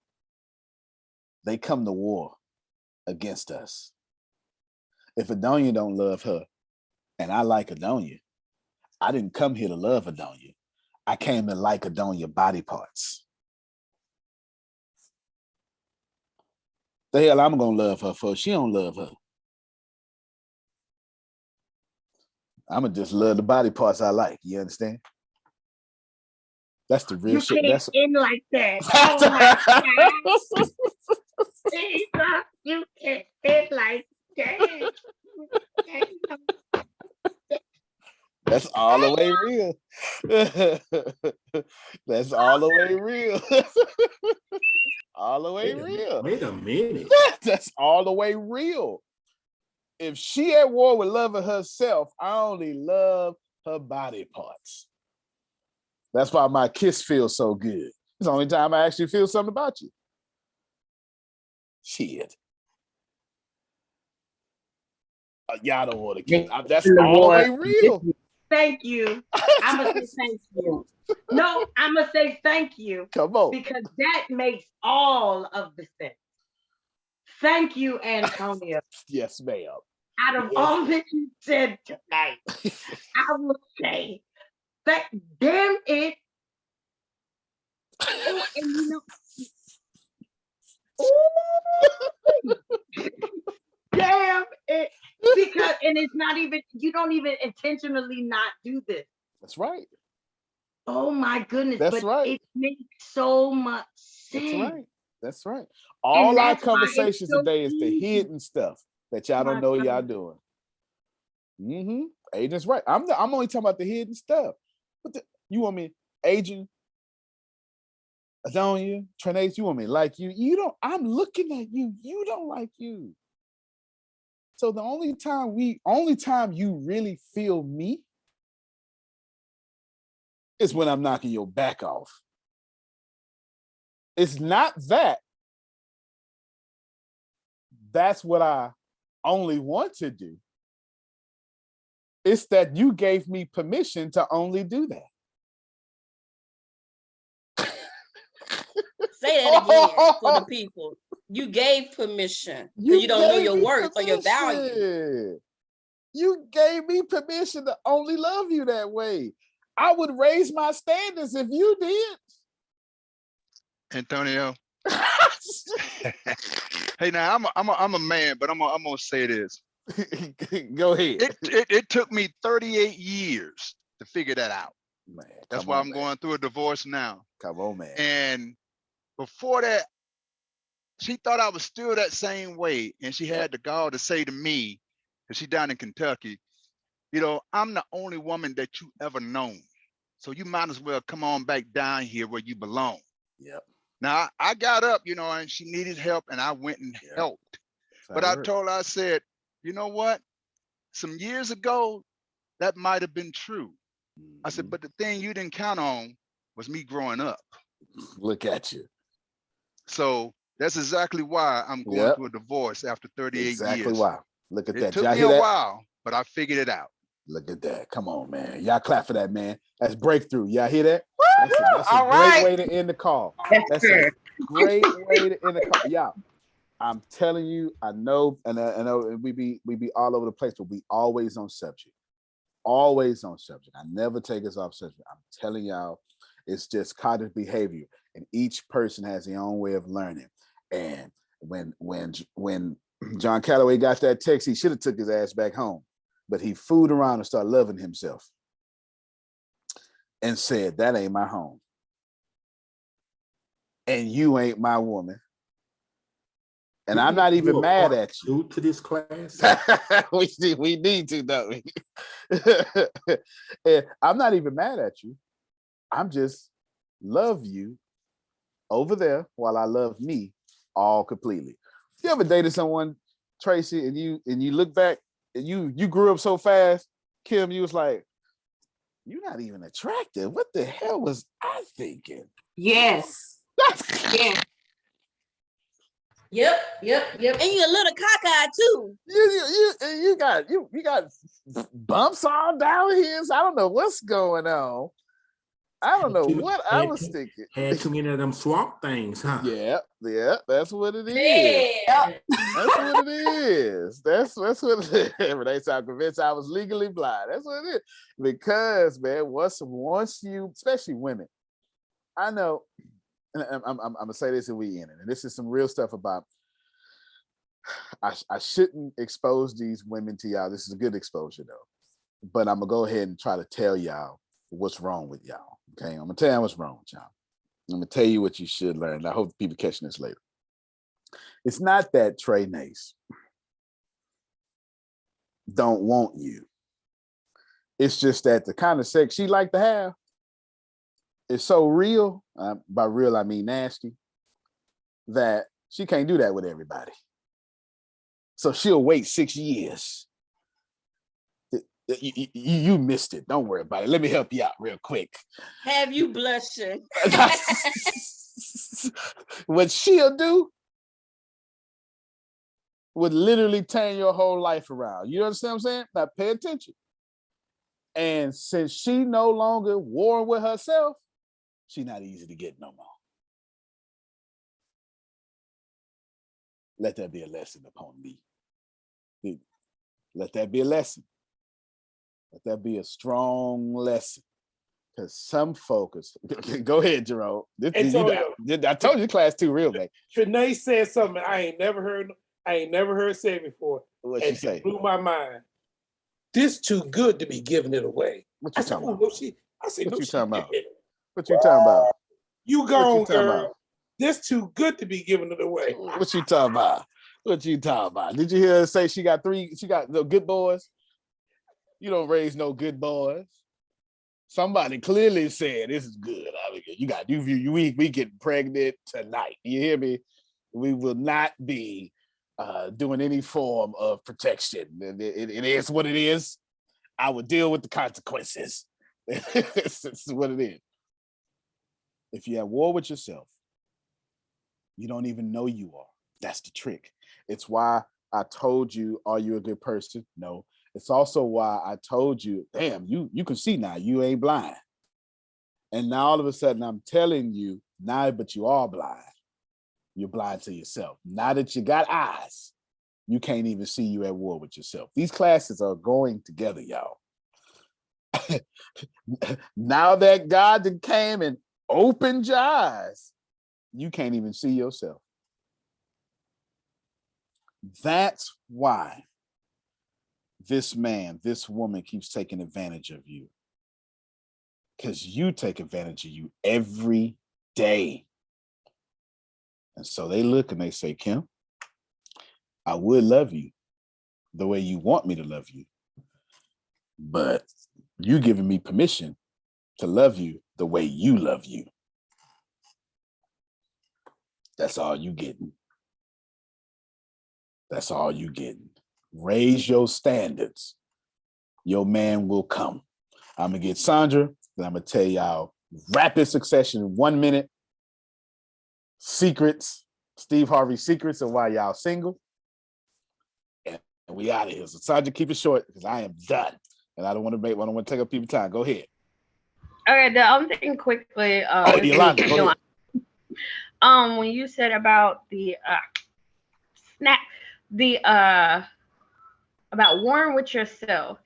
they come to war against us. If Adonia don't love her, and I like Adonia, I didn't come here to love Adonia. I came to like Adonia body parts. The hell I'm gonna love her for? She don't love her. I'ma just love the body parts I like. You understand? That's the real You shit. can't That's end like that. Oh my God. Jesus, you can't end like that. that's all the way real. That's all the way real. All the way real. Wait a minute. That's all the way real. If she at war with loving herself, I only love her body parts. That's why my kiss feels so good. It's the only time I actually feel something about you. Shit. Y'all don't want to kiss. That's all the way real. Thank you. I'm going to say thank you. No, I'm going to say thank you. Come on. Because that makes all of the sense. Thank you, Antonio. Yes, ma'am. Out of all that you said tonight, I will say that damn it. Oh, and you know, damn it. Because, and it's not even, you don't even intentionally not do this. That's right. Oh my goodness. That's but right. It makes so much sense. That's right. That's right. All our conversations so today is the easy. hidden stuff that y'all don't know y'all doing. Agent's right. I'm only talking about the hidden stuff. You want me, Agent, Adonia, Trinace, you want me like you? You don't, I'm looking at you. You don't like you. So the only time you really feel me is when I'm knocking your back off. It's not that. That's what I only want to do. It's that you gave me permission to only do that. Say that again for the people. You gave permission because you don't know your worth or your value. You gave me permission to only love you that way. I would raise my standards if you did. Antonio. Hey, now I'm a man, but I'm gonna say this. Go ahead. It took me 38 years to figure that out. Man, that's why I'm going through a divorce now. Come on, man. And before that, she thought I was still that same way, and she had the gall to say to me, because she's down in Kentucky, you know, I'm the only woman that you ever known, so you might as well come on back down here where you belong. Yep. Now I got up, you know, and she needed help, and I went and helped. But I told her, I said, you know what? Some years ago, that might have been true. I said, but the thing you didn't count on was me growing up. Look at you. So that's exactly why I'm going through a divorce after 38 years. Exactly why. Look at that. It took Y'all me hear a that? while, but I figured it out. Look at that. Come on, man. Y'all clap for that, man. That's breakthrough. Y'all hear that? That's a All great right. way to end the call. That's a great way to end the call. Y'all, I'm telling you, I know, and I know we be all over the place, but we always on subject. Always on subject. I never take us off subject. I'm telling y'all, it's just cognitive behavior, and each person has their own way of learning. And when John Calloway got that text, he should have took his ass back home, but he fooled around and started loving himself and said, that ain't my home. And you ain't my woman. And I'm not even mad at you. To this class. we need to, don't we? And I'm not even mad at you. I'm just love you over there while I love me all completely. You ever dated someone, Tracy, and you look back and you grew up so fast, Kim, you was like, you're not even attractive. What the hell was I thinking? Yes. Yeah. Yep. And you're a little cockeyed too. You got bumps all down here. So I don't know what's going on. I don't know what I was thinking. Had too many of them swamp things, huh? Yeah, that's what it is. Yeah. That's what it is. That's what it is. Renee sound convinced I was legally blind. That's what it is. Because man, once you, especially women, I know, and I'm gonna say this and we in it, and this is some real stuff about. I shouldn't expose these women to y'all. This is a good exposure though, but I'm gonna go ahead and try to tell y'all what's wrong with y'all. Okay, I'm gonna tell you what's wrong with y'all. I'm gonna tell you what you should learn. I hope people catching this later. It's not that Trey Nace don't want you. It's just that the kind of sex she like to have is so real. By real, I mean nasty. That she can't do that with everybody. So she'll wait 6 years. You missed it. Don't worry about it. Let me help you out real quick. Have you blushing? What she'll do would literally turn your whole life around. You understand what I'm saying? Now pay attention. And since she no longer warring with herself, she's not easy to get no more. Let that be a lesson upon me. Let that be a lesson. Let that be a strong lesson. Because some focus. Go ahead, Jerome. I told you class 2 real, man. Trinae said something I ain't never heard said before. What she say? It blew my mind. This too good to be giving it away. What you talking about? What you talking about? What you talking about? You gone, girl. This too good to be giving it away. What you talking about? What you talking about? Did you hear her say she got no good boys? You don't raise no good boys. Somebody clearly said this is good. I mean, you got we get pregnant tonight. You hear me? We will not be doing any form of protection. It is what it is. I will deal with the consequences. This is what it is. If you're at war with yourself, you don't even know you are. That's the trick. It's why I told you, are you a good person? No. It's also why I told you, damn, you can see now, you ain't blind. And now all of a sudden I'm telling you, now, but you are blind. You're blind to yourself. Now that you got eyes, you can't even see you at war with yourself. These classes are going together, y'all. Now that God came and opened your eyes, you can't even see yourself. That's why this man, this woman keeps taking advantage of you. Because you take advantage of you every day. And so they look and they say, Kim, I would love you the way you want me to love you. But you giving me permission to love you the way you love you. That's all you getting. That's all you getting. Raise your standards. Your man will come. I'm going to get Sandra, and I'm going to tell y'all rapid succession, 1 minute, secrets, Steve Harvey secrets of why y'all single. And we out of here. So Sandra, keep it short because I am done. And I don't want to take up people's time. Go ahead. Okay, the other thing quickly. Yolanda, go ahead. When you said about the about warring with yourself,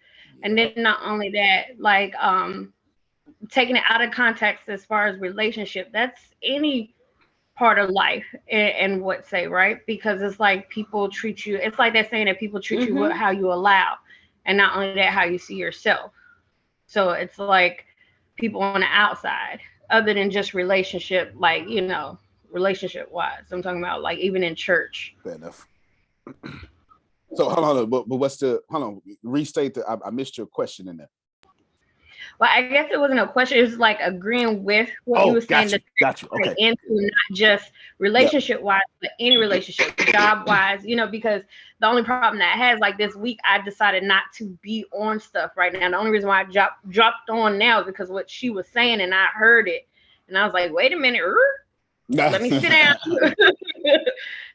and then not only that, like taking it out of context as far as relationship, that's any part of life and what say, right? Because it's like people treat you, it's like that saying that people treat you how you allow, and not only that, how you see yourself. So it's like people on the outside, other than just relationship, like, you know, relationship wise. I'm talking about like even in church. Fair enough. So hold on, but what's the, hold on, restate the, I missed your question in there. Well, I guess it wasn't a question. It was like agreeing with what you were saying. Got you. Okay. Into not just relationship wise, but any relationship, job wise, you know, because the only problem that I had is like this week, I decided not to be on stuff right now. The only reason why I dropped on now is because what she was saying and I heard it. And I was like, wait a minute, let me sit down.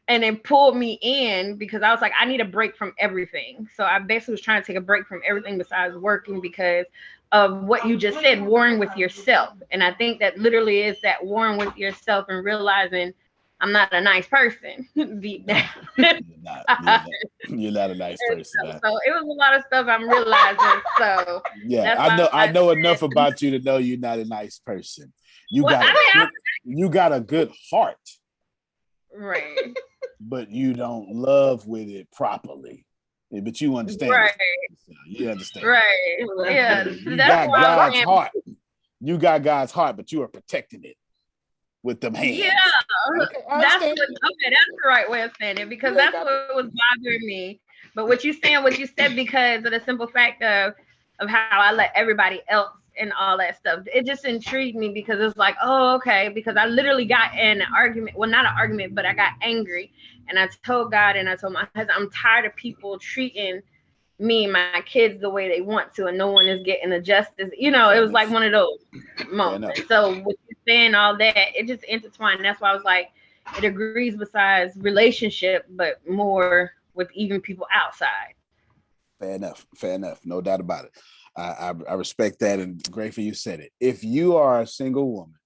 And then pulled me in because I was like, I need a break from everything. So I basically was trying to take a break from everything besides working because of what you just said, warring with yourself. And I think that literally is that warring with yourself and realizing I'm not a nice person deep down. You're not a nice person. So it was a lot of stuff I'm realizing. So yeah, I know enough about you to know you're not a nice person. You got a good heart. Right. But you don't love with it properly. But you understand. Right. You understand. Right. Yeah. You got God's heart. You got God's heart, but you are protecting it with them hands. Yeah. That's the right way of saying it, because that's what was bothering me. But what you said because of the simple fact of how I let everybody else and all that stuff. It just intrigued me because it's like, oh, okay. Because I literally got in an argument. Well, not an argument, but I got angry. And I told God and I told my husband, I'm tired of people treating me and my kids the way they want to, and no one is getting the justice. You know, it was like one of those moments. So with you saying all that, it just intertwined. That's why I was like, it agrees besides relationship, but more with even people outside. Fair enough. No doubt about it. I respect that and grateful you said it. If you are a single woman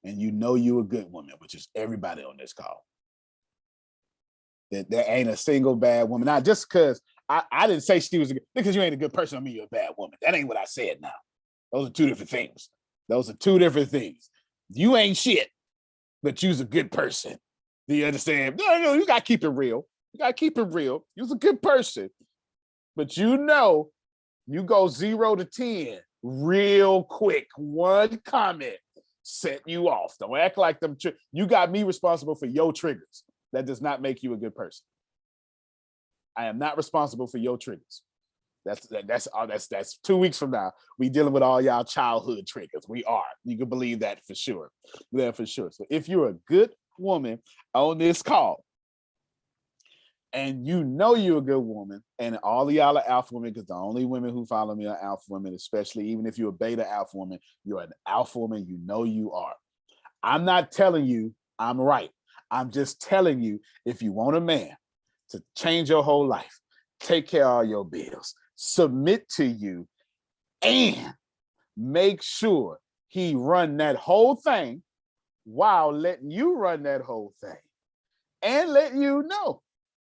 and you know you're a good woman, which is everybody on this call, that there ain't a single bad woman. Now, just because I didn't say she was because you ain't a good person, I mean you're a bad woman. That ain't what I said now. Those are two different things. You ain't shit, but you's a good person. Do you understand? No, you gotta keep it real. You's a good person. But you know, you go 0 to 10 real quick. One comment set you off. Don't act like them. You got me responsible for your triggers. That does not make you a good person. I am not responsible for your triggers. That's 2 weeks from now. We dealing with all y'all childhood triggers. We are. You can believe that for sure. Yeah, for sure. So if you're a good woman on this call, and you know you're a good woman, and all of y'all are alpha women, because the only women who follow me are alpha women, especially even if you're a beta alpha woman, you're an alpha woman, you know you are. I'm not telling you I'm right. I'm just telling you, if you want a man to change your whole life, take care of all your bills, submit to you, and make sure he run that whole thing while letting you run that whole thing, and let you know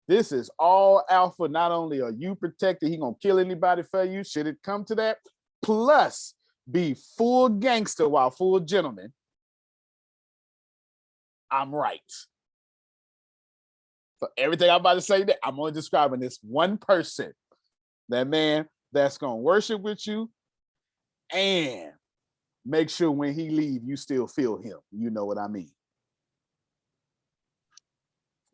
this is all alpha. Not only are you protected, he gonna kill anybody for you, should it come to that, plus be full gangster while full gentleman. I'm right. So everything I'm about to say, that I'm only describing this one person, that man that's gonna worship with you and make sure when he leave, you still feel him. You know what I mean?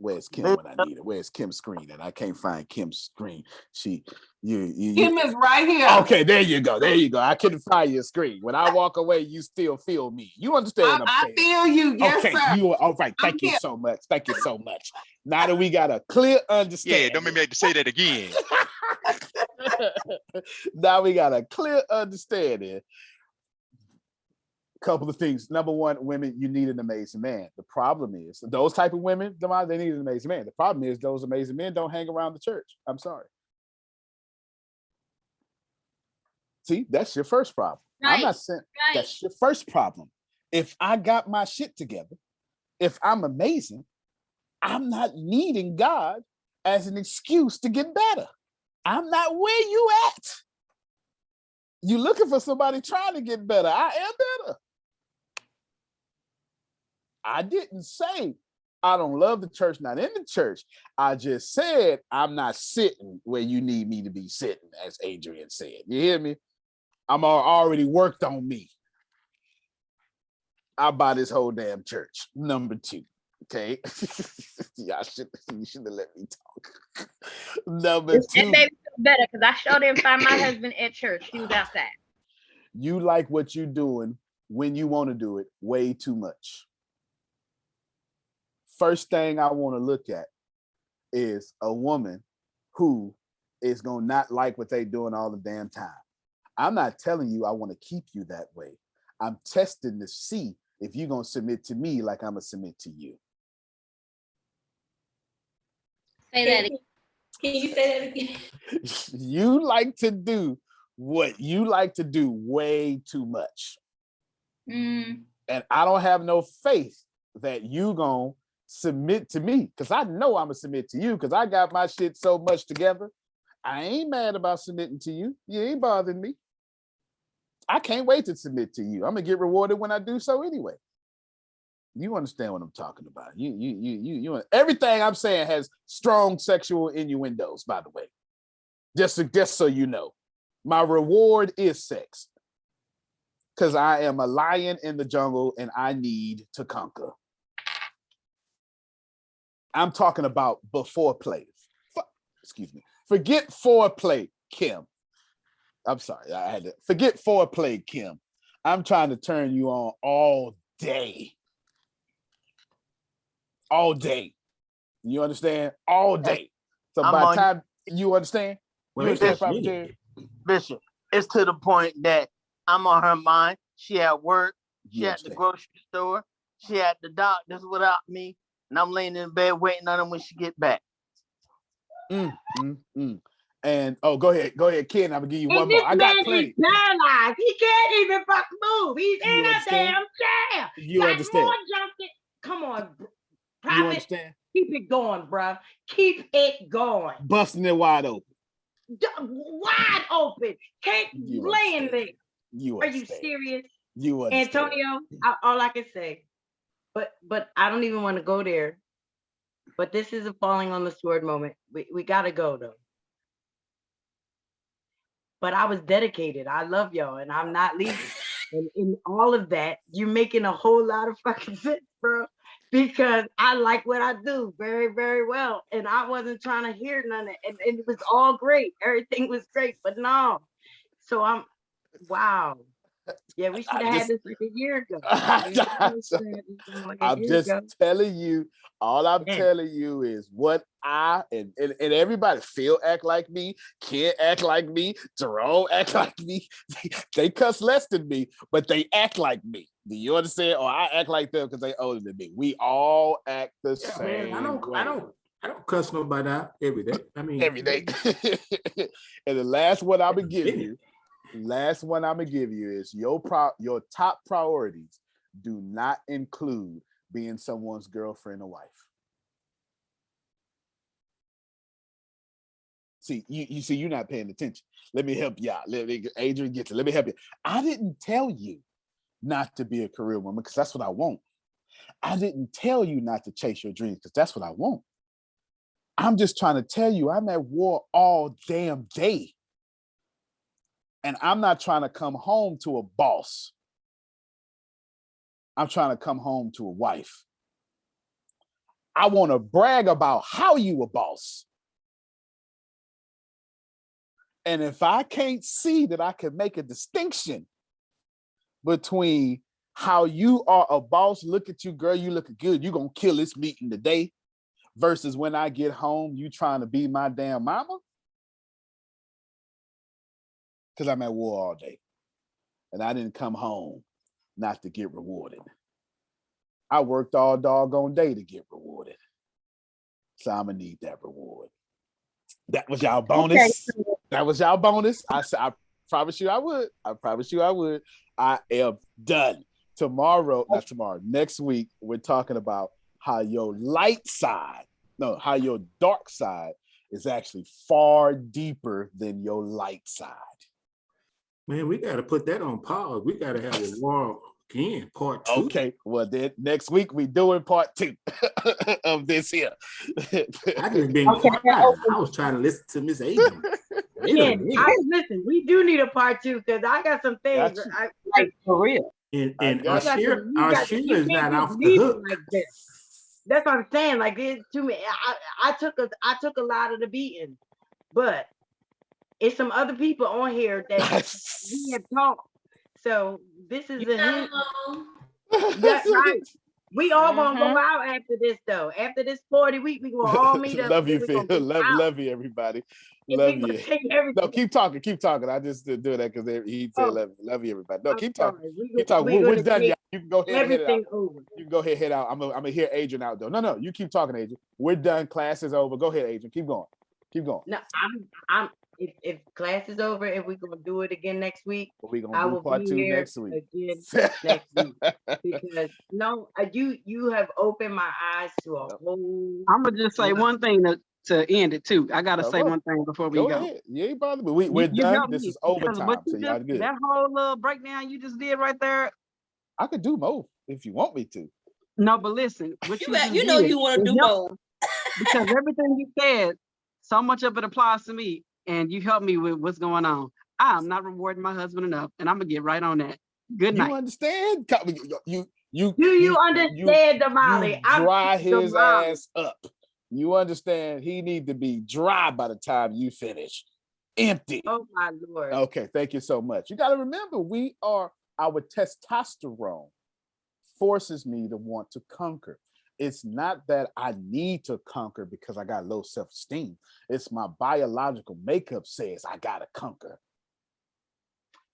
Where's Kim when I need her? Where's Kim's screen? And I can't find Kim's screen. Kim is right here. Okay, there you go. I couldn't find your screen. When I walk away, you still feel me. You understand what I'm saying? I feel you. Yes, okay, sir. you are all right. Thank you so much. Now that we got a clear understanding. Yeah, don't make me have to say that again. Now we got a clear understanding. Couple of things. Number one, women, you need an amazing man. The problem is those type of women, they need an amazing man. The problem is those amazing men don't hang around the church. I'm sorry. See, that's your first problem. Right. I'm not saying that's your first problem. If I got my shit together, if I'm amazing, I'm not needing God as an excuse to get better. I'm not where you at. You looking for somebody trying to get better. I am better. I didn't say I don't love the church, not in the church. I just said I'm not sitting where you need me to be sitting, as Adrian said. You hear me? I'm already worked on me. I buy this whole damn church. Number two. Okay. You should have let me talk. Number two. It made me feel better because I sure didn't find my husband at church. He was outside. You like what you're doing when you want to do it way too much. First thing I want to look at is a woman who is going to not like what they're doing all the damn time. I'm not telling you I want to keep you that way. I'm testing to see if you're going to submit to me like I'm going to submit to you. Say that again. Can you say that again? You like to do what you like to do way too much. Mm. And I don't have no faith that you gonna submit to me, because I know I'm gonna submit to you, because I got my shit so much together. I ain't mad about submitting to you. You ain't bothering me. I can't wait to submit to you. I'm gonna get rewarded when I do so anyway. You understand what I'm talking about. You everything I'm saying has strong sexual innuendos, by the way. Just so you know. My reward is sex. Because I am a lion in the jungle and I need to conquer. I'm talking about before play. Excuse me. Forget foreplay, Kim. I'm sorry. I had to forget foreplay, Kim. I'm trying to turn you on all day. All day. You understand? All day. So by the time you understand, Bishop, it's to the point that I'm on her mind. She at work, she at the grocery store, she at the doctor's without me, and I'm laying in bed waiting on her when she get back. And go ahead, Ken. I'm gonna give you one more. I got plenty. He's paralyzed. He can't even fucking move. He's in a damn chair. You understand? Come on, Prophet. You understand? Keep it going, bro. Keep it going. Busting it wide open. Wide open. Can't lay in there. You Are you serious? You understand. Antonio, all I can say, but I don't even want to go there. But this is a falling on the sword moment. We gotta go though. But I was dedicated. I love y'all, and I'm not leaving. And in all of that, you're making a whole lot of fucking sense, bro. Because I like what I do very, very well. And I wasn't trying to hear none of it. And it was all great. Everything was great, but no. So wow. Yeah, we should have had this like a year ago. I'm just telling you, all I'm telling you is what and everybody, Phil act like me, Ken act like me, Jerome act like me. They cuss less than me, but they act like me. Do you understand? Or I act like them because they older than me. We all act the same. Man, I don't cuss nobody out every day. I mean every day. And the last one I'm gonna give you. Last one I'm gonna give you is your top priorities do not include being someone's girlfriend or wife. See, you see, you're not paying attention. Let me help you out. Adrian gets it. Let me help you. I didn't tell you not to be a career woman because that's what I want. I didn't tell you not to chase your dreams because that's what I want. I'm just trying to tell you I'm at war all damn day. And I'm not trying to come home to a boss. I'm trying to come home to a wife. I want to brag about how you a boss. And if I can't see that I can make a distinction between how you are a boss, look at you, girl, you looking good, you're going to kill this meeting today, versus when I get home, you trying to be my damn mama, because I'm at war all day. And I didn't come home not to get rewarded. I worked all doggone day to get rewarded. So I'm gonna need that reward. That was y'all bonus. Okay. That was y'all bonus. I promise you I would. I promise you I would. I am done. Next week, we're talking about how your how your dark side is actually far deeper than your light side. Man, we got to put that on pause. We got to have a war again, part 2. Okay, well then next week we doing part 2 of this here. I just been quiet. I was trying to listen to Miss Adrian. Listen, we do need a part 2 because I got some things I like for real. And our share is not off the hook. Like this. That's what I'm saying. Like it to me, I took a lot of the beating, but it's some other people on here that we have talked. So this is That's right. We all gonna go out after this though. After this 40 week, we gonna all meet up. Love you, Phil. Love you, everybody. Love you. No, keep talking. I just did that because he said love you, everybody. No, keep talking. Keep talking. We're done, y'all. You can go ahead and head out. You can go ahead and head out. I'm gonna hear Adrian out though. No, you keep talking, Adrian. We're done. Class is over. Go ahead, Adrian. Keep going. No, if class is over and we're gonna do it again next week, We're I gonna do will part be 2 here next week. again next week because no, you have opened my eyes to a whole. I'm gonna just say one thing to end it too. I gotta say one thing before we Go go. ahead. You ain't bothering me. We're You done. helped This me is because overtime. what So you y'all just, good. that whole little breakdown you just did right there. I could do more if you want me to. No, but listen, what you just You know did, you want to it do helped more. because everything you said, so much of it applies to me, and you helped me with what's going on. I'm not rewarding my husband enough, and I'm gonna get right on that. Good night. You understand? You Do you understand, Damali? You dry his ass up. You understand? He need to be dry by the time you finish. Empty. Oh my Lord. Okay, thank you so much. You got to remember, our testosterone forces me to want to conquer. It's not that I need to conquer because I got low self-esteem. It's my biological makeup says I gotta conquer.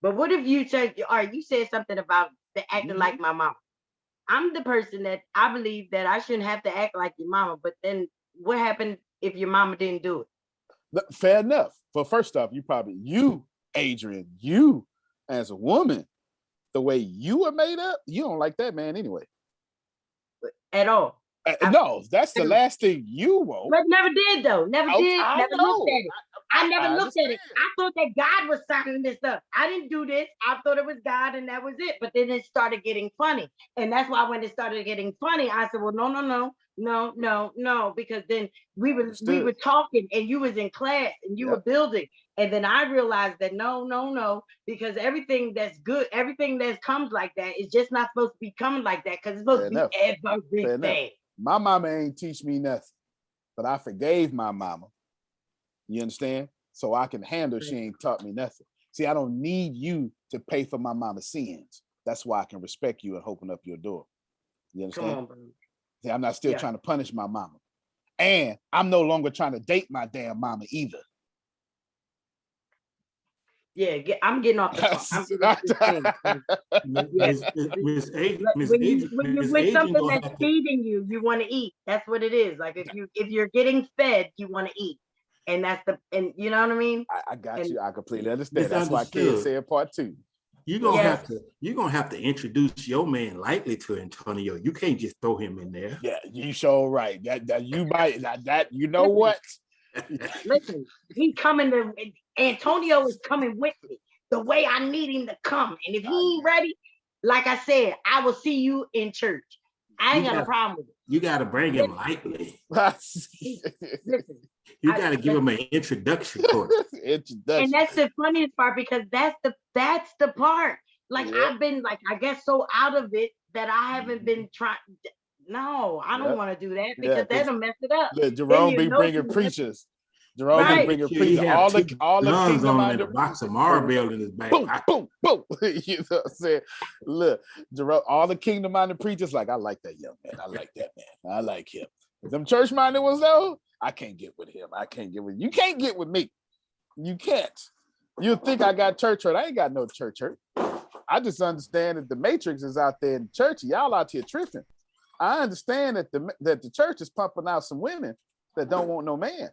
But what if you said, all right, you said something about the acting like my mama. I'm the person that I believe that I shouldn't have to act like your mama, but then what happened if your mama didn't do it? Fair enough. But first off, Adrian, you as a woman, the way you are made up, you don't like that man anyway. At all. No, that's the last thing you want. But never did though. Never did. I Never know. looked at it. I never looked at it. understand. I thought that God was signing this up. I didn't do this. I thought it was God and that was it. But then it started getting funny. And that's why when it started getting funny, I said, well, no. Because then we were talking and you was in class and you were building. And then I realized that no, because everything that's good, everything that comes like that is just not supposed to be coming like that because it's supposed to be everything. My mama ain't teach me nothing, but I forgave my mama. You understand? So I can handle she ain't taught me nothing. See, I don't need you to pay for my mama's sins. That's why I can respect you and open up your door. You understand? Come on, bro. See, I'm not still trying to punish my mama. And I'm no longer trying to date my damn mama either. Yeah, I'm getting off the phone. When you're with something that's feeding you, you want to eat. That's what it is. Like if you're getting fed, you want to eat, and you know what I mean. I got you. I completely understand. That's why kids said part 2. You're gonna have to introduce your man lightly to Antonio. You can't just throw him in there. Yeah, you sure right. That you might that you know what. Listen, he's coming to Antonio is coming with me the way I need him to come. And if he ain't ready, like I said, I will see you in church. I ain't got a problem with it. You got to bring him lightly. Listen, you got to give him an introduction course. And that's the funniest part because that's the part. Like I've been like, I guess so out of it that I haven't been trying. No, I don't want to do that because that'll mess it up. Jerome be bringing preachers. Jerome be bringing preachers. All the kingdom on a box of marble in his back. Boom, boom, boom. You know what I'm saying? Look, Jerome, all the kingdom-minded preachers, like, I like that young man. I like that man. I like him. If them church-minded ones though, I can't get with him. I can't get with you. Can't get with me. You can't. You think I got church hurt? I ain't got no church hurt. I just understand that the matrix is out there in the church. Y'all out here tripping. I understand that the church is pumping out some women that don't want no man.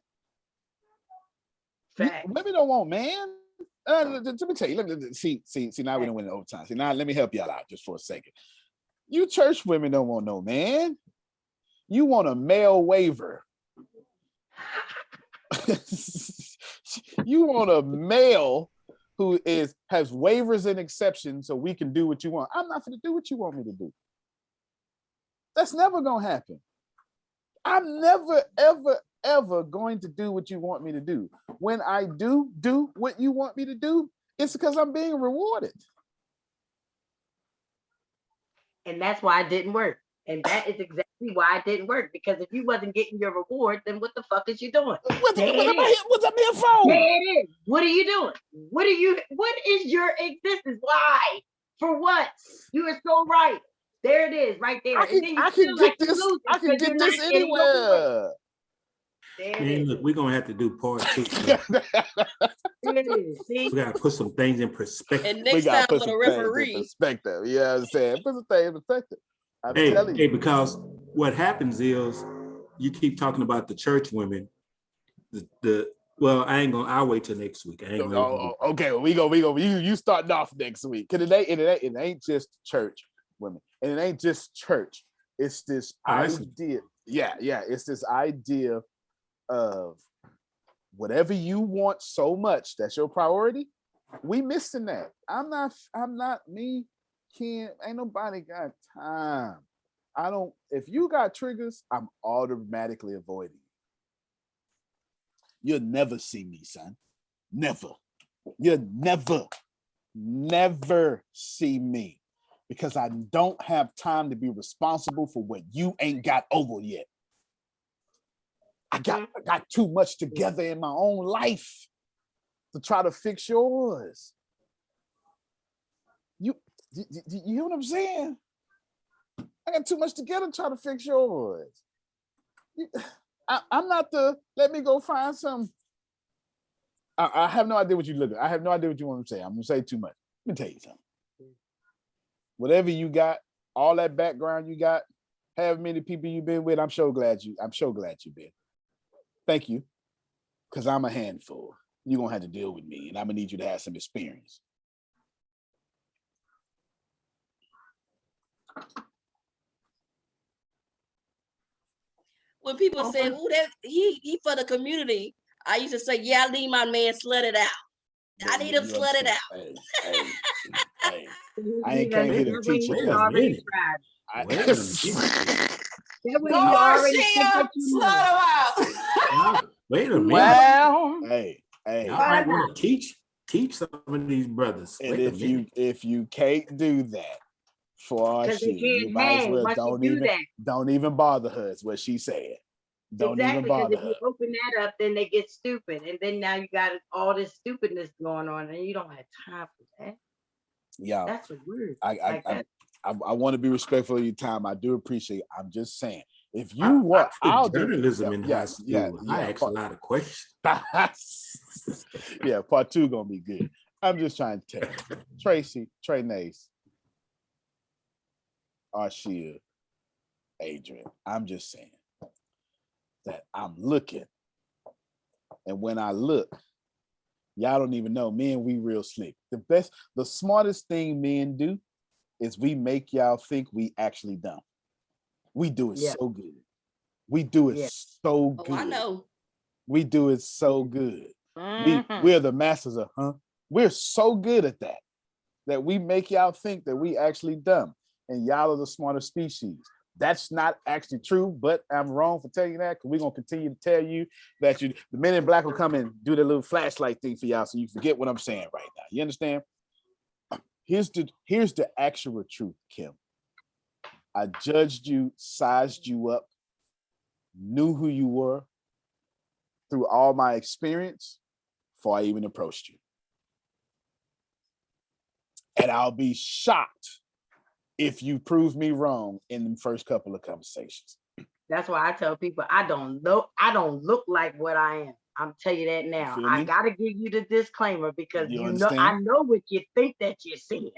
Women don't want man. Let me tell you. See. Now we don't win overtime. See, now let me help y'all out just for a second. You church women don't want no man. You want a male waiver. You want a male who has waivers and exceptions so we can do what you want. I'm not going to do what you want me to do. That's never going to happen. I'm never, ever going to do what you want me to do. When I do what you want me to do, it's because I'm being rewarded. And that's why it didn't work. And that is exactly why it didn't work. Because if you wasn't getting your reward, then what the fuck is you doing? What's up here for? There it is. What are you doing? What is your existence? Why? For what? You are so right. There it is, right there. I can get this anywhere. Man, look, we're gonna have to do part 2. We gotta put some things in perspective. And next time with a referee. Perspective. You know what I'm saying? Put some things in perspective. Hey, because what happens is you keep talking about the church women, the Well, I'll wait till next week. I ain't gonna. Okay, well, we go. You starting off next week. Cause it ain't just church women. And it ain't just church. It's this idea. Yeah. It's this idea of whatever you want so much, that's your priority. We missing that. I'm not me, Ken. Ain't nobody got time. If you got triggers, I'm automatically avoiding. You'll never see me, son. Never. You'll never see me, because I don't have time to be responsible for what you ain't got over yet. I got too much together in my own life to try to fix yours. You hear what I'm saying? I got too much together to try to fix yours. I'm not let me go find some. I have no idea what you're looking at. I have no idea what you want to say. I'm gonna say too much. Let me tell you something. Whatever you got, all that background you got, however many people you've been with, I'm so glad you've been. Thank you. Because I'm a handful. You're gonna have to deal with me, and I'm gonna need you to have some experience. When people say, "Oh, that he for the community," I used to say, "Yeah, I need my man slutted out. I need him slutted out." Hey, I ain't came here to teach you. Already tried. Wait a minute. Wait a minute. Well, hey, y'all might want to teach some of these brothers. And if you can't do that for our shit, you might as well don't even bother her. Is what she said. Don't even bother her. If you open that up, then they get stupid, and then now you got all this stupidness going on, and you don't have time for that. Yeah, that's a word. I want to be respectful of your time. I do appreciate it. I'm just saying, if you want, I'll do journalism in high school. I ask a lot of questions. Yeah, part 2 gonna be good. I'm just trying to tell you, Tracy, Trey Nace, Arshia, Adrian. I'm just saying that I'm looking, and when I look, y'all don't even know. Men, we real slick. The smartest thing men do is we make y'all think we actually dumb. We do it so good. We do it so good. Oh, I know. We do it so good. We're the masters of, We're so good at that we make y'all think that we actually dumb, and y'all are the smarter species. That's not actually true, but I'm wrong for telling you that, because we're gonna continue to tell you that the Men in Black will come and do the little flashlight thing for y'all, so you forget what I'm saying right now. You understand? Here's the actual truth, Kim. I judged you, sized you up, knew who you were through all my experience before I even approached you. And I'll be shocked if you prove me wrong in the first couple of conversations. That's why I tell people I don't look like what I am. I'm tell you that now. I gotta give you the disclaimer, because I know what you think that you're seeing,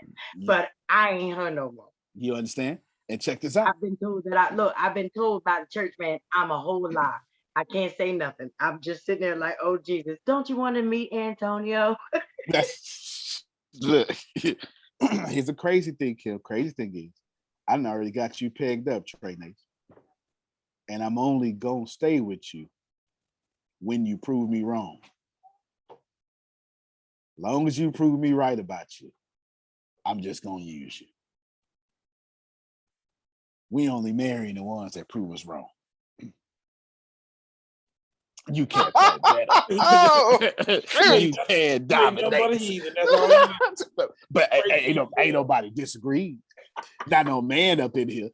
but I ain't her no more. You understand? And check this out. I've been told by the church man, I'm a whole lie. I can't say nothing. I'm just sitting there like, oh Jesus, don't you want to meet Antonio? Look, here's the crazy thing, Kim. Crazy thing is, I done already got you pegged up, Trey Nate. And I'm only gonna stay with you when you prove me wrong. Long as you prove me right about you, I'm just gonna use you. We only marry the ones that prove us wrong. You can't play better. You can't dominate. But ain't nobody disagreed. Not no man up in here.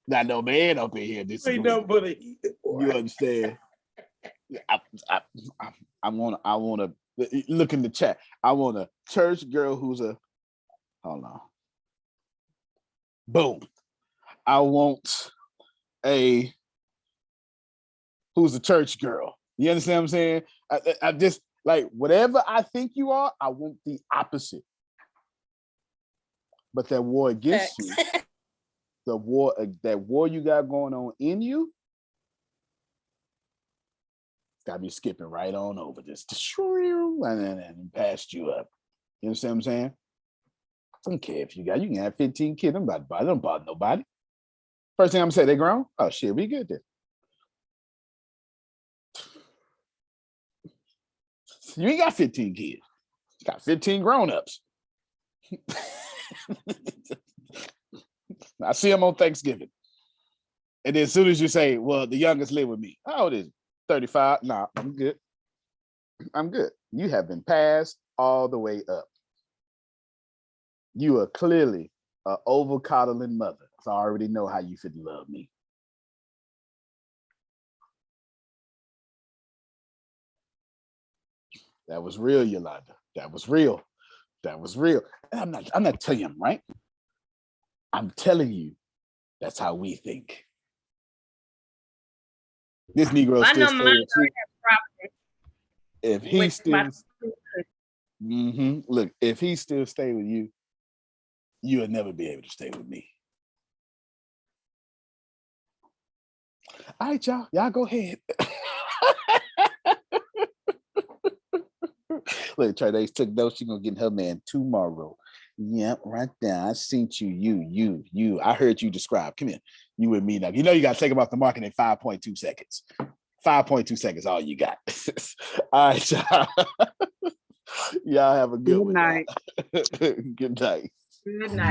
Not no man up in here disagreed. Ain't nobody. You understand? I want to look in the chat. I want a church girl who's a, hold on. Boom. I want a who's a church girl. You understand what I'm saying? I just, like, whatever I think you are, I want the opposite. But that war against you, that war you got going on in you, got me skipping right on over this, and passed you up. You understand what I'm saying? I don't care if you can have 15 kids. I'm about to buy. Don't bother nobody. First thing I'm gonna say, they grown. Oh shit, we good then. You ain't got 15 kids. You got 15 grown-ups. I see them on Thanksgiving. And then as soon as you say, well, the youngest live with me. How old is it? 35? Nah, I'm good. I'm good. You have been passed all the way up. You are clearly an over-coddling mother. So I already know how you fit love me. That was real, Yolanda. That was real. That was real. And I'm not telling you, right? I'm telling you, that's how we think. This Negro I still know stay mine with you. property. If he with still, my look, if he still stay with you, you'll never be able to stay with me. All right, y'all go ahead. Look, Trey took notes. She's gonna get her man tomorrow. Yep, right there. I seen you. I heard you describe. Come here. You and me now. You know you gotta take him off the market in 5.2 seconds. 5.2 seconds, all you got. All right, y'all. Y'all have a good one. night. Good night. Good night.